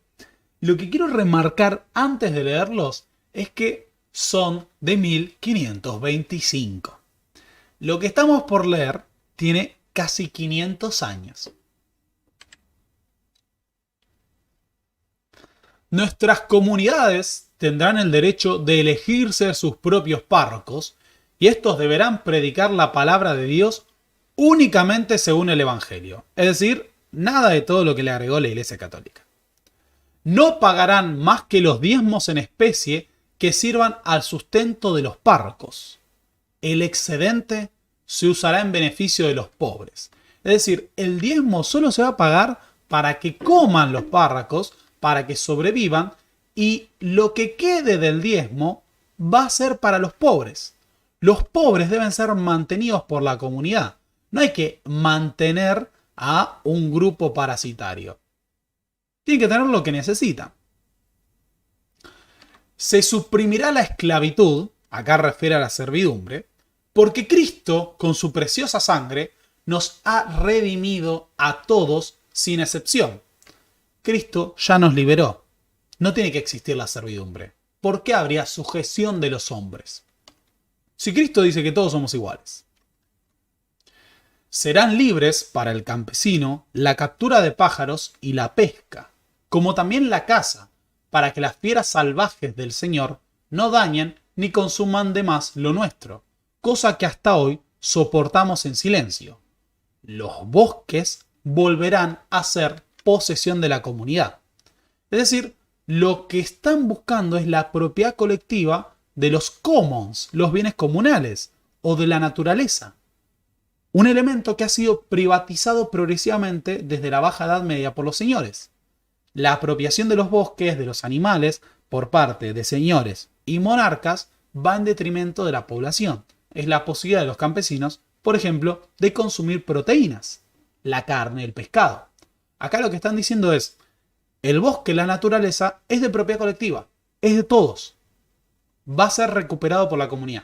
Lo que quiero remarcar antes de leerlos es que son de 1525. Lo que estamos por leer tiene casi 500 años. Nuestras comunidades tendrán el derecho de elegirse sus propios párrocos y estos deberán predicar la palabra de Dios únicamente según el Evangelio. Es decir, nada de todo lo que le agregó la Iglesia Católica. No pagarán más que los diezmos en especie que sirvan al sustento de los párrocos. El excedente se usará en beneficio de los pobres. Es decir, el diezmo solo se va a pagar para que coman los párrocos, para que sobrevivan, y lo que quede del diezmo va a ser para los pobres. Los pobres deben ser mantenidos por la comunidad. No hay que mantener a un grupo parasitario. Tienen que tener lo que necesitan. Se suprimirá la esclavitud, acá refiere a la servidumbre, porque Cristo, con su preciosa sangre, nos ha redimido a todos sin excepción. Cristo ya nos liberó. No tiene que existir la servidumbre. ¿Por qué habría sujeción de los hombres? Si Cristo dice que todos somos iguales. Serán libres para el campesino la captura de pájaros y la pesca, como también la caza, para que las fieras salvajes del Señor no dañen ni consuman de más lo nuestro, cosa que hasta hoy soportamos en silencio. Los bosques volverán a ser posesión de la comunidad. Es decir, lo que están buscando es la propiedad colectiva de los commons, los bienes comunales, o de la naturaleza. Un elemento que ha sido privatizado progresivamente desde la Baja Edad Media por los señores. La apropiación de los bosques, de los animales, por parte de señores y monarcas, va en detrimento de la población. Es la posibilidad de los campesinos, por ejemplo, de consumir proteínas, la carne, el pescado. Acá lo que están diciendo es, el bosque, la naturaleza, es de propiedad colectiva, es de todos. Va a ser recuperado por la comunidad.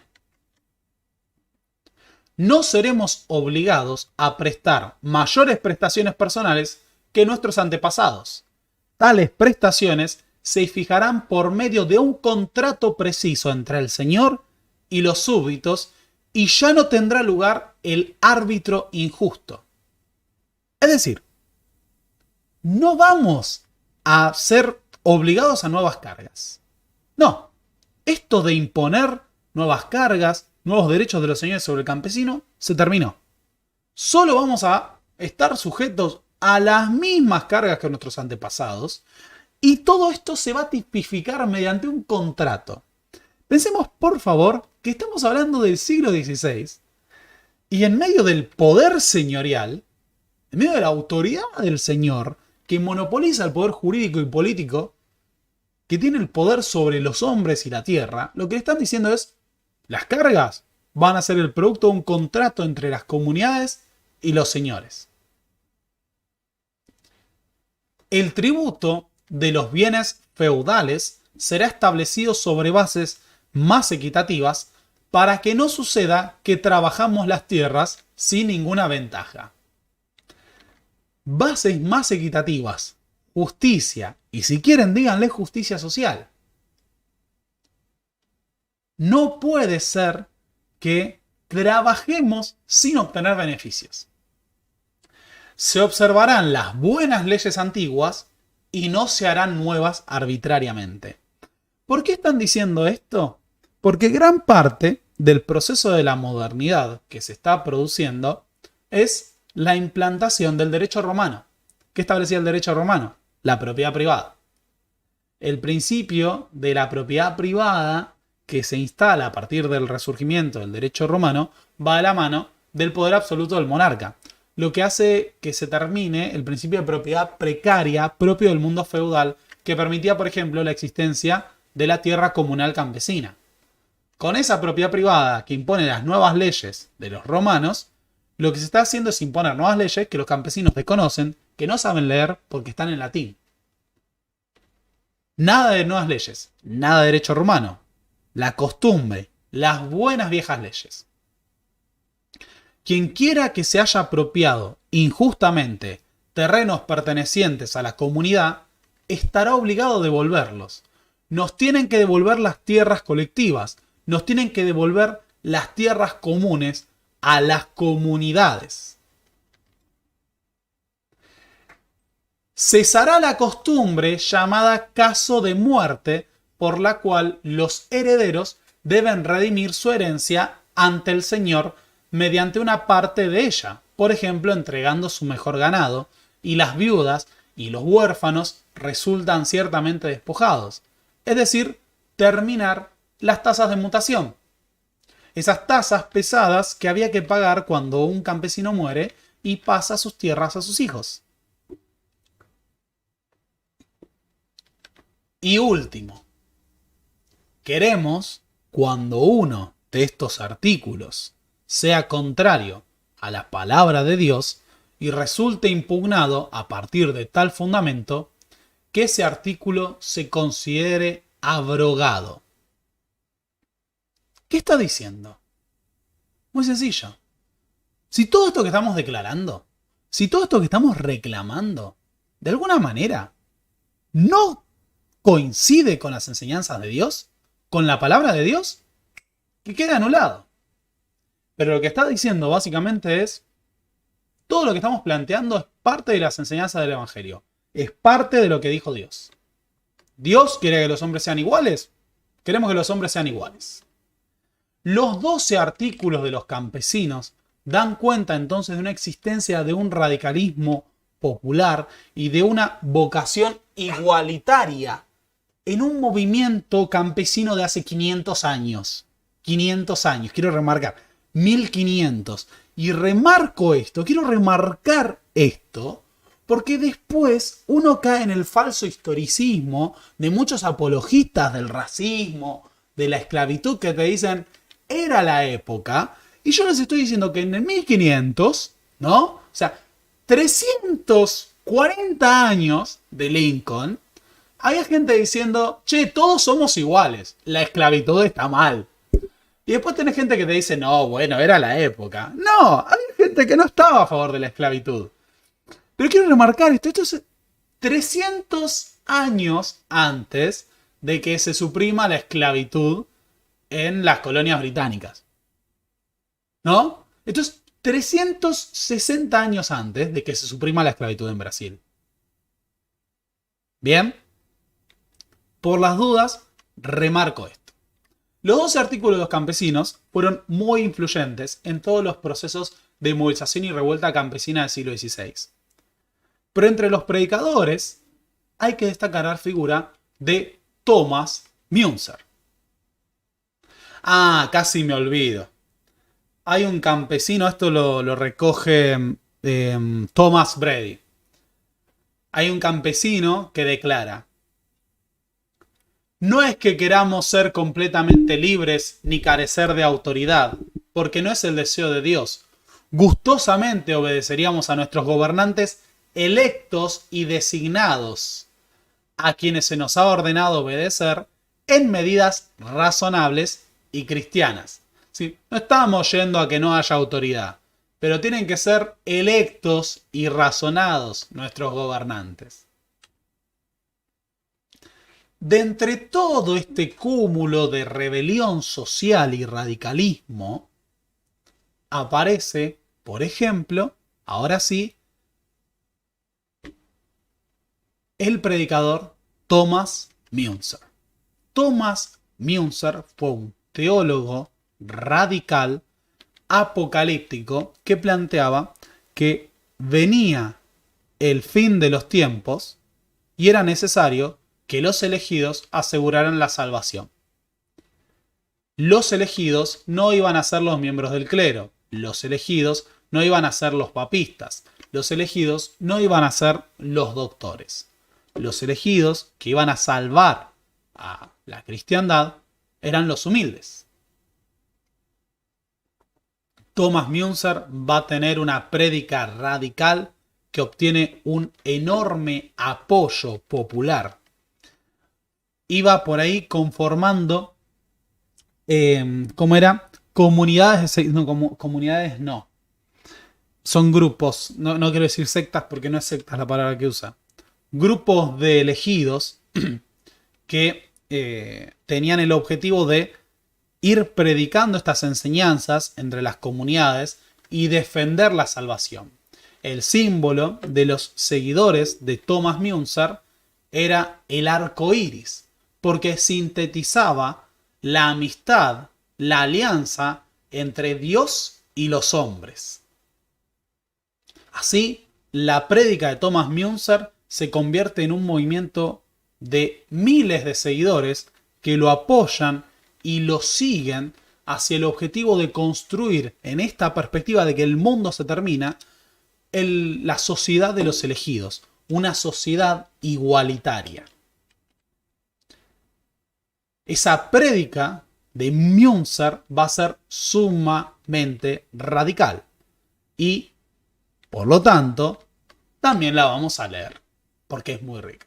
No seremos obligados a prestar mayores prestaciones personales que nuestros antepasados. Tales prestaciones se fijarán por medio de un contrato preciso entre el señor y los súbditos y ya no tendrá lugar el árbitro injusto. Es decir, no vamos a ser obligados a nuevas cargas. No, esto de imponer nuevas cargas, nuevos derechos de los señores sobre el campesino, se terminó. Solo vamos a estar sujetos a las mismas cargas que nuestros antepasados y todo esto se va a tipificar mediante un contrato. Pensemos, por favor, que estamos hablando del siglo XVI y en medio del poder señorial, en medio de la autoridad del señor, que monopoliza el poder jurídico y político, que tiene el poder sobre los hombres y la tierra, lo que le están diciendo es, las cargas van a ser el producto de un contrato entre las comunidades y los señores. El tributo de los bienes feudales será establecido sobre bases más equitativas para que no suceda que trabajamos las tierras sin ninguna ventaja. Bases más equitativas, justicia, y si quieren díganle justicia social. No puede ser que trabajemos sin obtener beneficios. Se observarán las buenas leyes antiguas y no se harán nuevas arbitrariamente. ¿Por qué están diciendo esto? Porque gran parte del proceso de la modernidad que se está produciendo es la implantación del derecho romano. ¿Qué establecía el derecho romano? La propiedad privada. El principio de la propiedad privada que se instala a partir del resurgimiento del derecho romano va a la mano del poder absoluto del monarca, lo que hace que se termine el principio de propiedad precaria propio del mundo feudal, que permitía, por ejemplo, la existencia de la tierra comunal campesina. Con esa propiedad privada que impone las nuevas leyes de los romanos, lo que se está haciendo es imponer nuevas leyes que los campesinos desconocen, que no saben leer porque están en latín. Nada de nuevas leyes, nada de derecho romano. La costumbre, las buenas viejas leyes. Quien quiera que se haya apropiado injustamente terrenos pertenecientes a la comunidad, estará obligado a devolverlos. Nos tienen que devolver las tierras colectivas, nos tienen que devolver las tierras comunes a las comunidades. Cesará la costumbre llamada caso de muerte, por la cual los herederos deben redimir su herencia ante el señor mediante una parte de ella, por ejemplo, entregando su mejor ganado, y las viudas y los huérfanos resultan ciertamente despojados, es decir, terminar las tasas de mutación. Esas tasas pesadas que había que pagar cuando un campesino muere y pasa sus tierras a sus hijos. Y último, queremos, cuando uno de estos artículos sea contrario a la palabra de Dios y resulte impugnado a partir de tal fundamento, que ese artículo se considere abrogado. ¿Qué está diciendo? Muy sencillo. Si todo esto que estamos declarando, si todo esto que estamos reclamando, de alguna manera no coincide con las enseñanzas de Dios, con la palabra de Dios, que quede anulado. Pero lo que está diciendo básicamente es, todo lo que estamos planteando es parte de las enseñanzas del Evangelio. Es parte de lo que dijo Dios. ¿Dios quiere que los hombres sean iguales? Queremos que los hombres sean iguales. Los 12 artículos de los campesinos dan cuenta entonces de una existencia de un radicalismo popular y de una vocación igualitaria en un movimiento campesino de hace 500 años. 500 años, quiero remarcar, 1500. Y quiero remarcar esto, porque después uno cae en el falso historicismo de muchos apologistas del racismo, de la esclavitud, que te dicen, era la época, y yo les estoy diciendo que en el 1500, ¿no? O sea, 340 años de Lincoln, había gente diciendo, che, todos somos iguales, la esclavitud está mal. Y después tenés gente que te dice, no, bueno, era la época. No, había gente que no estaba a favor de la esclavitud. Pero quiero remarcar esto es 300 años antes de que se suprima la esclavitud en las colonias británicas. ¿No? Esto es 360 años antes de que se suprima la esclavitud en Brasil. Bien. Por las dudas, remarco esto. Los 12 artículos de los campesinos fueron muy influyentes en todos los procesos de movilización y revuelta campesina del siglo XVI. Pero entre los predicadores hay que destacar la figura de Thomas Müntzer. Ah, casi me olvido. Hay un campesino, esto lo recoge Thomas Brady. Hay un campesino que declara: no es que queramos ser completamente libres ni carecer de autoridad, porque no es el deseo de Dios. Gustosamente obedeceríamos a nuestros gobernantes electos y designados, a quienes se nos ha ordenado obedecer en medidas razonables y cristianas. ¿Sí? No estamos yendo a que no haya autoridad, pero tienen que ser electos y razonados nuestros gobernantes. De entre todo este cúmulo de rebelión social y radicalismo, aparece, por ejemplo, ahora sí, el predicador Thomas Müntzer. Thomas Müntzer fue un teólogo radical, apocalíptico, que planteaba que venía el fin de los tiempos y era necesario que los elegidos aseguraran la salvación. Los elegidos no iban a ser los miembros del clero. Los elegidos no iban a ser los papistas. Los elegidos no iban a ser los doctores. Los elegidos que iban a salvar a la cristiandad eran los humildes. Thomas Müntzer va a tener una prédica radical que obtiene un enorme apoyo popular. Iba por ahí conformando, ¿cómo era? Comunidades, comunidades no. Son grupos, no quiero decir sectas porque no es sectas la palabra que usa. Grupos de elegidos que tenían el objetivo de ir predicando estas enseñanzas entre las comunidades y defender la salvación. El símbolo de los seguidores de Thomas Müntzer era el arco iris, porque sintetizaba la amistad, la alianza entre Dios y los hombres. Así, la prédica de Thomas Müntzer se convierte en un movimiento de miles de seguidores que lo apoyan y lo siguen hacia el objetivo de construir, en esta perspectiva de que el mundo se termina, la sociedad de los elegidos, una sociedad igualitaria. Esa prédica de Müntzer va a ser sumamente radical y, por lo tanto, también la vamos a leer, porque es muy rica.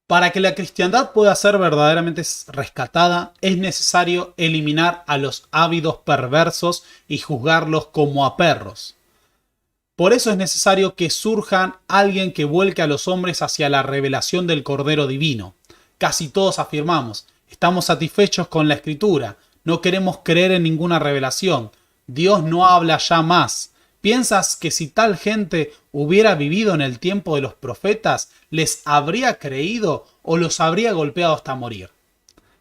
Para que la cristiandad pueda ser verdaderamente rescatada, es necesario eliminar a los ávidos perversos y juzgarlos como a perros. Por eso es necesario que surja alguien que vuelque a los hombres hacia la revelación del Cordero Divino. Casi todos afirmamos, estamos satisfechos con la Escritura, no queremos creer en ninguna revelación, Dios no habla ya más. ¿Piensas que si tal gente hubiera vivido en el tiempo de los profetas, les habría creído o los habría golpeado hasta morir?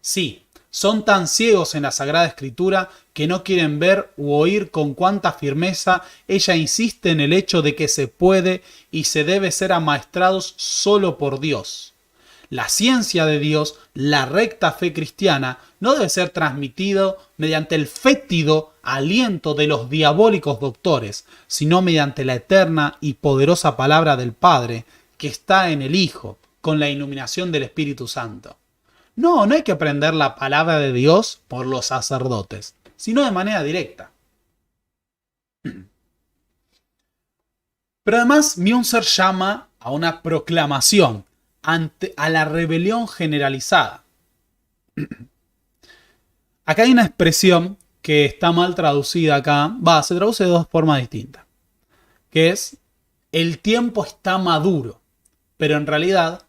Sí, son tan ciegos en la Sagrada Escritura que no quieren ver u oír con cuánta firmeza ella insiste en el hecho de que se puede y se debe ser amaestrados solo por Dios. La ciencia de Dios, la recta fe cristiana, no debe ser transmitido mediante el fétido aliento de los diabólicos doctores, sino mediante la eterna y poderosa palabra del Padre que está en el Hijo, con la iluminación del Espíritu Santo. No hay que aprender la palabra de Dios por los sacerdotes, sino de manera directa. Pero además Müntzer llama a una proclamación a la rebelión generalizada. Acá hay una expresión que está mal traducida acá, se traduce de dos formas distintas, que es el tiempo está maduro, pero en realidad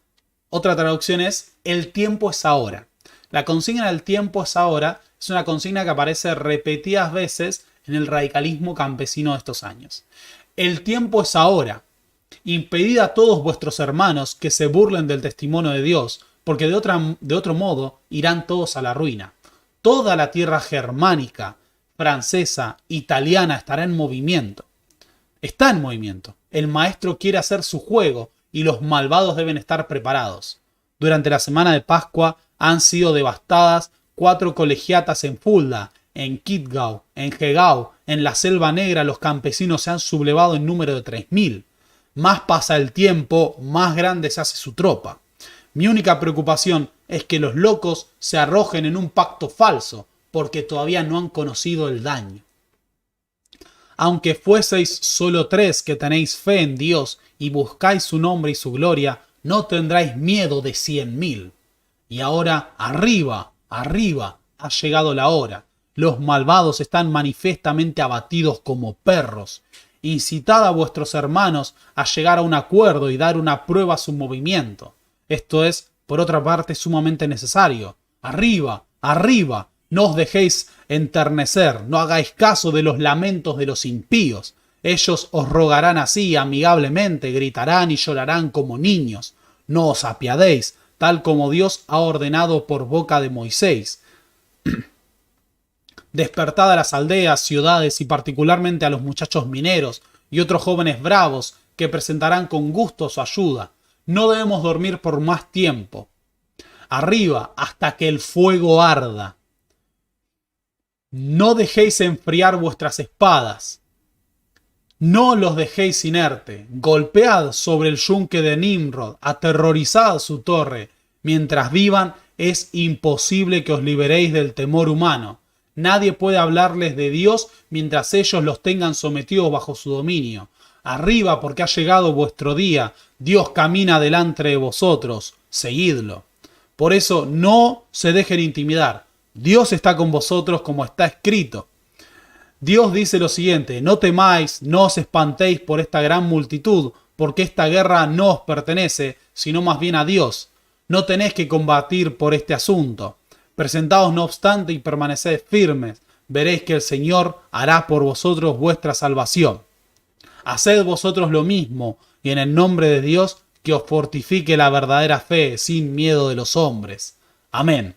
otra traducción es el tiempo es ahora. La consigna del tiempo es ahora es una consigna que aparece repetidas veces en el radicalismo campesino de estos años. El tiempo es ahora. Impedid a todos vuestros hermanos que se burlen del testimonio de Dios, porque de otro modo irán todos a la ruina. Toda la tierra germánica, francesa, italiana estará en movimiento. Está en movimiento. El maestro quiere hacer su juego y los malvados deben estar preparados. Durante la semana de Pascua han sido devastadas 4 colegiatas en Fulda, en Kitgau, en Hegau, en la Selva Negra los campesinos se han sublevado en número de 3000. Más pasa el tiempo, más grande se hace su tropa. Mi única preocupación es que los locos se arrojen en un pacto falso, porque todavía no han conocido el daño. Aunque fueseis solo 3 que tenéis fe en Dios y buscáis su nombre y su gloria, no tendráis miedo de 100.000. Y ahora, arriba, arriba, ha llegado la hora. Los malvados están manifiestamente abatidos como perros. Incitad a vuestros hermanos a llegar a un acuerdo y dar una prueba a su movimiento. Esto es, por otra parte, sumamente necesario. Arriba, arriba, no os dejéis enternecer, no hagáis caso de los lamentos de los impíos. Ellos os rogarán así, amigablemente, gritarán y llorarán como niños. No os apiadéis, tal como Dios ha ordenado por boca de Moisés. Despertad a las aldeas, ciudades y particularmente a los muchachos mineros y otros jóvenes bravos que presentarán con gusto su ayuda. No debemos dormir por más tiempo. Arriba, hasta que el fuego arda. No dejéis enfriar vuestras espadas. No los dejéis inerte. Golpead sobre el yunque de Nimrod. Aterrorizad su torre. Mientras vivan, es imposible que os liberéis del temor humano. Nadie puede hablarles de Dios mientras ellos los tengan sometidos bajo su dominio. Arriba, porque ha llegado vuestro día. Dios camina delante de vosotros. Seguidlo. Por eso no se dejen intimidar. Dios está con vosotros como está escrito. Dios dice lo siguiente: no temáis, no os espantéis por esta gran multitud, porque esta guerra no os pertenece, sino más bien a Dios. No tenéis que combatir por este asunto. Presentaos no obstante y permaneced firmes. Veréis que el Señor hará por vosotros vuestra salvación. Haced vosotros lo mismo, y en el nombre de Dios que os fortifique la verdadera fe, sin miedo de los hombres. Amén.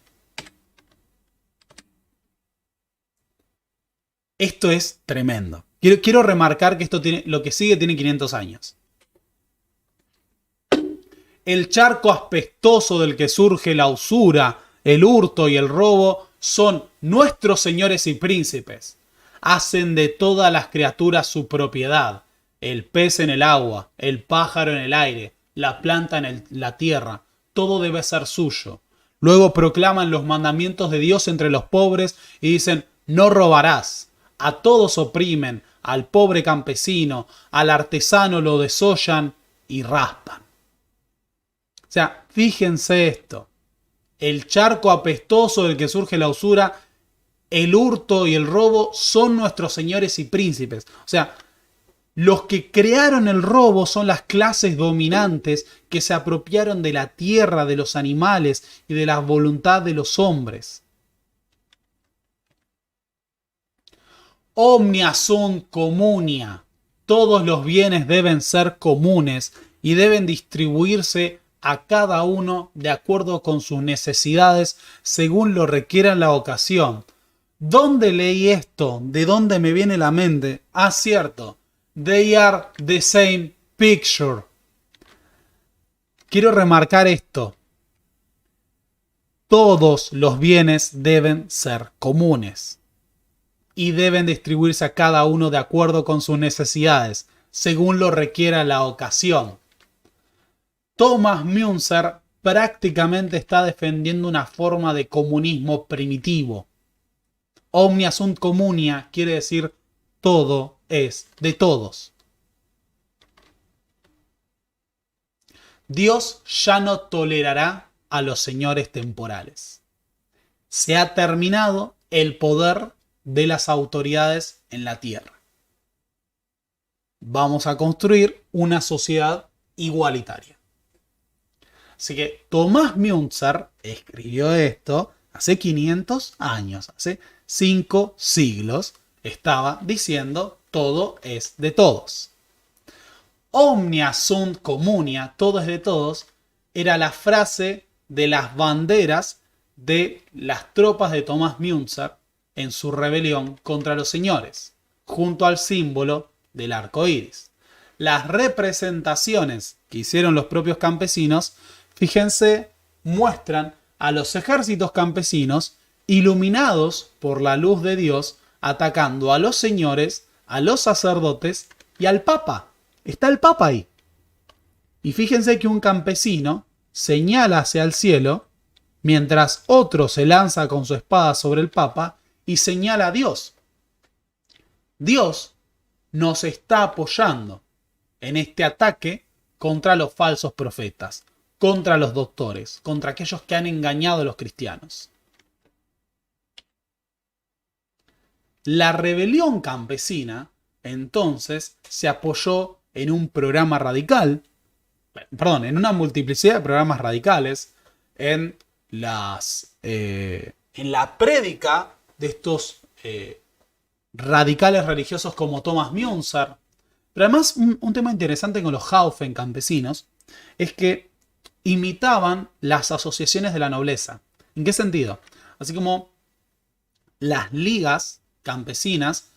Esto es tremendo. Quiero remarcar que lo que sigue tiene 500 años. El charco aspestoso del que surge la usura, el hurto y el robo son nuestros señores y príncipes. Hacen de todas las criaturas su propiedad. El pez en el agua, el pájaro en el aire, la planta en la tierra. Todo debe ser suyo. Luego proclaman los mandamientos de Dios entre los pobres y dicen: no robarás. A todos oprimen, al pobre campesino, al artesano lo desollan y raspan. O sea, fíjense esto. El charco apestoso del que surge la usura, el hurto y el robo son nuestros señores y príncipes. O sea, los que crearon el robo son las clases dominantes que se apropiaron de la tierra, de los animales y de la voluntad de los hombres. Omnia sunt communia. Todos los bienes deben ser comunes y deben distribuirse a cada uno de acuerdo con sus necesidades según lo requiera la ocasión. ¿Dónde leí esto? ¿De dónde me viene la mente? Ah, cierto. They are the same picture. Quiero remarcar esto. Todos los bienes deben ser comunes y deben distribuirse a cada uno de acuerdo con sus necesidades, según lo requiera la ocasión. Thomas Müntzer prácticamente está defendiendo una forma de comunismo primitivo. Omnia sunt communia quiere decir todo es de todos. Dios ya no tolerará a los señores temporales. Se ha terminado el poder de las autoridades en la tierra. Vamos a construir una sociedad igualitaria. Así que Thomas Müntzer escribió esto hace 500 años, hace 5 siglos. Estaba diciendo todo es de todos. Omnia sunt communia, todo es de todos, era la frase de las banderas de las tropas de Thomas Müntzer en su rebelión contra los señores, junto al símbolo del arco iris. Las representaciones que hicieron los propios campesinos, fíjense, muestran a los ejércitos campesinos iluminados por la luz de Dios, atacando a los señores, a los sacerdotes y al Papa. Está el Papa ahí. Y fíjense que un campesino señala hacia el cielo, mientras otro se lanza con su espada sobre el Papa y señala a Dios. Dios nos está apoyando en este ataque contra los falsos profetas, contra los doctores, contra aquellos que han engañado a los cristianos. La rebelión campesina, entonces, se apoyó en un programa radical, en una multiplicidad de programas radicales, en la prédica de estos radicales religiosos como Thomas Müntzer. Pero además, un tema interesante con los Haufen campesinos es que imitaban las asociaciones de la nobleza. ¿En qué sentido? Así como las ligas campesinas,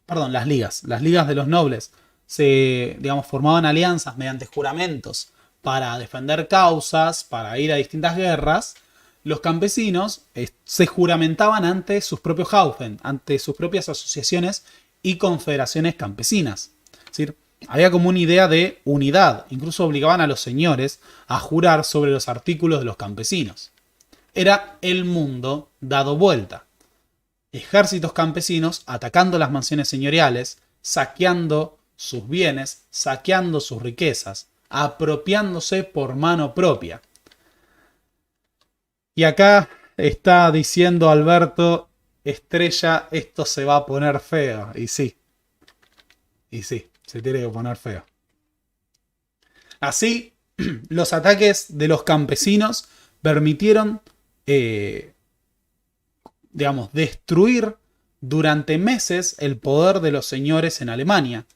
las ligas de los nobles digamos, formaban alianzas mediante juramentos para defender causas, para ir a distintas guerras, los campesinos se juramentaban ante sus propios Haufen, ante sus propias asociaciones y confederaciones campesinas. Es decir, había como una idea de unidad, incluso obligaban a los señores a jurar sobre los artículos de los campesinos. Era el mundo dado vuelta. Ejércitos campesinos atacando las mansiones señoriales, saqueando sus bienes, saqueando sus riquezas, apropiándose por mano propia. Y acá está diciendo Alberto Estrella, esto se va a poner feo. Y sí, se tiene que poner feo. Así, los ataques de los campesinos permitieron, digamos, destruir durante meses el poder de los señores en Alemania,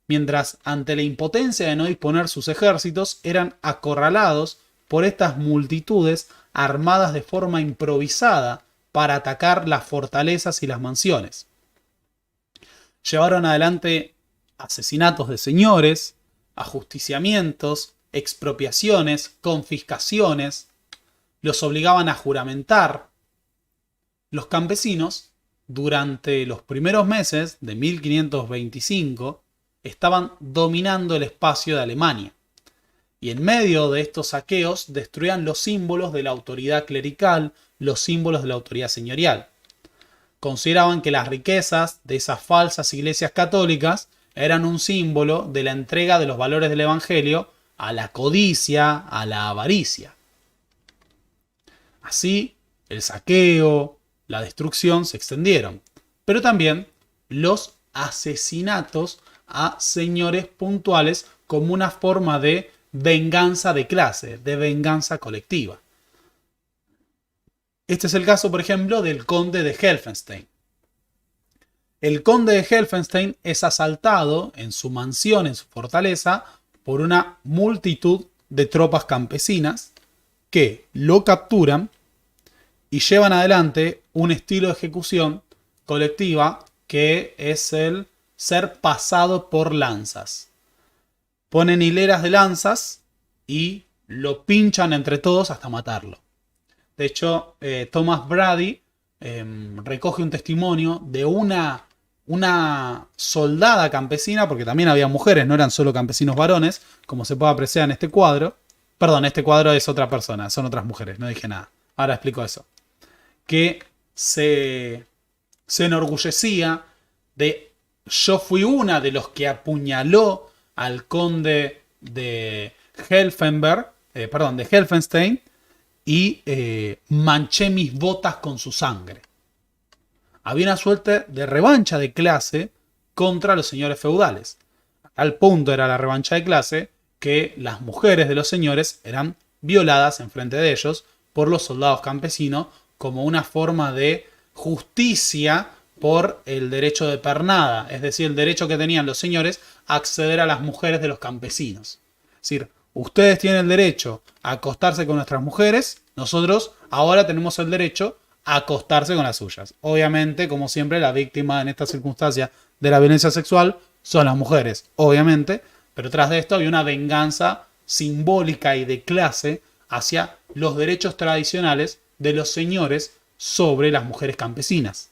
mientras ante la impotencia de no disponer sus ejércitos eran acorralados por estas multitudes armadas de forma improvisada para atacar las fortalezas y las mansiones. Llevaron adelante asesinatos de señores, ajusticiamientos, expropiaciones, confiscaciones, los obligaban a juramentar. Los campesinos, durante los primeros meses de 1525, estaban dominando el espacio de Alemania. Y en medio de estos saqueos destruían los símbolos de la autoridad clerical, los símbolos de la autoridad señorial. Consideraban que las riquezas de esas falsas iglesias católicas eran un símbolo de la entrega de los valores del evangelio a la codicia, a la avaricia. Así, el saqueo, la destrucción se extendieron, pero también los asesinatos a señores puntuales como una forma de venganza de clase, de venganza colectiva. Este es el caso, por ejemplo, del conde de Helfenstein. El conde de Helfenstein es asaltado en su mansión, en su fortaleza, por una multitud de tropas campesinas que lo capturan y llevan adelante un estilo de ejecución colectiva que es el ser pasado por lanzas. Ponen hileras de lanzas y lo pinchan entre todos hasta matarlo. De hecho, Thomas Brady recoge un testimonio de una soldada campesina, porque también había mujeres, no eran solo campesinos varones, como se puede apreciar en este cuadro. Perdón, este cuadro es otra persona, son otras mujeres, no dije nada. Ahora explico eso. Que se enorgullecía de: yo fui una de los que apuñaló al conde de Helfenstein y manché mis botas con su sangre. Había una suerte de revancha de clase contra los señores feudales. Al punto era la revancha de clase que las mujeres de los señores eran violadas en frente de ellos por los soldados campesinos como una forma de justicia por el derecho de pernada, es decir, el derecho que tenían los señores a acceder a las mujeres de los campesinos. Es decir, ustedes tienen el derecho a acostarse con nuestras mujeres, nosotros ahora tenemos el derecho a acostarse con las suyas. Obviamente, como siempre, la víctima en esta circunstancia de la violencia sexual son las mujeres, obviamente, pero tras de esto había una venganza simbólica y de clase hacia los derechos tradicionales de los señores sobre las mujeres campesinas.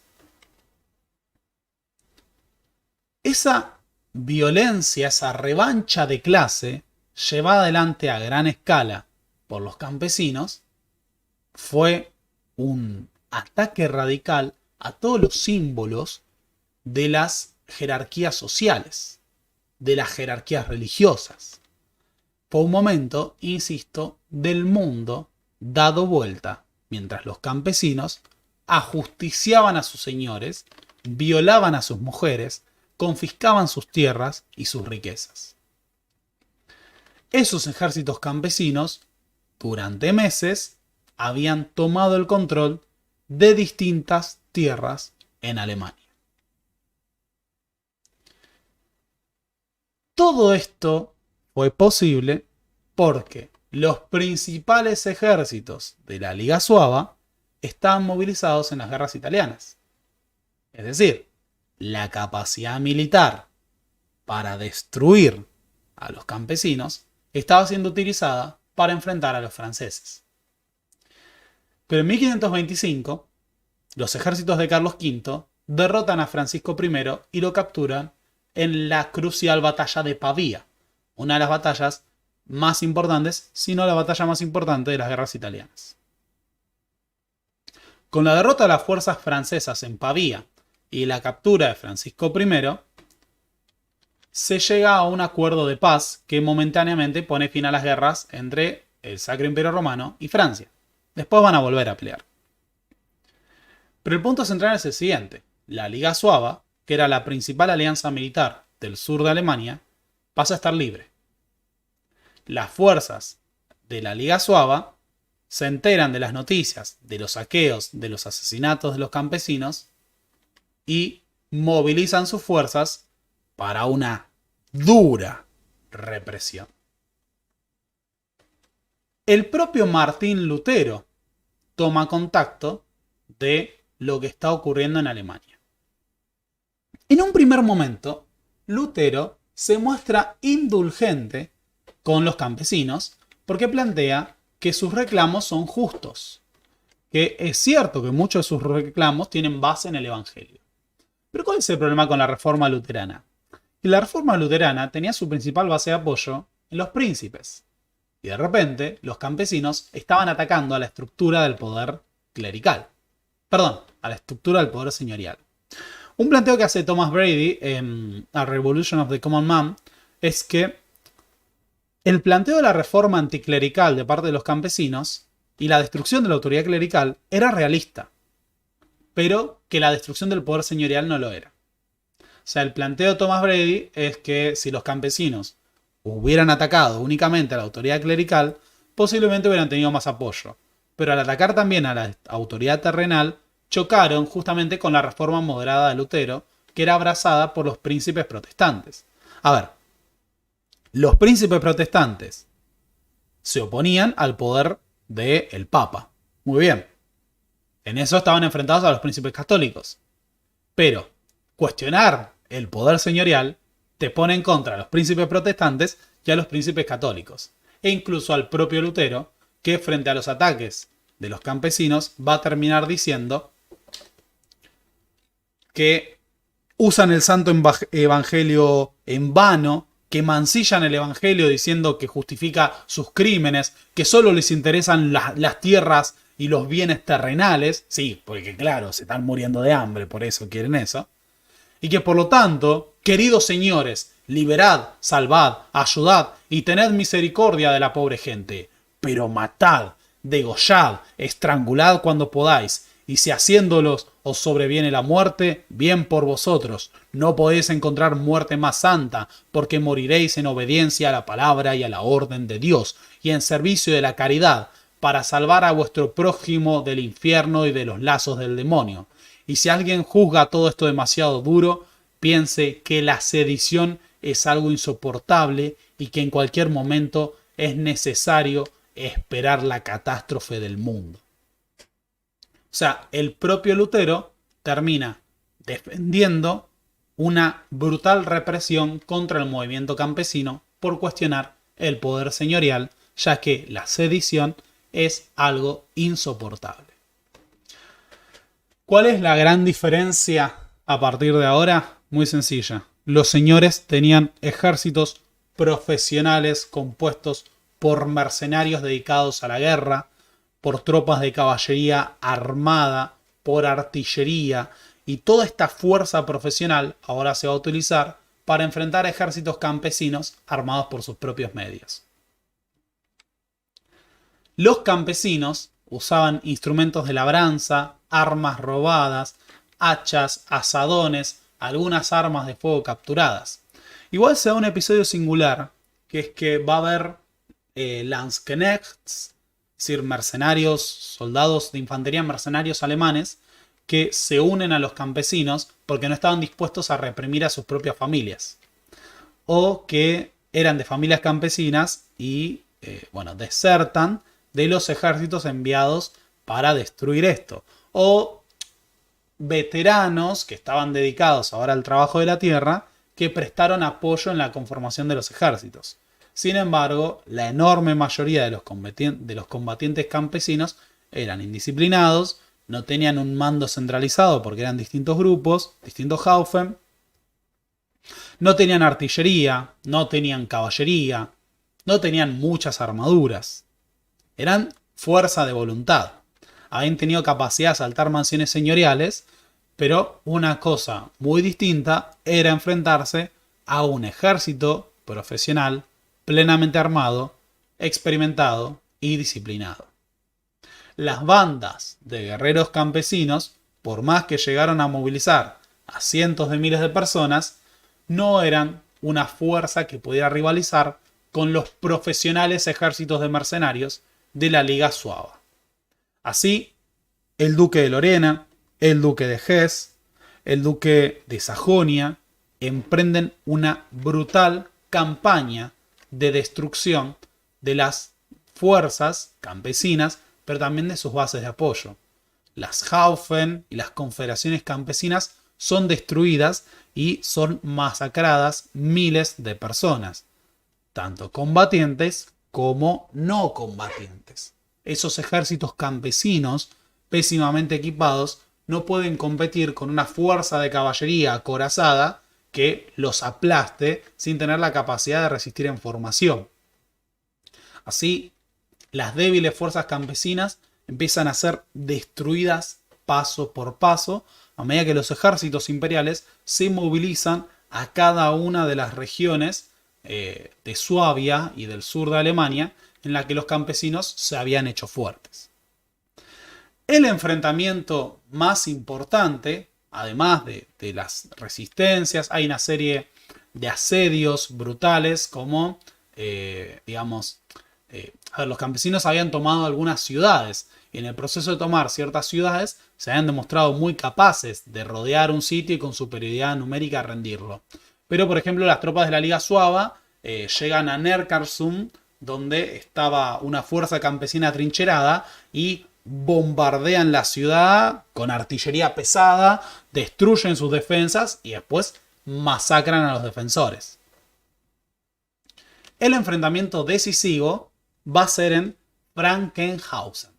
Esa violencia, esa revancha de clase, llevada adelante a gran escala por los campesinos, fue un ataque radical a todos los símbolos de las jerarquías sociales, de las jerarquías religiosas. Fue un momento, insisto, del mundo dado vuelta, mientras los campesinos ajusticiaban a sus señores, violaban a sus mujeres, confiscaban sus tierras y sus riquezas. Esos ejércitos campesinos, durante meses, habían tomado el control de distintas tierras en Alemania. Todo esto fue posible porque los principales ejércitos de la Liga Suaba estaban movilizados en las guerras italianas. Es decir, la capacidad militar para destruir a los campesinos estaba siendo utilizada para enfrentar a los franceses. Pero en 1525, los ejércitos de Carlos V derrotan a Francisco I y lo capturan en la crucial batalla de Pavía, una de las batallas más importantes, si no la batalla más importante de las guerras italianas. Con la derrota de las fuerzas francesas en Pavía y la captura de Francisco I, se llega a un acuerdo de paz que momentáneamente pone fin a las guerras entre el Sacro Imperio Romano y Francia. Después van a volver a pelear. Pero el punto central es el siguiente. La Liga Suaba, que era la principal alianza militar del sur de Alemania, pasa a estar libre. Las fuerzas de la Liga Suaba se enteran de las noticias, de los saqueos, de los asesinatos de los campesinos y movilizan sus fuerzas para una dura represión. El propio Martín Lutero toma contacto de lo que está ocurriendo en Alemania. En un primer momento, Lutero se muestra indulgente con los campesinos porque plantea que sus reclamos son justos, que es cierto que muchos de sus reclamos tienen base en el Evangelio. Pero ¿cuál es el problema con la Reforma Luterana? Que la Reforma Luterana tenía su principal base de apoyo en los príncipes. Y de repente, los campesinos estaban atacando a la estructura del poder clerical. Perdón, a la estructura del poder señorial. Un planteo que hace Thomas Brady en A Revolution of the Common Man es que el planteo de la reforma anticlerical de parte de los campesinos y la destrucción de la autoridad clerical era realista, pero que la destrucción del poder señorial no lo era. O sea, el planteo de Thomas Brady es que si los campesinos hubieran atacado únicamente a la autoridad clerical, posiblemente hubieran tenido más apoyo. Pero al atacar también a la autoridad terrenal, chocaron justamente con la reforma moderada de Lutero, que era abrazada por los príncipes protestantes. A ver, los príncipes protestantes se oponían al poder del Papa. Muy bien. En eso estaban enfrentados a los príncipes católicos. Pero cuestionar el poder señorial te pone en contra a los príncipes protestantes y a los príncipes católicos. E incluso al propio Lutero, que frente a los ataques de los campesinos va a terminar diciendo que usan el santo evangelio en vano, que mancillan el evangelio diciendo que justifica sus crímenes, que solo les interesan las tierras y los bienes terrenales. Sí, porque claro, se están muriendo de hambre, por eso quieren eso. Y que por lo tanto, queridos señores, liberad, salvad, ayudad y tened misericordia de la pobre gente, pero matad, degollad, estrangulad cuando podáis, y si haciéndolos os sobreviene la muerte, bien por vosotros. No podéis encontrar muerte más santa, porque moriréis en obediencia a la palabra y a la orden de Dios, y en servicio de la caridad, para salvar a vuestro prójimo del infierno y de los lazos del demonio. Y si alguien juzga todo esto demasiado duro, piense que la sedición es algo insoportable y que en cualquier momento es necesario esperar la catástrofe del mundo. O sea, el propio Lutero termina defendiendo una brutal represión contra el movimiento campesino por cuestionar el poder señorial, ya que la sedición es algo insoportable. ¿Cuál es la gran diferencia a partir de ahora? Muy sencilla. Los señores tenían ejércitos profesionales compuestos por mercenarios dedicados a la guerra, por tropas de caballería armada, por artillería, y toda esta fuerza profesional ahora se va a utilizar para enfrentar ejércitos campesinos armados por sus propios medios. Los campesinos usaban instrumentos de labranza, armas robadas, hachas, azadones, algunas armas de fuego capturadas. Igual se da un episodio singular, que es que va a haber Landsknechts, es decir, mercenarios, soldados de infantería mercenarios alemanes, que se unen a los campesinos porque no estaban dispuestos a reprimir a sus propias familias. O que eran de familias campesinas y, desertan de los ejércitos enviados para destruir esto. O veteranos que estaban dedicados ahora al trabajo de la tierra, que prestaron apoyo en la conformación de los ejércitos. Sin embargo, la enorme mayoría de los combatientes campesinos eran indisciplinados, no tenían un mando centralizado porque eran distintos grupos, distintos Haufen, no tenían artillería, no tenían caballería, no tenían muchas armaduras. Eran fuerza de voluntad. Habían tenido capacidad de asaltar mansiones señoriales, pero una cosa muy distinta era enfrentarse a un ejército profesional, plenamente armado, experimentado y disciplinado. Las bandas de guerreros campesinos, por más que llegaron a movilizar a cientos de miles de personas, no eran una fuerza que pudiera rivalizar con los profesionales ejércitos de mercenarios de la Liga Suaba. Así, el duque de Lorena, el duque de Hesse, el duque de Sajonia emprenden una brutal campaña de destrucción de las fuerzas campesinas, pero también de sus bases de apoyo. Las Haufen y las confederaciones campesinas son destruidas y son masacradas miles de personas, tanto combatientes como no combatientes. Esos ejércitos campesinos, pésimamente equipados, no pueden competir con una fuerza de caballería acorazada que los aplaste sin tener la capacidad de resistir en formación. Así, las débiles fuerzas campesinas empiezan a ser destruidas paso por paso a medida que los ejércitos imperiales se movilizan a cada una de las regiones de Suabia y del sur de Alemania en la que los campesinos se habían hecho fuertes. El enfrentamiento más importante, además de las resistencias, hay una serie de asedios brutales como, los campesinos habían tomado algunas ciudades y en el proceso de tomar ciertas ciudades se habían demostrado muy capaces de rodear un sitio y con superioridad numérica rendirlo. Pero, por ejemplo, las tropas de la Liga Suaba llegan a Nerkarsum, donde estaba una fuerza campesina atrincherada, y bombardean la ciudad con artillería pesada, destruyen sus defensas y después masacran a los defensores. El enfrentamiento decisivo va a ser en Frankenhausen.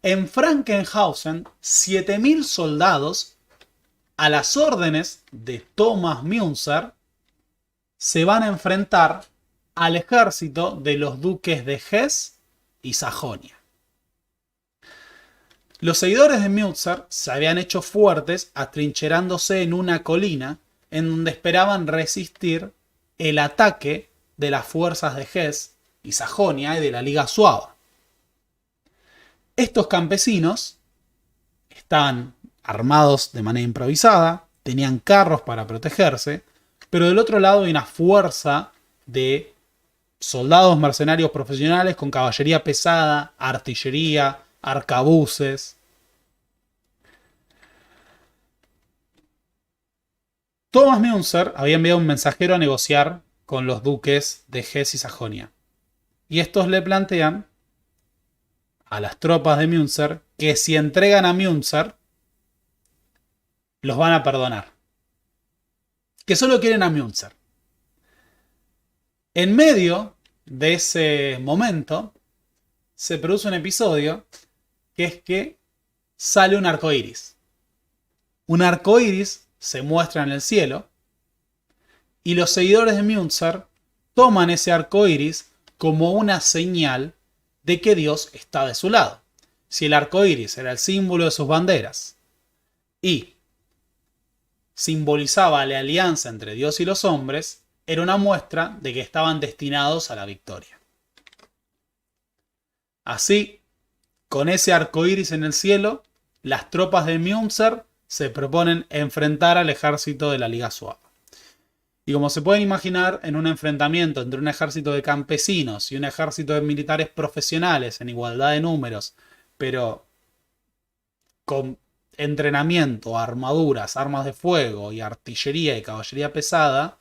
En Frankenhausen, 7.000 soldados, a las órdenes de Thomas Münzer, se van a enfrentar al ejército de los duques de Hesse y Sajonia. Los seguidores de Münzer se habían hecho fuertes atrincherándose en una colina en donde esperaban resistir el ataque de las fuerzas de Hesse y Sajonia y de la Liga Suaba. Estos campesinos estaban armados de manera improvisada, tenían carros para protegerse, pero del otro lado hay una fuerza de soldados mercenarios profesionales con caballería pesada, artillería, arcabuces. Thomas Münzer había enviado un mensajero a negociar con los duques de Hesse y Sajonia. Y estos le plantean a las tropas de Münzer que si entregan a Münzer, los van a perdonar. Que solo quieren a Münzer. En medio de ese momento se produce un episodio que es que sale un arco iris. Un arco iris se muestra en el cielo y los seguidores de Münzer toman ese arco iris como una señal de que Dios está de su lado. Si el arco iris era el símbolo de sus banderas y simbolizaba la alianza entre Dios y los hombres, era una muestra de que estaban destinados a la victoria. Así, con ese arco iris en el cielo, las tropas de Münzer se proponen enfrentar al ejército de la Liga Suaba. Y como se pueden imaginar, en un enfrentamiento entre un ejército de campesinos y un ejército de militares profesionales en igualdad de números, pero con entrenamiento, armaduras, armas de fuego y artillería y caballería pesada,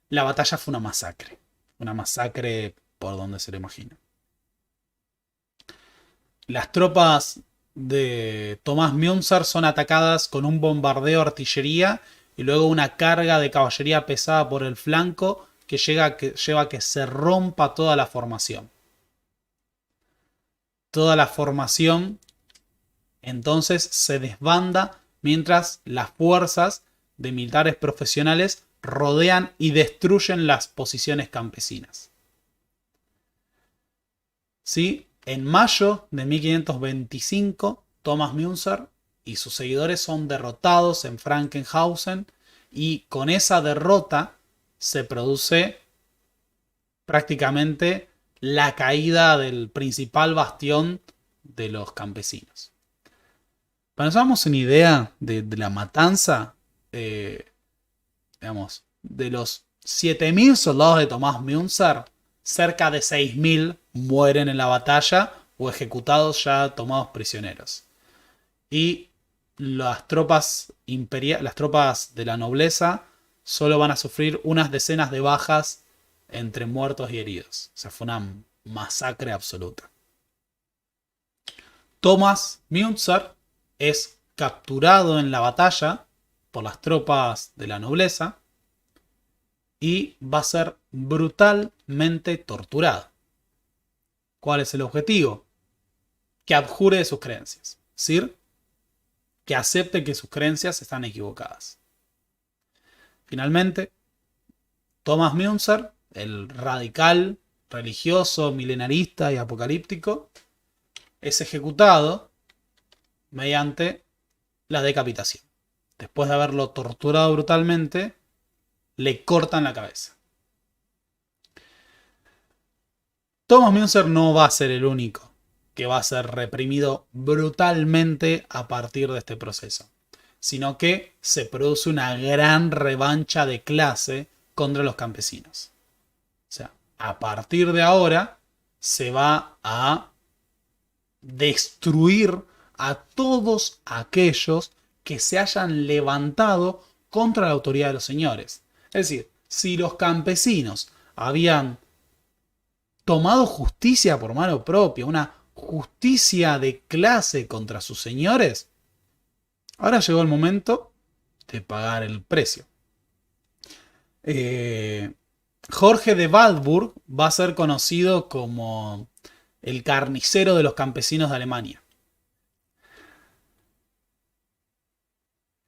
la batalla fue una masacre. Una masacre por donde se lo imagina. Las tropas de Thomas Münzer son atacadas con un bombardeo de artillería y luego una carga de caballería pesada por el flanco que lleva a que se rompa toda la formación. Toda la formación entonces se desbanda mientras las fuerzas de militares profesionales rodean y destruyen las posiciones campesinas. ¿Sí? En mayo de 1525, Thomas Müntzer y sus seguidores son derrotados en Frankenhausen, y con esa derrota se produce prácticamente la caída del principal bastión de los campesinos. Para que nos hagamos una idea de la matanza, digamos, de los 7.000 soldados de Thomas Müntzer, cerca de 6.000 mueren en la batalla o ejecutados ya tomados prisioneros. Y las tropas de la nobleza solo van a sufrir unas decenas de bajas entre muertos y heridos. O sea, fue una masacre absoluta. Thomas Müntzer es capturado en la batalla por las tropas de la nobleza y va a ser brutalmente torturado. ¿Cuál es el objetivo? Que abjure de sus creencias. Es decir, que acepte que sus creencias están equivocadas. Finalmente, Thomas Müntzer, el radical, religioso, milenarista y apocalíptico, es ejecutado mediante la decapitación. Después de haberlo torturado brutalmente, le cortan la cabeza. Thomas Müntzer no va a ser el único que va a ser reprimido brutalmente a partir de este proceso, sino que se produce una gran revancha de clase contra los campesinos. O sea, a partir de ahora se va a destruir a todos aquellos que se hayan levantado contra la autoridad de los señores. Es decir, si los campesinos habían tomado justicia por mano propia, una justicia de clase contra sus señores, ahora llegó el momento de pagar el precio. Jorge de Waldburg va a ser conocido como el carnicero de los campesinos de Alemania.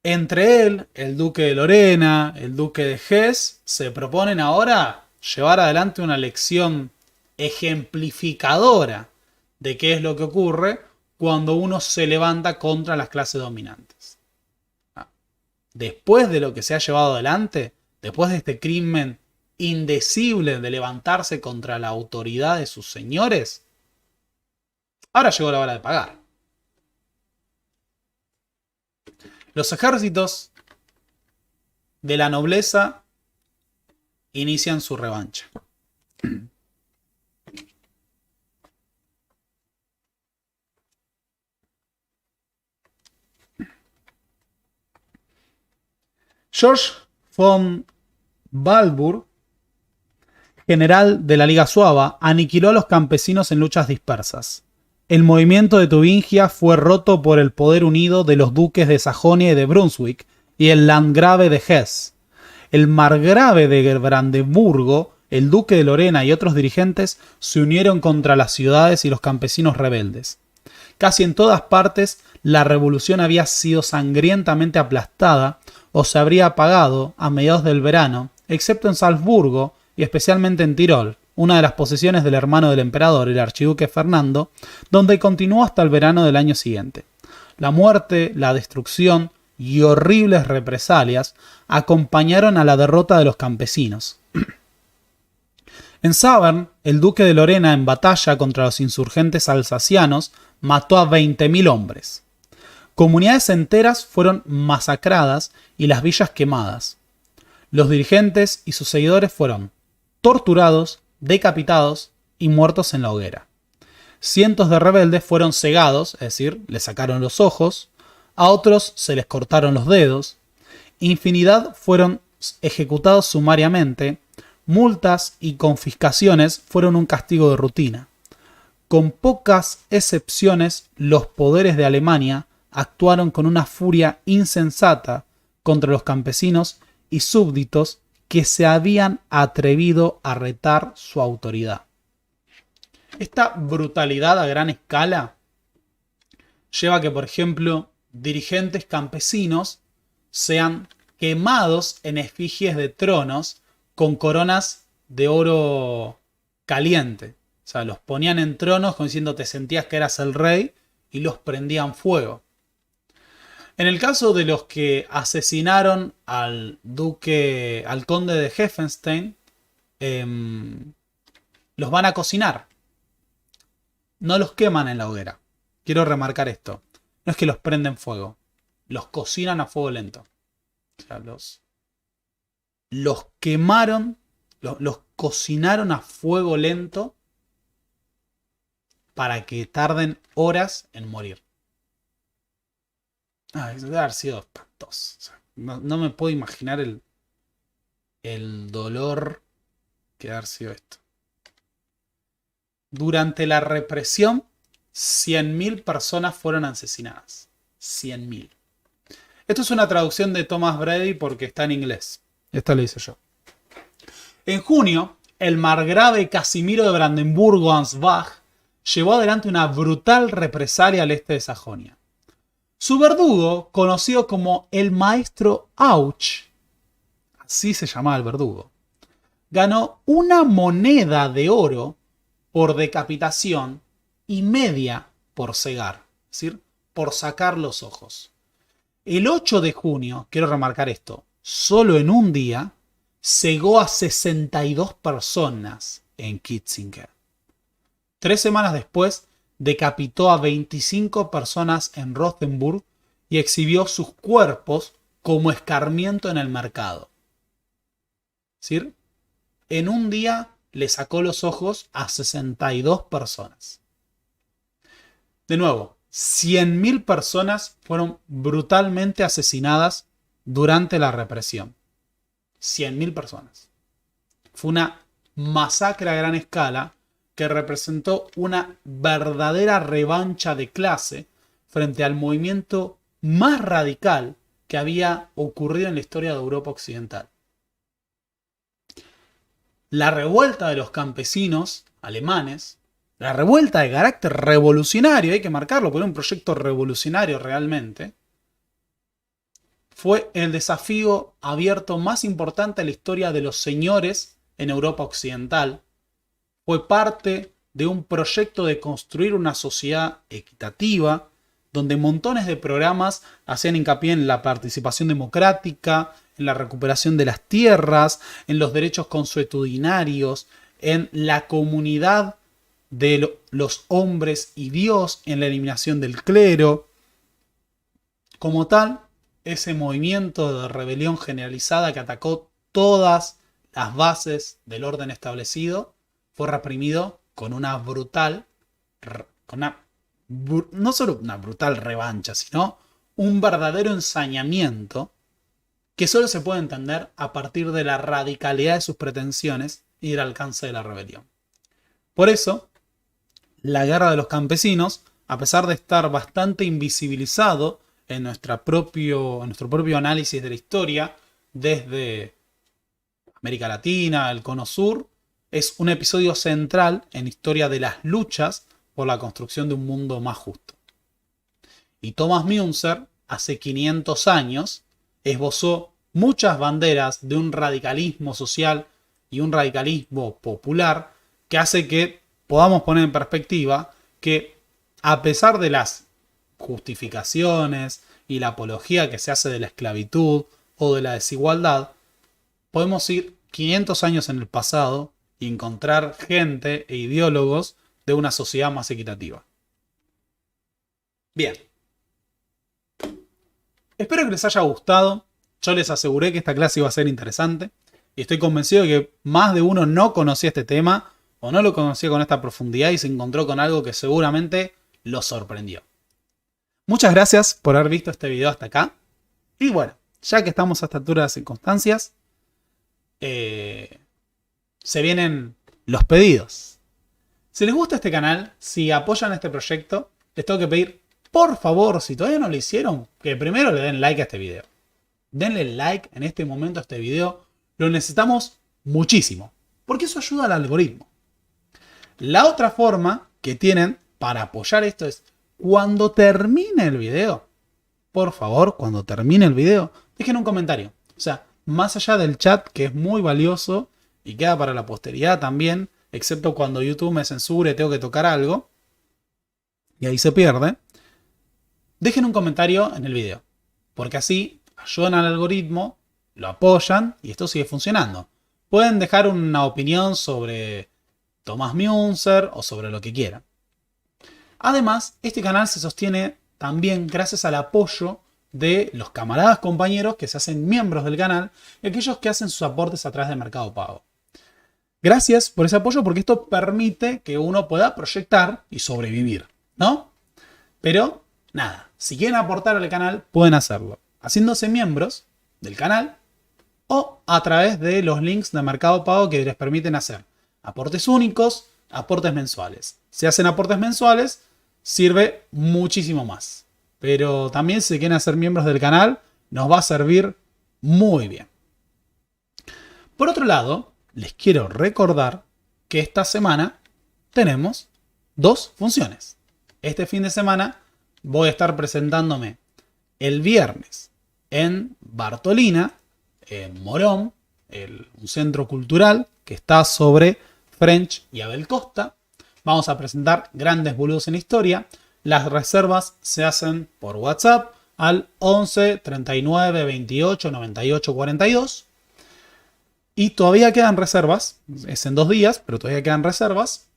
Entre él, el duque de Lorena, el duque de Hesse, se proponen ahora llevar adelante una lección ejemplificadora de qué es lo que ocurre cuando uno se levanta contra las clases dominantes. Después de lo que se ha llevado adelante, después de este crimen indecible de levantarse contra la autoridad de sus señores, ahora llegó la hora de pagar. Los ejércitos de la nobleza inician su revancha. George von Waldburg, general de la Liga Suaba, aniquiló a los campesinos en luchas dispersas. El movimiento de Turingia fue roto por el poder unido de los duques de Sajonia y de Brunswick y el landgrave de Hesse. El margrave de Brandeburgo, el duque de Lorena y otros dirigentes se unieron contra las ciudades y los campesinos rebeldes. Casi en todas partes la revolución había sido sangrientamente aplastada o se habría apagado a mediados del verano, excepto en Salzburgo y especialmente en Tirol, una de las posesiones del hermano del emperador, el archiduque Fernando, donde continuó hasta el verano del año siguiente. La muerte, la destrucción y horribles represalias acompañaron a la derrota de los campesinos. En Savern, el duque de Lorena, en batalla contra los insurgentes alsacianos, mató a 20.000 hombres. Comunidades enteras fueron masacradas y las villas quemadas. Los dirigentes y sus seguidores fueron torturados, decapitados y muertos en la hoguera. Cientos de rebeldes fueron cegados, es decir, les sacaron los ojos, a otros se les cortaron los dedos, infinidad fueron ejecutados sumariamente, multas y confiscaciones fueron un castigo de rutina. Con pocas excepciones, los poderes de Alemania actuaron con una furia insensata contra los campesinos y súbditos que se habían atrevido a retar su autoridad. Esta brutalidad a gran escala lleva a que, por ejemplo, dirigentes campesinos sean quemados en efigies de tronos con coronas de oro caliente. O sea, los ponían en tronos como diciendo te sentías que eras el rey y los prendían fuego. En el caso de los que asesinaron al conde de Heffenstein, los van a cocinar. No los queman en la hoguera. Quiero remarcar esto. No es que los prenden fuego. Los cocinan a fuego lento. O sea, los quemaron, los cocinaron a fuego lento para que tarden horas en morir. Eso debe haber sido espantoso. O sea, no me puedo imaginar el dolor que debe haber sido esto. Durante la represión, 100.000 personas fueron asesinadas. 100.000. Esto es una traducción de Thomas Brady porque está en inglés. Esto lo hice yo. En junio, el margrave Casimiro de Brandenburgo-Ansbach llevó adelante una brutal represalia al este de Sajonia. Su verdugo, conocido como el maestro Auch, así se llamaba el verdugo, ganó una moneda de oro por decapitación y media por cegar, es decir, por sacar los ojos. El 8 de junio, quiero remarcar esto, solo en un día, cegó a 62 personas en Kitzinger. 3 semanas después, decapitó a 25 personas en Rothenburg y exhibió sus cuerpos como escarmiento en el mercado. Es decir, en un día le sacó los ojos a 62 personas. De nuevo, 100.000 personas fueron brutalmente asesinadas durante la represión. 100.000 personas. Fue una masacre a gran escala que representó una verdadera revancha de clase frente al movimiento más radical que había ocurrido en la historia de Europa Occidental. La revuelta de los campesinos alemanes, la revuelta de carácter revolucionario, hay que marcarlo, porque era un proyecto revolucionario realmente, fue el desafío abierto más importante en la historia de los señores en Europa Occidental. Fue parte de un proyecto de construir una sociedad equitativa, donde montones de programas hacían hincapié en la participación democrática, en la recuperación de las tierras, en los derechos consuetudinarios, en la comunidad de los hombres y Dios, en la eliminación del clero. Como tal, ese movimiento de rebelión generalizada que atacó todas las bases del orden establecido fue reprimido con una brutal, no solo una brutal revancha, sino un verdadero ensañamiento que solo se puede entender a partir de la radicalidad de sus pretensiones y del alcance de la rebelión. Por eso, la guerra de los campesinos, a pesar de estar bastante invisibilizado en nuestro propio análisis de la historia, desde América Latina, el Cono Sur, es un episodio central en la historia de las luchas por la construcción de un mundo más justo. Y Thomas Müntzer, hace 500 años, esbozó muchas banderas de un radicalismo social y un radicalismo popular que hace que podamos poner en perspectiva que, a pesar de las justificaciones y la apología que se hace de la esclavitud o de la desigualdad, podemos ir 500 años en el pasado y encontrar gente e ideólogos de una sociedad más equitativa. Bien. Espero que les haya gustado. Yo les aseguré que esta clase iba a ser interesante. Y estoy convencido de que más de uno no conocía este tema o no lo conocía con esta profundidad y se encontró con algo que seguramente lo sorprendió. Muchas gracias por haber visto este video hasta acá. Y bueno, ya que estamos a esta altura de las circunstancias, se vienen los pedidos. Si les gusta este canal, si apoyan este proyecto, les tengo que pedir, por favor, si todavía no lo hicieron, que primero le den like a este video. denle like en este momento a este video. Lo necesitamos muchísimo, porque eso ayuda al algoritmo. La otra forma que tienen para apoyar esto es cuando termine el video, por favor, cuando termine el video, dejen un comentario. O sea, más allá del chat, que es muy valioso y queda para la posteridad también, excepto cuando YouTube me censure, tengo que tocar algo, y ahí se pierde, dejen un comentario en el video, porque así ayudan al algoritmo, lo apoyan y esto sigue funcionando. Pueden dejar una opinión sobre Thomas Müntzer o sobre lo que quieran. Además, este canal se sostiene también gracias al apoyo de los camaradas compañeros que se hacen miembros del canal y aquellos que hacen sus aportes a través de Mercado Pago. Gracias por ese apoyo porque esto permite que uno pueda proyectar y sobrevivir, ¿no? Pero nada, si quieren aportar al canal pueden hacerlo haciéndose miembros del canal o a través de los links de Mercado Pago que les permiten hacer aportes únicos, aportes mensuales. Si hacen aportes mensuales, sirve muchísimo más. Pero también si quieren hacer miembros del canal, nos va a servir muy bien. Por otro lado, les quiero recordar que esta semana tenemos 2 funciones. Este fin de semana voy a estar presentándome el viernes en Bartolina, en Morón, un centro cultural que está sobre French y Abel Costa. Vamos a presentar Grandes Boludos en Historia. Las reservas se hacen por WhatsApp al 11 39 28 98 42. Y todavía quedan reservas. Es en 2 días, pero todavía quedan reservas.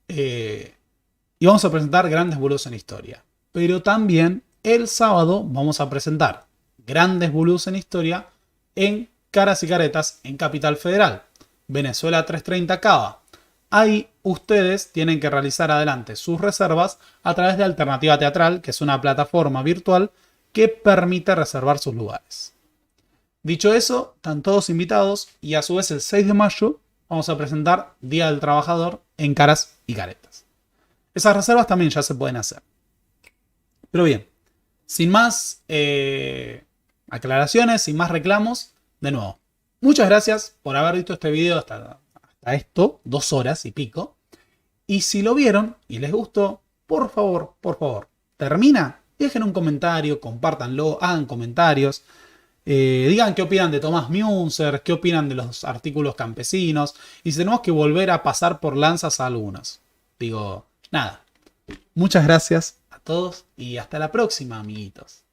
Y vamos a presentar Grandes Boludos en Historia. Pero también el sábado vamos a presentar Grandes Boludos en Historia en Caras y Caretas en Capital Federal. Venezuela 330 Cava. Ahí ustedes tienen que realizar adelante sus reservas a través de Alternativa Teatral, que es una plataforma virtual que permite reservar sus lugares. Dicho eso, están todos invitados y a su vez el 6 de mayo vamos a presentar Día del Trabajador en Caras y Caretas. Esas reservas también ya se pueden hacer. Pero bien, sin más aclaraciones, sin más reclamos, de nuevo, muchas gracias por haber visto este video hasta esto, 2 horas y pico. Y si lo vieron y les gustó, por favor, termina, dejen un comentario, compártanlo, hagan comentarios. Digan qué opinan de Thomas Müntzer, qué opinan de los artículos campesinos. Y si tenemos que volver a pasar por lanzas a algunos. Digo, nada. Muchas gracias a todos y hasta la próxima, amiguitos.